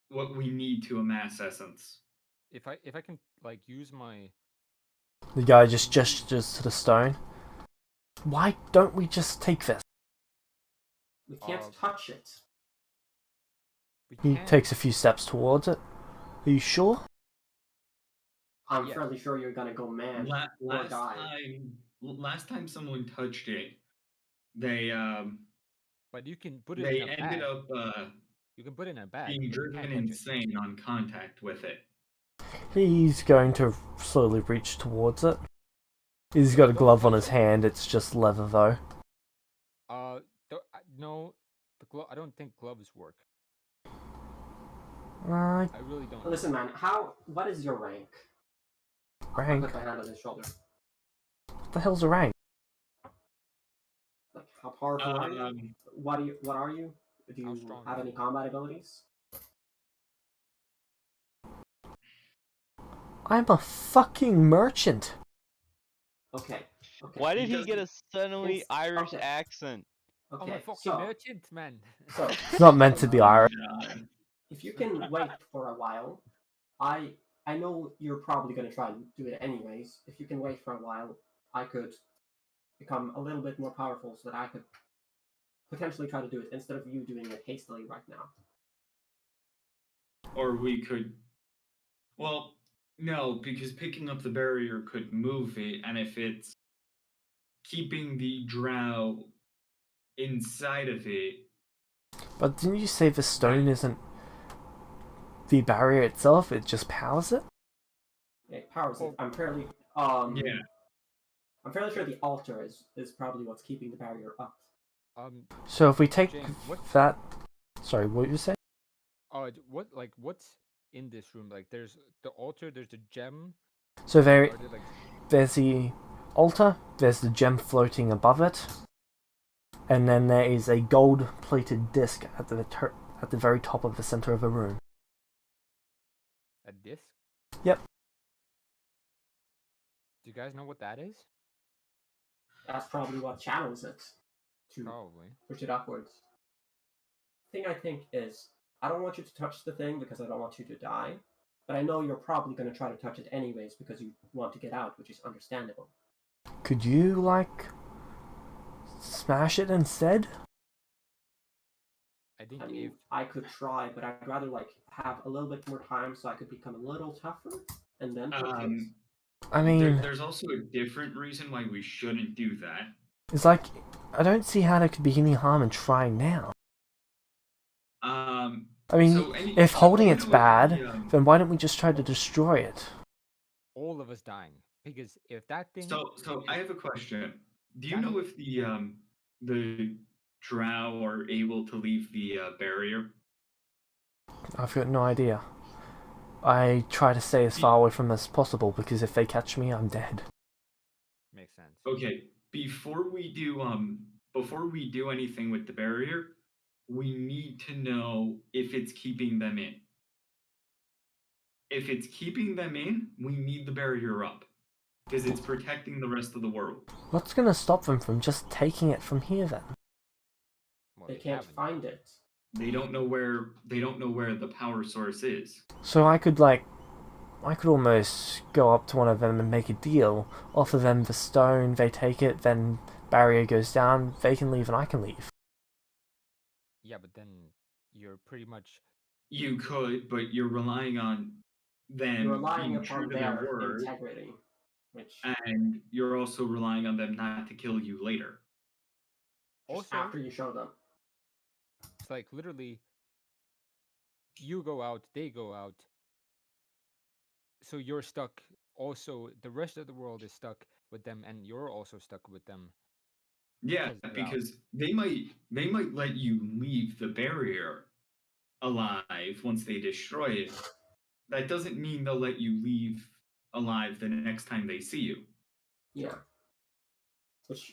what we need to amass essence.
if I can like use my
The guy just gestures to the stone. Why don't we just take this?
We can't touch it.
we
He
can
takes a few steps towards it. Are you sure?
I'm
Yeah.
fairly sure you're gonna go mad or die.
Last time someone touched it, they
but you can put it in a bag.
ended up
You can put it in a bag.
being
but you
driven
can't touch it.
insane on contact with it.
He's going to slowly reach towards it. He's got a glove on his hand, it's just leather though.
No, I don't think gloves work.
Right,
I really don't.
Listen, man. What is your rank? I
rank.
put my hand on his shoulder.
What the hell's a rank?
Like, how powerful are you? What are you? Do
How
you
strong
have
are
any
you?
combat abilities?
I'm a fucking merchant.
Okay.
Why did
He
he get a suddenly
It's-
Irish
okay.
accent?
Okay.
Oh my fucking
so,
merchant, man.
so
It's not meant to be Irish.
if you can wait for a while, I know you're probably gonna try and do it anyways. If you can wait for a while, I could become a little bit more powerful so that I could potentially try to do it instead of you doing it hastily right now.
Or we could. Well, no, because picking up the barrier could move it, and if it's keeping the drow inside of it.
But didn't you say the stone isn't the barrier itself? It just powers it?
It powers it.
Oh.
I'm fairly
Yeah.
I'm fairly sure the altar is probably what's keeping the barrier up.
So if we take
James, what?
that... Sorry, what you say?
What's in this room? Like, there's the altar, there's the gem.
So
Are they, like,
there's the altar, there's the gem floating above it, and then there is a gold-plated disc at the very top of the center of the room.
a disc?
Yep.
Do you guys know what that is?
That's probably what channels it to
Probably.
push it upwards. Thing I think is, I don't want you to touch the thing because I don't want you to die, but I know you're probably going to try to touch it anyways because you want to get out, which is understandable.
Could you, like, smash it instead?
I think
I
if
mean, I could try, but I'd rather like have a little bit more time so I could become a little tougher and then touch it.
I mean,
There's also a different reason why we shouldn't do that.
it's like, I don't see how there could be any harm in trying now. I mean,
So
if holding it's
you know,
bad, then why don't we just try to destroy it?
all of us dying, because if that thing.
So I have a question. Do you
Can-
know if the drow are able to leave the barrier?
I've got no idea. I try to stay as far away from them as possible because if they catch me, I'm dead.
Makes sense.
Okay, before we do before we do anything with the barrier, we need to know if it's keeping them in. If it's keeping them in, we need the barrier up because it's protecting the rest of the world.
What's going to stop them from just taking it from here then?
Well,
They can't
haven't.
find it.
They don't know where the power source is.
So I could almost go up to one of them and make a deal, offer them the stone, they take it, then barrier goes down, they can leave and I can leave.
Yeah, but then you're pretty much.
You could, but you're relying on them
You're relying
being true
upon
to their
their
word,
integrity, which
and you're also relying on them not to kill you later.
just
Also,
after you show them.
it's like literally, you go out, they go out. So you're stuck. Also, the rest of the world is stuck with them, and you're also stuck with them.
Yeah, because they might let you leave the barrier alive once they destroy it. That doesn't mean they'll let you leave alive the next time they see you.
Yeah.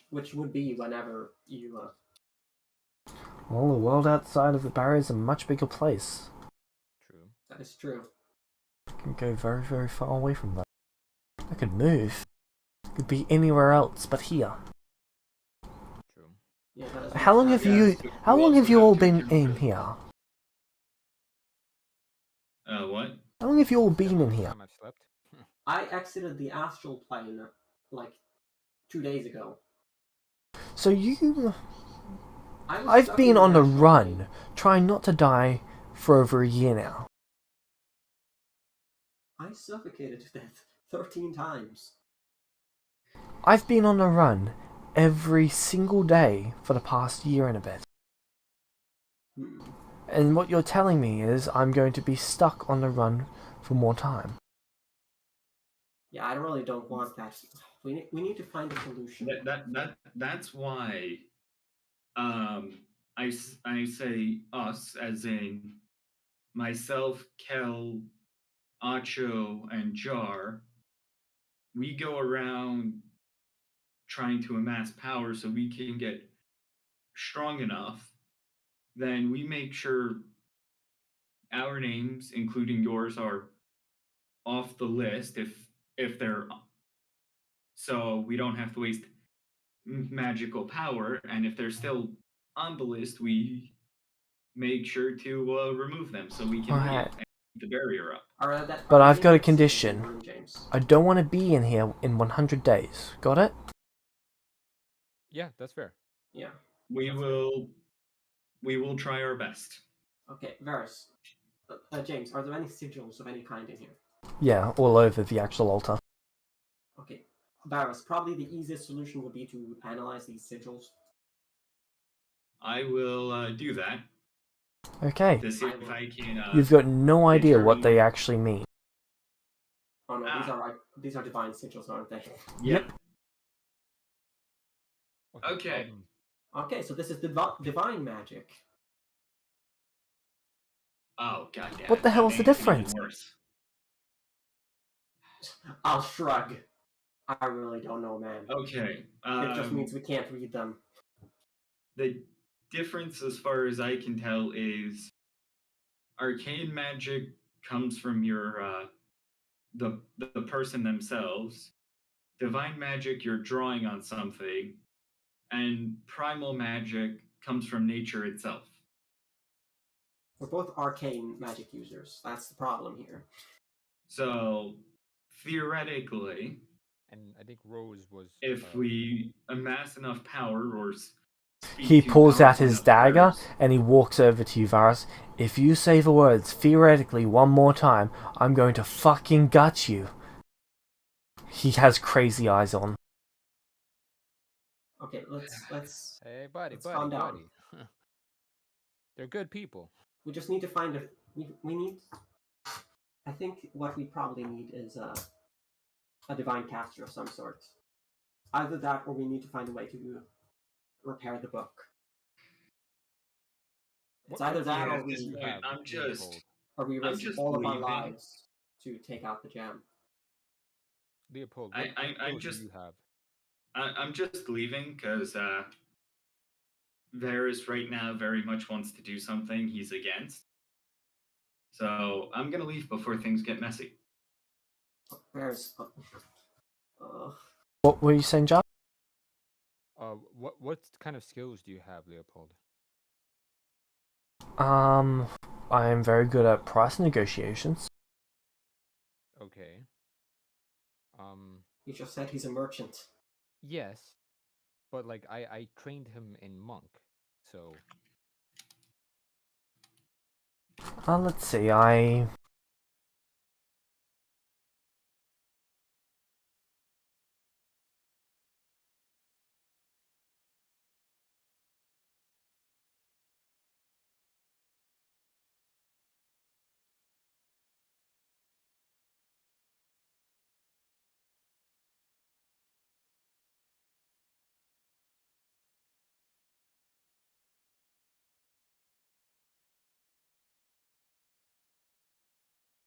Which would be whenever you
Well, the world outside of the barrier is a much bigger place.
True.
that is true.
I can go very, very far away from that. I could move. I could be anywhere else but here.
True.
Yeah, that is
How long have you all been in here?
What?
How long have you all been in here?
Time I've slept.
I exited the astral plane like 2 days ago.
So you...
I was
I've
stuck
been
in the
on a
astral
run,
plane.
trying not to die for over a year now.
I suffocated to death 13 times.
I've been on a run every single day for the past year and a bit.
Hmm.
And what you're telling me is I'm going to be stuck on the run for more time.
Yeah, I really don't want that. We need to find a solution.
That's why I say us, as in myself, Kel, Acho, and Jar. We go around trying to amass power so we can get strong enough. Then we make sure our names, including yours, are off the list if they're, so we don't have to waste magical power. And if they're still on the list, we make sure to remove them so we can
Alright.
leave and keep the barrier up.
But
Are
I've
they
got a
in the
condition.
room, James?
I don't want to be in here in 100 days. Got it?
Yeah, that's fair.
Yeah.
We
That's
will try our best.
Okay, Varus. James, are there any sigils of any kind in here?
Yeah, all over the actual altar.
Okay. Varus, probably the easiest solution would be to analyze these sigils.
I will do that
Okay.
to see if I can.
You've got no idea what they
determine-
actually mean.
Oh no, these are divine sigils, aren't they?
Yep.
Okay.
Okay.
Okay, so this is divine magic.
Oh god damn.
What the hell is the difference?
Worse.
I'll shrug. I really don't know, man.
Okay.
It just means we can't read them.
The difference, as far as I can tell, is arcane magic comes from your the person themselves. Divine magic, you're drawing on something, and primal magic comes from nature itself.
We're both arcane magic users. That's the problem here.
So theoretically,
And I think Rose was.
if we amass enough power or
He pulls out
powerful
his
enough
dagger
prayers-
and he walks over to you, Varus. If you say the words, theoretically, one more time, I'm going to fucking gut you. He has crazy eyes on.
Okay, let's
Hey, buddy,
Let's calm down.
buddy. They're good people.
we just need to find a we need I think what we probably need is a divine caster of some sort. Either that or we need to find a way to repair the book. It's
What
either that
Yeah,
or
at this
we
point, I'm
risk
just
all of our
leaving.
lives to take out the gem.
Leopold,
I'm
what skills
just-
do you have?
I'm just leaving because Varys right now very much wants to do something he's against. So I'm gonna leave before things get messy.
Where's
What were you saying, John?
What kind of skills do you have, Leopold?
I am very good at price negotiations.
Okay.
You just said he's a merchant.
Yes, but like I trained him in monk, so
Let's see. I